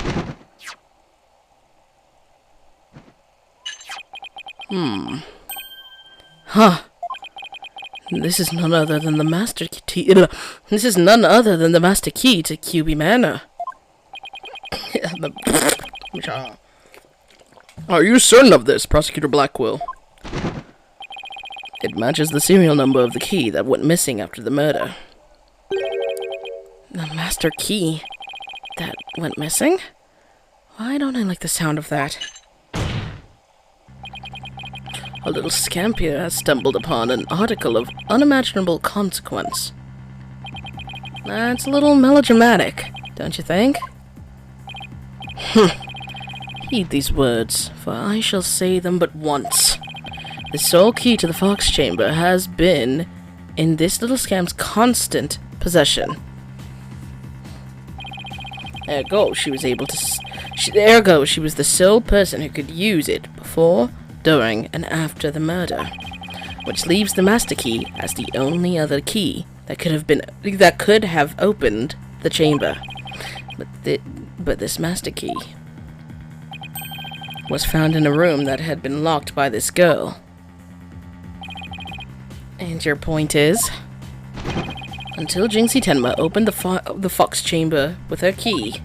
Huh. This is none other than the master key. This is none other than the master key to QB Manor. Are you certain of this, Prosecutor Blackwell? It matches the serial number of the key that went missing after the murder. The master key that went missing? Why don't I like the sound of that? A little scamp here has stumbled upon an article of unimaginable consequence. That's a little melodramatic, don't you think? Heed these words, for I shall say them but once. The sole key to the Fox Chamber has been in this little scamp's constant possession. Ergo, she was the sole person who could use it before, during, and after the murder, which leaves the master key as the only other key that could have opened the chamber. But this master key was found in a room that had been locked by this girl. And your point is? Until Jinxie Tenma opened the Fox Chamber with her key,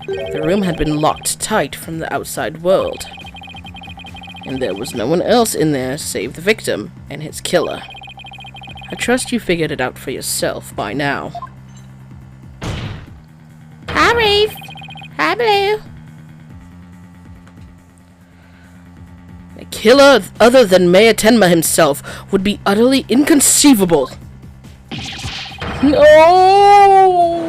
the room had been locked tight from the outside world. And there was no one else in there save the victim and his killer. I trust you figured it out for yourself by now. Hi, Reef. Hi, Blue. A killer other than Mayor Tenma himself would be utterly inconceivable. No!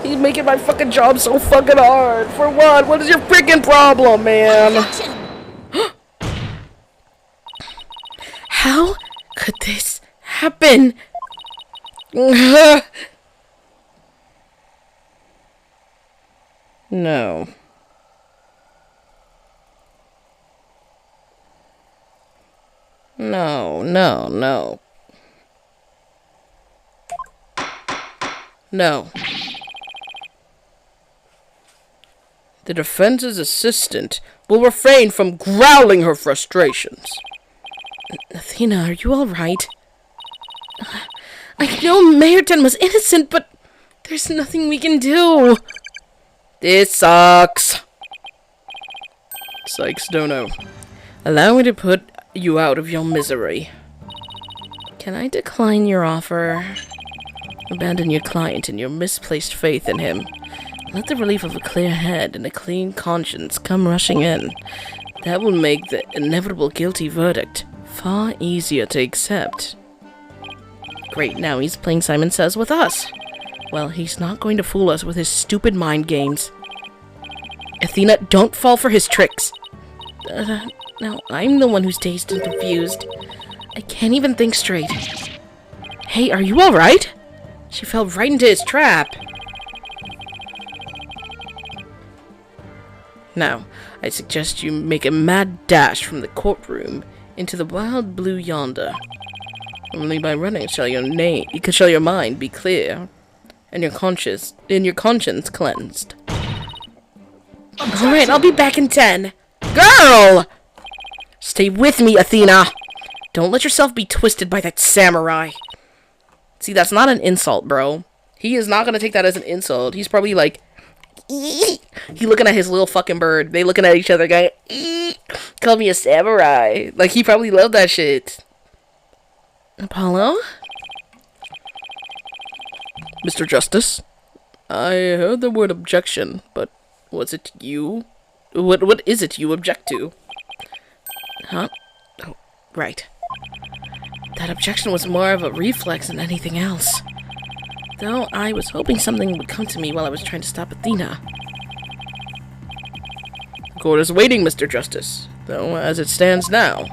He's making my fucking job so fucking hard. For what? What is your freaking problem, man? How could this happen? No. No. No. The defense's assistant will refrain from growling her frustrations. Athena, are you alright? I know Mayor Den was innocent, but there's nothing we can do. This sucks. Sykes Dono. Allow me to put you out of your misery. Can I decline your offer? Abandon your client and your misplaced faith in him. Let the relief of a clear head and a clean conscience come rushing in. That will make the inevitable guilty verdict far easier to accept. Great, now he's playing Simon Says with us. Well, he's not going to fool us with his stupid mind games. Athena, don't fall for his tricks. Now I'm the one who's dazed and confused. I can't even think straight. Hey, are you alright? She fell right into his trap. Now, I suggest you make a mad dash from the courtroom into the wild blue yonder. Only by running shall your mind be clear, and your conscience cleansed. Alright, I'll be back in 10. Girl! Stay with me, Athena. Don't let yourself be twisted by that samurai. See, that's not an insult, bro. He is not gonna take that as an insult. He's probably like, he looking at his little fucking bird. They looking at each other going, call me a samurai. Like, he probably loved that shit. Apollo? Mr. Justice, I heard the word objection, but was it you What is it you object to? Huh? Oh, right. That objection was more of a reflex than anything else. Though I was hoping something would come to me while I was trying to stop Athena. The court is waiting, Mr. Justice. Though, as it stands now,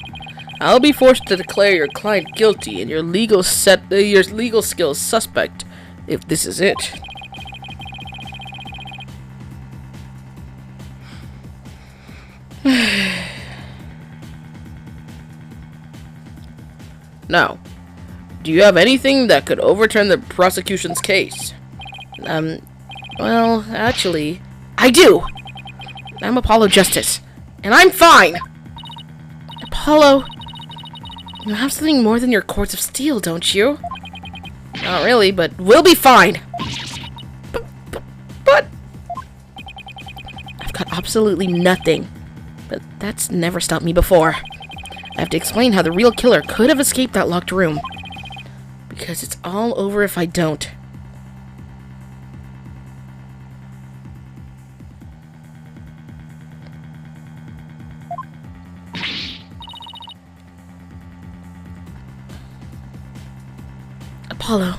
I'll be forced to declare your client guilty and your legal skills suspect, if this is it. Now, do you have anything that could overturn the prosecution's case? Well, actually, I do! I'm Apollo Justice, and I'm fine! Apollo, you have something more than your cords of steel, don't you? Not really, but We'll be fine! But I've got absolutely nothing. But that's never stopped me before. I have to explain how the real killer could have escaped that locked room. Because it's all over if I don't. Apollo,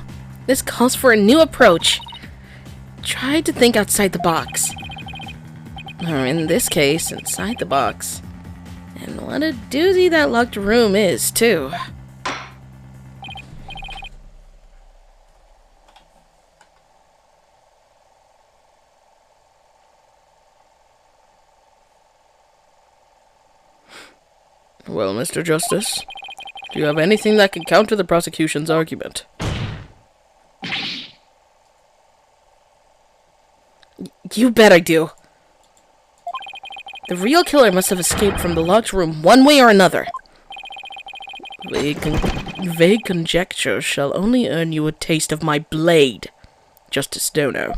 this calls for a new approach. Try to think outside the box. Or in this case, inside the box. And what a doozy that locked room is, too. well, Mr. Justice, do you have anything that can counter the prosecution's argument? You bet I do. The real killer must have escaped from the locked room one way or another. Vague conjecture shall only earn you a taste of my blade, Justice Dono.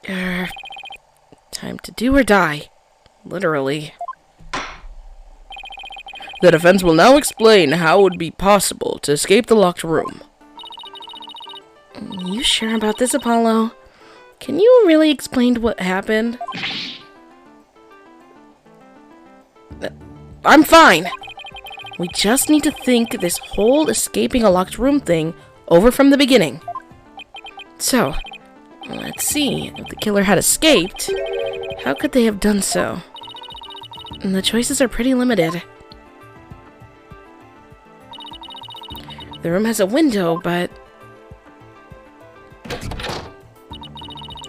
Time to do or die. Literally. The defense will now explain how it would be possible to escape the locked room. You sure about this, Apollo? Can you really explain what happened? I'm fine! We just need to think this whole escaping a locked room thing over from the beginning. So, let's see. If the killer had escaped, how could they have done so? And the choices are pretty limited. The room has a window, but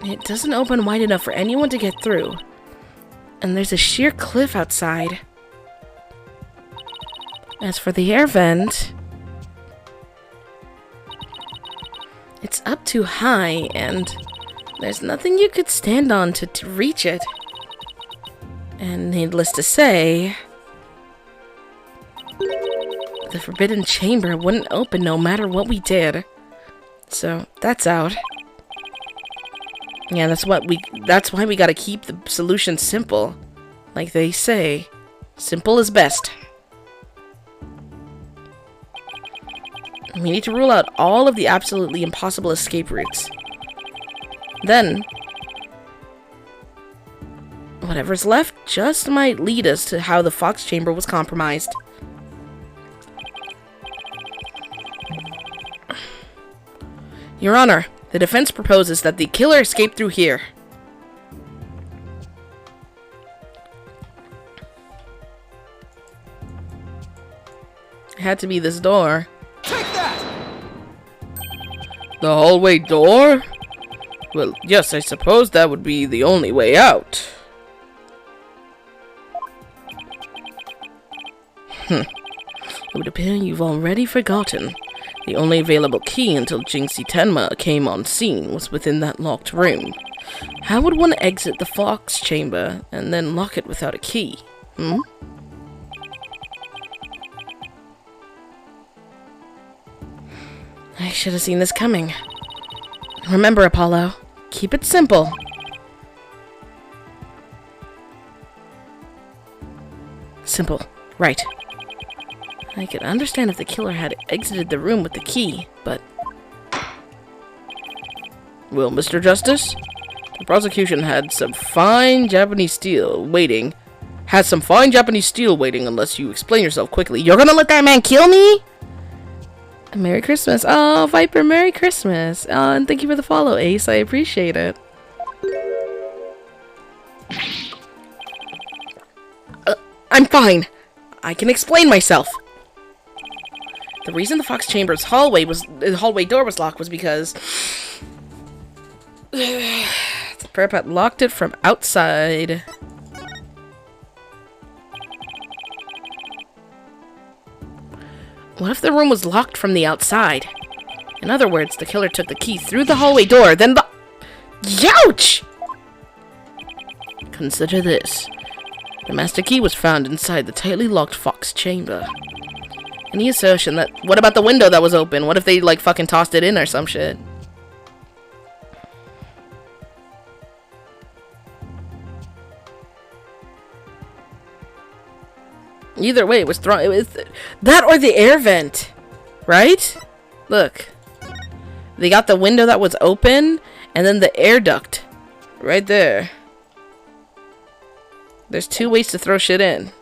it doesn't open wide enough for anyone to get through. And there's a sheer cliff outside. As for the air vent, it's up too high, and there's nothing you could stand on to reach it. And needless to say, the forbidden chamber wouldn't open no matter what we did. So, that's out. Yeah, that's why we gotta keep the solution simple. Like they say, simple is best. We need to rule out all of the absolutely impossible escape routes. Then, whatever's left just might lead us to how the Fox Chamber was compromised. Your Honor, the defense proposes that the killer escaped through here. It had to be this door. The hallway door? Well, yes, I suppose that would be the only way out. It would appear you've already forgotten. The only available key until Jinxie Tenma came on scene was within that locked room. How would one exit the Fox Chamber and then lock it without a key? I should have seen this coming. Remember, Apollo, keep it simple. Simple, right. I could understand if the killer had exited the room with the key, but... Well, Mr. Justice, The prosecution had some fine Japanese steel waiting. Has some fine Japanese steel waiting unless you explain yourself quickly. You're gonna let that man kill me? Merry Christmas. Oh, Viper, Merry Christmas. Oh, and thank you for the follow, Ace. I appreciate it. I'm fine. I can explain myself. The reason the Fox Chambers hallway door was locked was because the parapet locked it from outside. What if the room was locked from the outside? In other words, the killer took the key through the hallway door, then the... Youch! Consider this. The master key was found inside the tightly locked Fox chamber. Any assertion that... What about the window that was open? What if they, like, fucking tossed it in or some shit? Either way, it was thrown. It was that or the air vent, right? Look, they got the window that was open, and then the air duct, right there. There's two ways to throw shit in.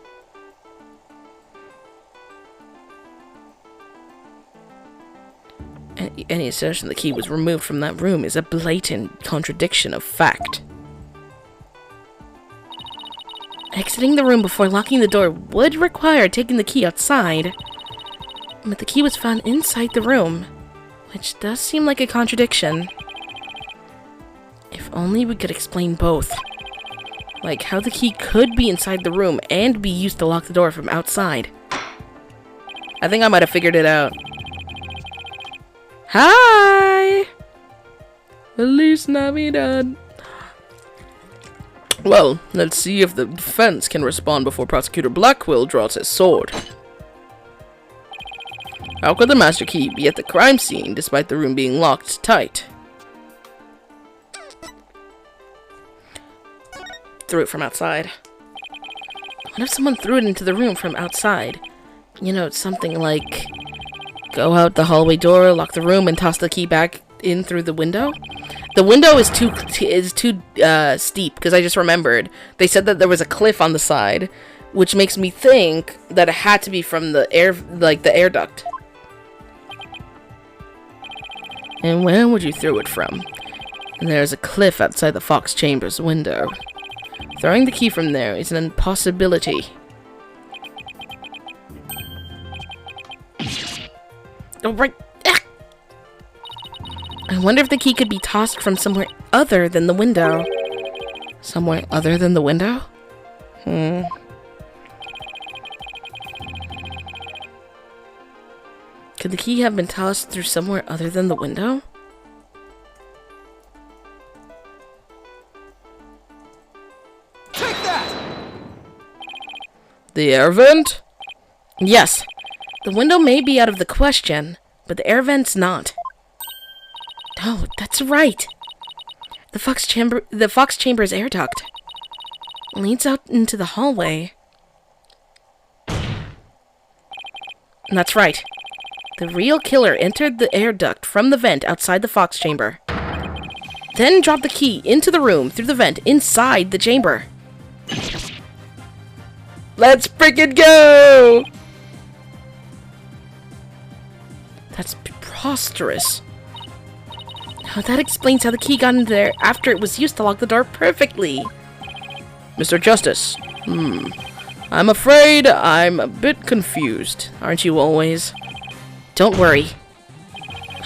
Any assertion the key was removed from that room is a blatant contradiction of fact. Exiting the room before locking the door would require taking the key outside, but the key was found inside the room, which does seem like a contradiction. If only we could explain both. Like how the key could be inside the room and be used to lock the door from outside. I think I might have figured it out. Hi! Feliz Navidad. Well, let's see if the defense can respond before Prosecutor Blackwell draws his sword. How could the master key be at the crime scene despite the room being locked tight? Threw it from outside. What if someone threw it into the room from outside? You know, something like go out the hallway door, lock the room, and toss the key back in through the window? The window is too steep, because I just remembered. They said that there was a cliff on the side, which makes me think that it had to be from the air, like the air duct. And where would you throw it from? And there's a cliff outside the Fox Chambers window. Throwing the key from there is an impossibility. Oh, right. I wonder if the key could be tossed from somewhere other than the window. Somewhere other than the window? Could the key have been tossed through somewhere other than the window? Take that! The air vent? Yes. The window may be out of the question, but the air vent's not. Oh, that's right. The Fox Chamber's air duct leads out into the hallway. That's right. The real killer entered the air duct from the vent outside the Fox Chamber, then dropped the key into the room through the vent inside the chamber. Let's frickin' go! That's preposterous. Oh, that explains how the key got in there after it was used to lock the door perfectly. Mr. Justice, I'm afraid I'm a bit confused. Aren't you always? Don't worry.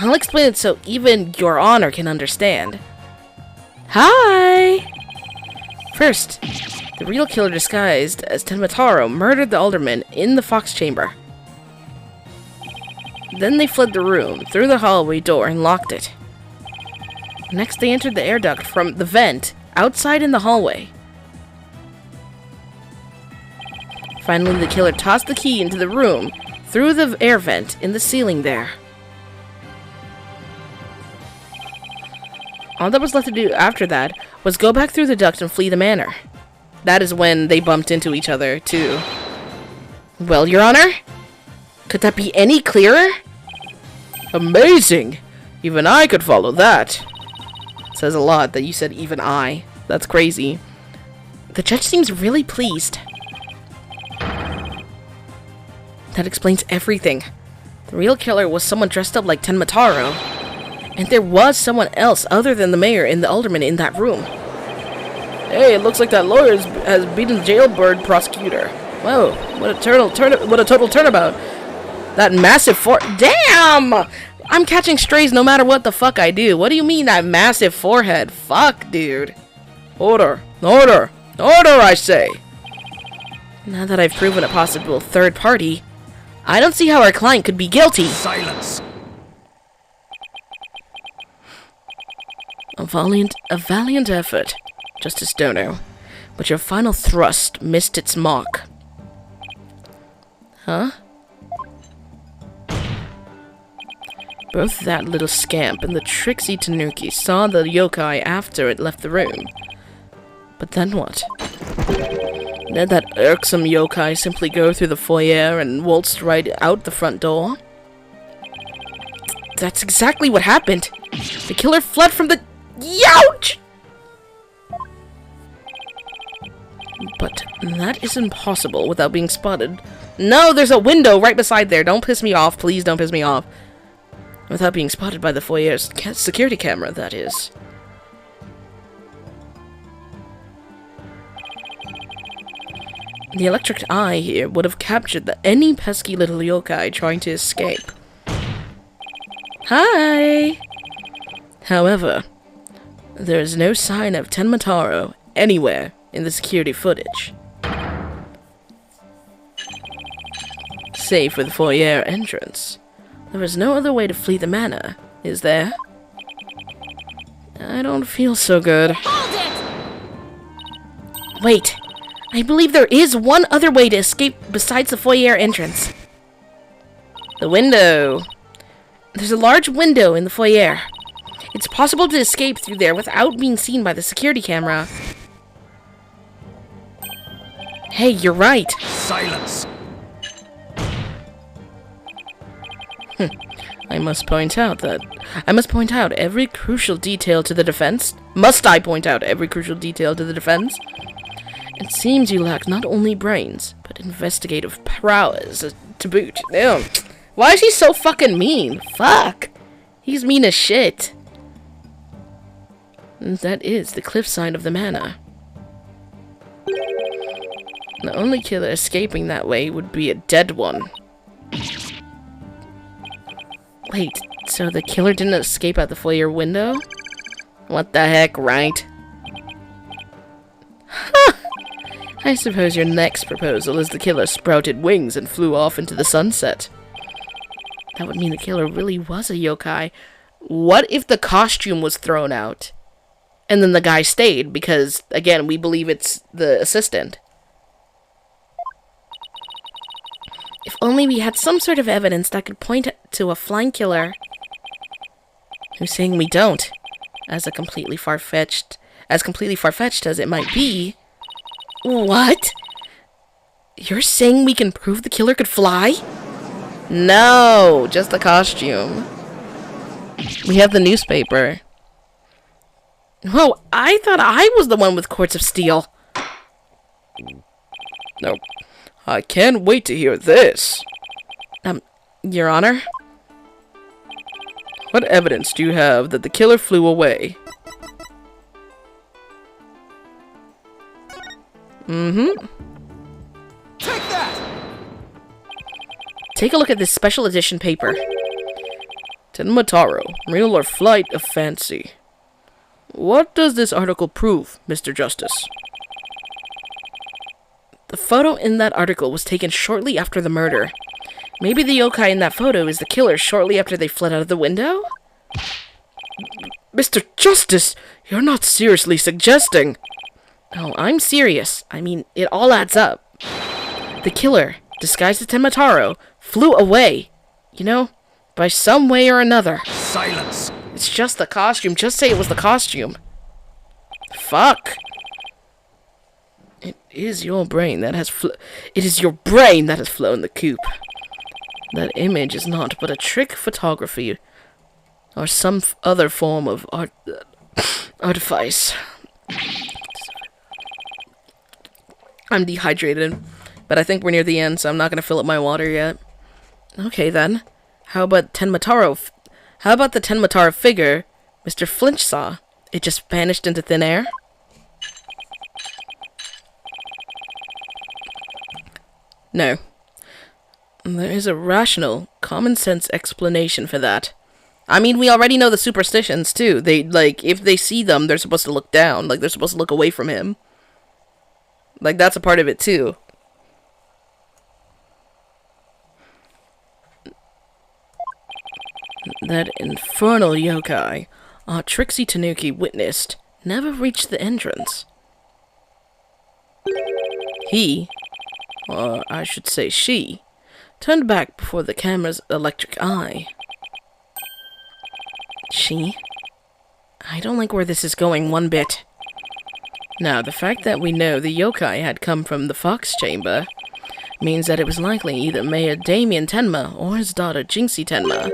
I'll explain it so even Your Honor can understand. Hi! First, the real killer disguised as Tenmataro murdered the alderman in the Fox Chamber. Then they fled the room through the hallway door and locked it. Next, they entered the air duct from the vent outside in the hallway. Finally, the killer tossed the key into the room through the air vent in the ceiling there. All that was left to do after that was go back through the duct and flee the manor. That is when they bumped into each other, too. Well, Your Honor? Could that be any clearer? Amazing! Even I could follow that. Says a lot that you said even I. That's crazy. The judge seems really pleased. That explains everything. The real killer was someone dressed up like Tenmataro. And there was someone else other than the mayor and the alderman in that room. Hey, it looks like that lawyer has beaten the jailbird prosecutor. Whoa, what a total turnabout. That massive Damn! I'm catching strays no matter what the fuck I do. What do you mean that massive forehead? Fuck, dude. Order, I say. Now that I've proven a possible third party, I don't see how our client could be guilty. Silence! A valiant effort, Justice Dono, but your final thrust missed its mark. Huh? Both that little scamp and the tricksy Tanuki saw the yokai after it left the room. But then what? Did that irksome yokai simply go through the foyer and waltzed right out the front door? That's exactly what happened. The killer fled from the... Youch! But that is impossible without being spotted. No, there's a window right beside there. Don't piss me off. Please don't piss me off. Without being spotted by the foyer's security camera, that is. The electric eye here would have captured any pesky little yokai trying to escape. Hi! However, there is no sign of Tenmataro anywhere in the security footage. Save for the foyer entrance. There is no other way to flee the manor, is there? I don't feel so good. Wait, I believe there is one other way to escape besides the foyer entrance. The window. There's a large window in the foyer. It's possible to escape through there without being seen by the security camera. Hey, you're right. Silence! I must point out every crucial detail to the defense. Must I point out every crucial detail to the defense? It seems you lack not only brains, but investigative prowess to boot. Ew. Why is he so fucking mean? Fuck. He's mean as shit. And that is the cliffside of the manor. The only killer escaping that way would be a dead one. Wait, so the killer didn't escape out the foyer window? What the heck, Wright? Huh! I suppose your next proposal is the killer sprouted wings and flew off into the sunset. That would mean the killer really was a yokai. What if the costume was thrown out? And then the guy stayed because, again, we believe it's the assistant. If only we had some sort of evidence that could point to a flying killer. Who's saying we don't? As completely far-fetched as it might be. What? You're saying we can prove the killer could fly? No, just the costume. We have the newspaper. Whoa, I thought I was the one with cords of steel. No. I can't wait to hear this. Your Honor? What evidence do you have that the killer flew away? Mm-hmm. Take that! Take a look at this special edition paper. Tenmataro, real or flight of fancy. What does this article prove, Mr. Justice? The photo in that article was taken shortly after the murder. Maybe the yokai in that photo is the killer shortly after they fled out of the window? Mr. Justice, you're not seriously suggesting... Oh, I'm serious. I mean, it all adds up. The killer, disguised as Tenmataro, flew away. You know, by some way or another. Silence! It's just the costume. Just say it was the costume. Fuck. It is your brain that has flown the coop. That image is not but a trick photography or some other form of Advice. I'm dehydrated, but I think we're near the end, so I'm not gonna fill up my water yet. Okay then. How about How about the Tenmataro figure Mr. Flinch saw? It just vanished into thin air? No. There is a rational, common-sense explanation for that. I mean, we already know the superstitions, too. They, like, if they see them, they're supposed to look down. Like, they're supposed to look away from him. Like, that's a part of it, too. That infernal yokai Trixie Tanuki witnessed never reached the entrance. He, or I should say she, turned back before the camera's electric eye. She? I don't like where this is going one bit. Now, the fact that we know the yokai had come from the Fox Chamber means that it was likely either Mayor Damien Tenma or his daughter Jinxie Tenma.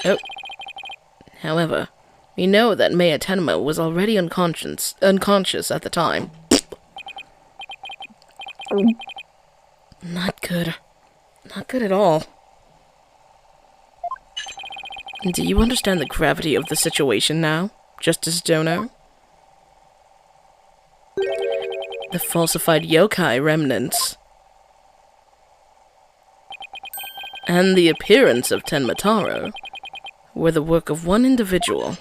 Oh. However, we know that Mayor Tenma was already unconscious at the time. Not good. Not good at all. Do you understand the gravity of the situation now, Justice Dono? The falsified yokai remnants and the appearance of Tenmataro were the work of one individual.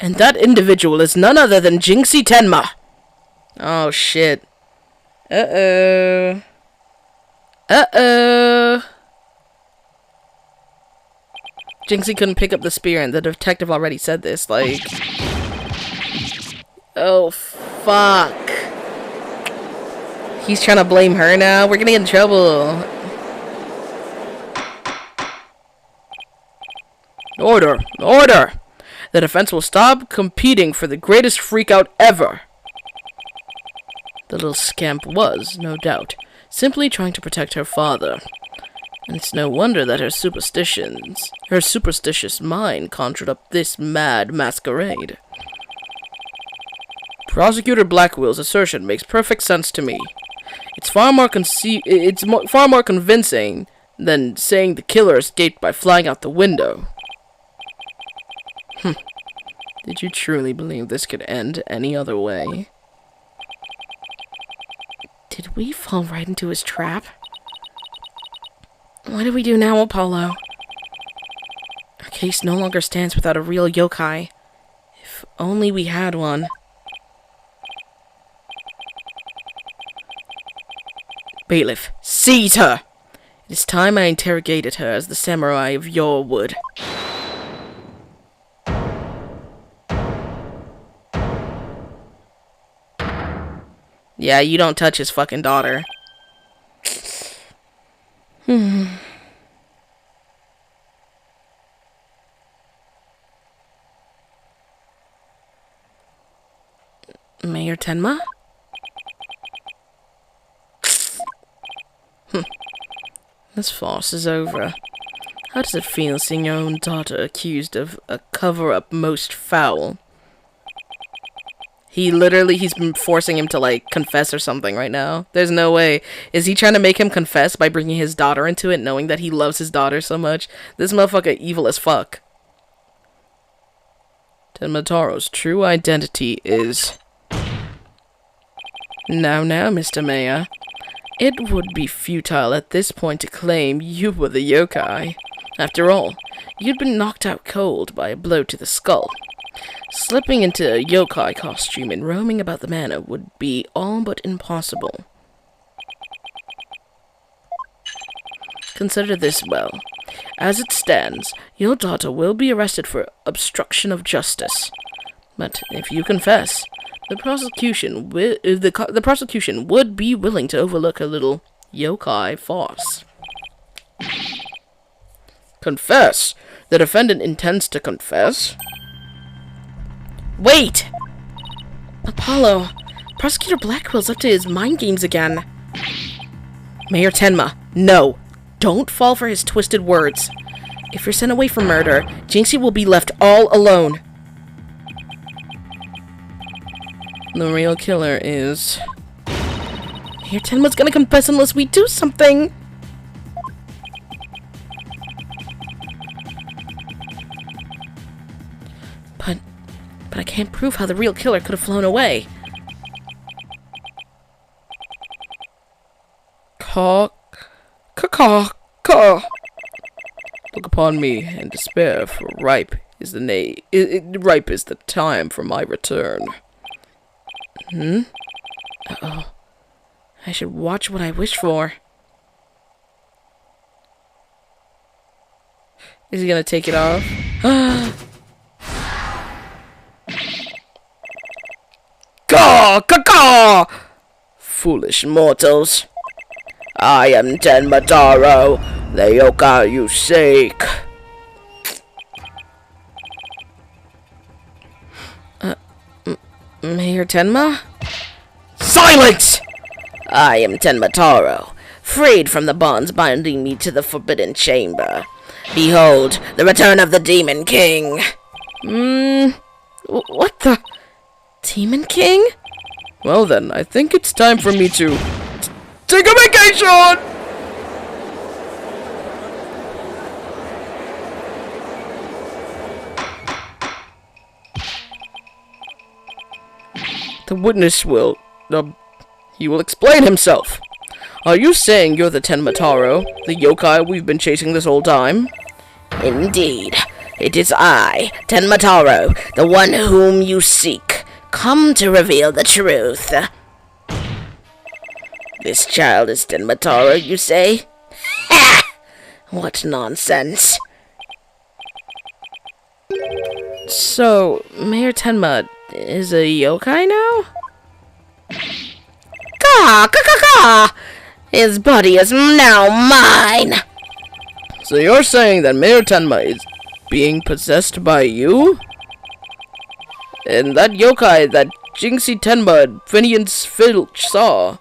And that individual is none other than Jinxie Tenma! Oh shit. Uh-oh. Uh-oh. Jinxie couldn't pick up the spear, and the detective already said this, like... Oh, fuck. He's trying to blame her now? We're gonna get in trouble. Order! Order! The defense will stop competing for the greatest freakout ever. The little scamp was, no doubt, simply trying to protect her father. And it's no wonder that her superstitious mind conjured up this mad masquerade. Prosecutor Blackwell's assertion makes perfect sense to me. It's far more convincing than saying the killer escaped by flying out the window. Did you truly believe this could end any other way? Did we fall right into his trap? What do we do now, Apollo? Our case no longer stands without a real yokai. If only we had one. Bailiff, seize her! It is time I interrogated her as the samurai of yore would. Yeah, you don't touch his fucking daughter. Mayor Tenma? This farce is over. How does it feel seeing your own daughter accused of a cover-up most foul? He's been forcing him to, like, confess or something right now. There's no way. Is he trying to make him confess by bringing his daughter into it, knowing that he loves his daughter so much? This motherfucker evil as fuck. Tenmataro's true identity is... Now, Mr. Mayor. It would be futile at this point to claim you were the yokai. After all, you'd been knocked out cold by a blow to the skull. Slipping into a yokai costume and roaming about the manor would be all but impossible. Consider this well. As it stands, your daughter will be arrested for obstruction of justice. But if you confess, the prosecution would be willing to overlook a little yokai farce. Confess? The defendant intends to confess? Wait! Apollo, Prosecutor Blackwell's up to his mind games again. Mayor Tenma, no. Don't fall for his twisted words. If you're sent away for murder, Jinxie will be left all alone. The real killer is... Mayor Tenma's gonna confess unless we do something! But I can't prove how the real killer could have flown away. Caw. Look upon me and despair, for ripe is the time for my return. Uh-oh. I should watch what I wish for. Is he gonna take it off? Caw! Foolish mortals. I am Tenmataro, the yokai you seek. Mayor Tenma? Silence! I am Tenmataro, freed from the bonds binding me to the Forbidden Chamber. Behold, the return of the Demon King. What the... Demon King? Well then, I think it's time for me to take a vacation! The witness will... he will explain himself. Are you saying you're the Tenmataro, the yokai we've been chasing this whole time? Indeed, it is I, Tenmataro, the one whom you seek, come to reveal the truth. This child is Tenmataro, you say? Ha! What nonsense. So, Mayor Tenma is a yokai now? Caw! His body is now mine! So you're saying that Mayor Tenma is being possessed by you? And that yokai that Jinxie Tenma and Phineas Filch saw?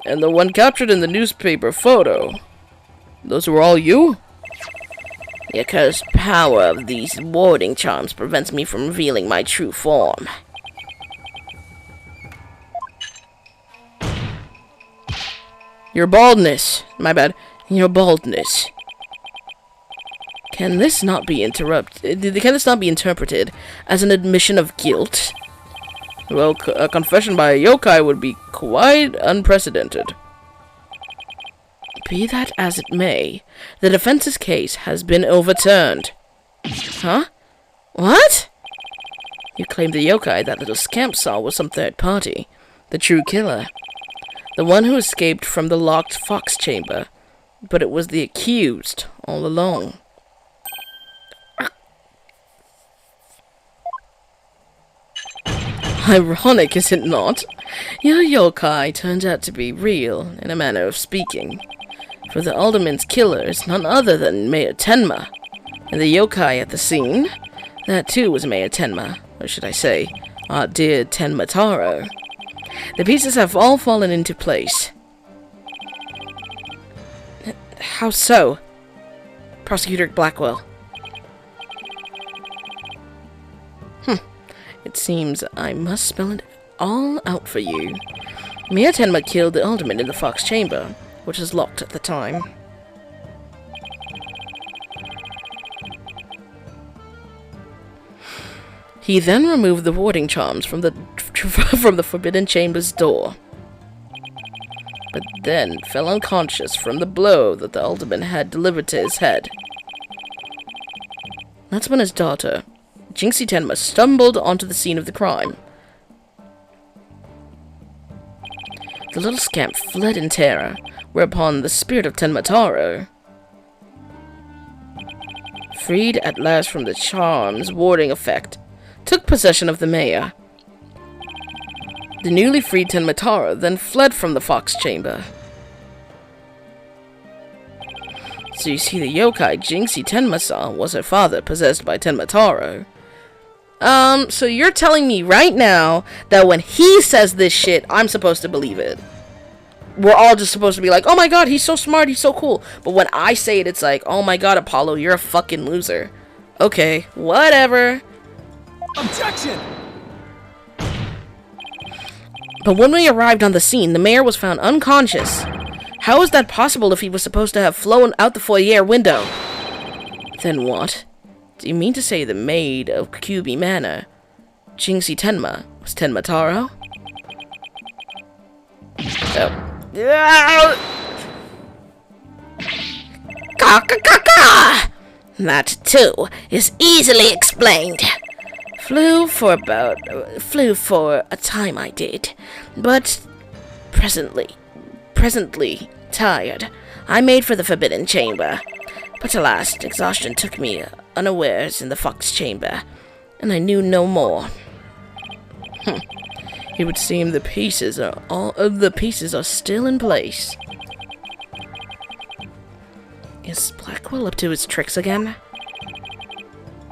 And the one captured in the newspaper photo? Those were all you? The accursed power of these warding charms prevents me from revealing my true form. Your baldness. My bad. Your baldness. Can this not be interpreted as an admission of guilt? Well, a confession by a yokai would be quite unprecedented. Be that as it may, the defense's case has been overturned. Huh? What? You claim the yokai that little scamp saw was some third party. The true killer. The one who escaped from the locked fox chamber. But it was the accused all along. Ironic, is it not? Your yokai turned out to be real, in a manner of speaking. For the alderman's killer is none other than Mayor Tenma. And the yokai at the scene? That too was Mayor Tenma, or should I say, our dear Tenmataro. The pieces have all fallen into place. How so? Prosecutor Blackwell. It seems I must spell it all out for you. Mayor Tenma killed the alderman in the Fox Chamber, which was locked at the time. He then removed the warding charms from the Forbidden Chamber's door, but then fell unconscious from the blow that the alderman had delivered to his head. That's when his daughter, Jinxie Tenma, stumbled onto the scene of the crime. The little scamp fled in terror, whereupon the spirit of Tenmataro, freed at last from the charm's warding effect, took possession of the mayor. The newly freed Tenmataro then fled from the Fox Chamber. So you see, the yokai Jinxie Tenma saw was her father, possessed by Tenmataro. So you're telling me right now that when he says this shit, I'm supposed to believe it? we're all just supposed to be like, oh my god, he's so smart, he's so cool. But when I say it, it's like, oh my god, Apollo, you're a fucking loser. Okay, whatever. Objection! But when we arrived on the scene, the mayor was found unconscious. How is that possible if he was supposed to have flown out the foyer window? Then what? Do you mean to say the maid of Kyubi Manor, Jingxi Tenma, was Tenma Taro? That, too, is easily explained. Flew for a time I did, but presently tired, I made for the Forbidden Chamber. But alas, exhaustion took me unawares in the Fox Chamber, and I knew no more. It would seem the pieces are still in place. Is Blackwell up to his tricks again?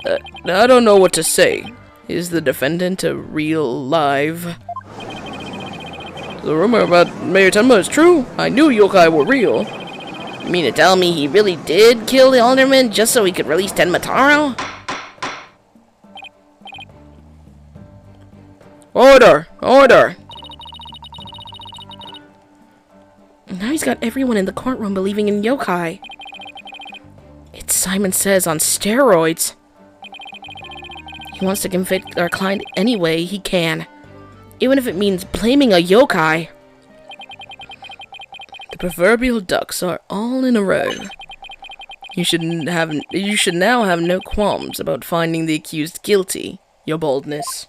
I don't know what to say. Is the defendant a real live? The rumor about Mayor Tenma is true. I knew yokai were real. You mean to tell me he really did kill the alderman just so he could release Tenma Taro? Order! Order! Now he's got everyone in the courtroom believing in yokai. It's Simon Says on steroids. He wants to convict our client any way he can, even if it means blaming a yokai. The proverbial ducks are all in a row. You should now have no qualms about finding the accused guilty, your boldness.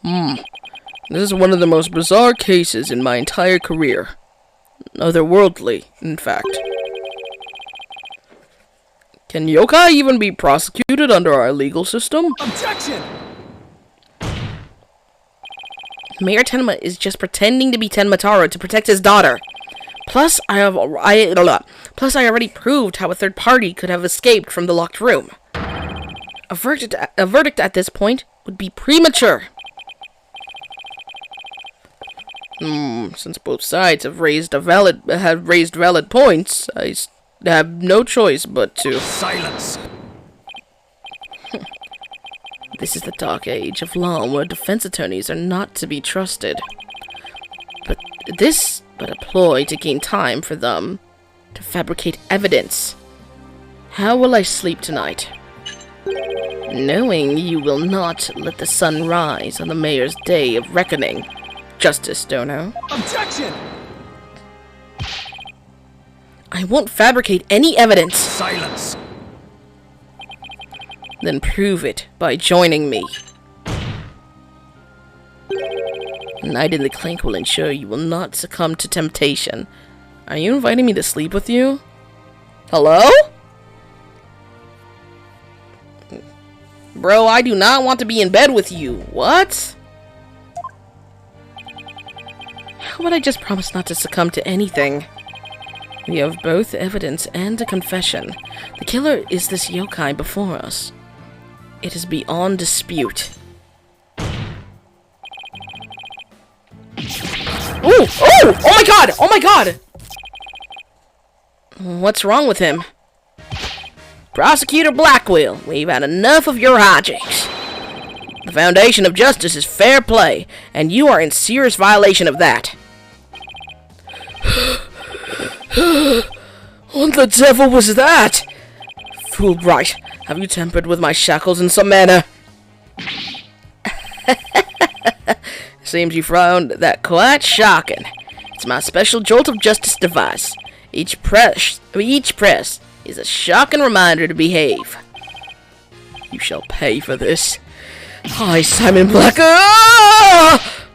This is one of the most bizarre cases in my entire career. Otherworldly, in fact. Can yokai even be prosecuted under our legal system? Objection! Mayor Tenma is just pretending to be Tenma Taro to protect his daughter. Plus, I already proved how a third party could have escaped from the locked room. A verdict at this point would be premature. Since both sides have raised valid points, I have no choice but to... Silence! This is the dark age of law where defense attorneys are not to be trusted. But a ploy to gain time for them to fabricate evidence. How will I sleep tonight? Knowing you will not let the sun rise on the mayor's day of reckoning, Justice Dono. Objection! I won't fabricate any evidence. Silence! Then prove it by joining me. Night in the Clink will ensure you will not succumb to temptation. Are you inviting me to sleep with you? Hello? Bro, I do not want to be in bed with you. What? How about I just promise not to succumb to anything? We have both evidence and a confession. The killer is this yokai before us. It is beyond dispute. Ooh! Oh! Oh my god! Oh my god! What's wrong with him? Prosecutor Blackwell, we've had enough of your hijinks. The foundation of justice is fair play, and you are in serious violation of that. What the devil was that? Fool Wright, have you tampered with my shackles in some manner? Seems you found that quite shocking. It's my special jolt of justice device. Each press is a shocking reminder to behave. You shall pay for this. I, Simon Black. Ah!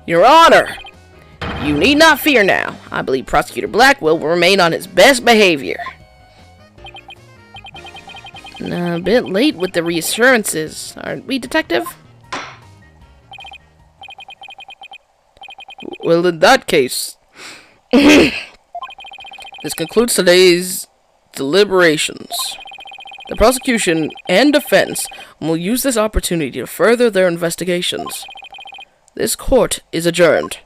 Your Honor, you need not fear now. I believe Prosecutor Blackwell will remain on his best behavior. A bit late with the reassurances, aren't we, Detective? Well, in that case, this concludes today's deliberations. The prosecution and defense will use this opportunity to further their investigations. This court is adjourned.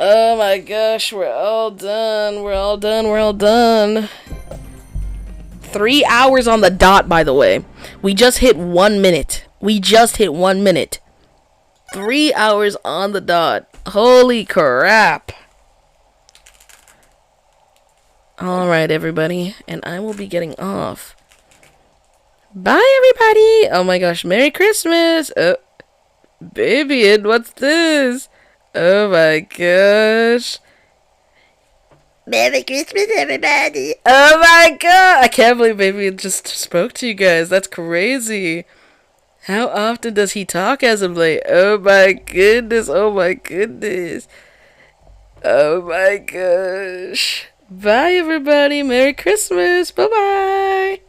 Oh my gosh, we're all done. We're all done. We're all done. 3 hours on the dot, by the way. We just hit 1 minute. We just hit 1 minute. 3 hours on the dot. Holy crap. Alright, everybody. And I will be getting off. Bye, everybody. Oh my gosh, Merry Christmas. Baby, and what's this? Oh my gosh. Merry Christmas, everybody. Oh my god! I can't believe Baby just spoke to you guys. That's crazy. How often does he talk as of late? Oh my goodness. Oh my goodness. Oh my gosh. Bye, everybody. Merry Christmas. Bye-bye.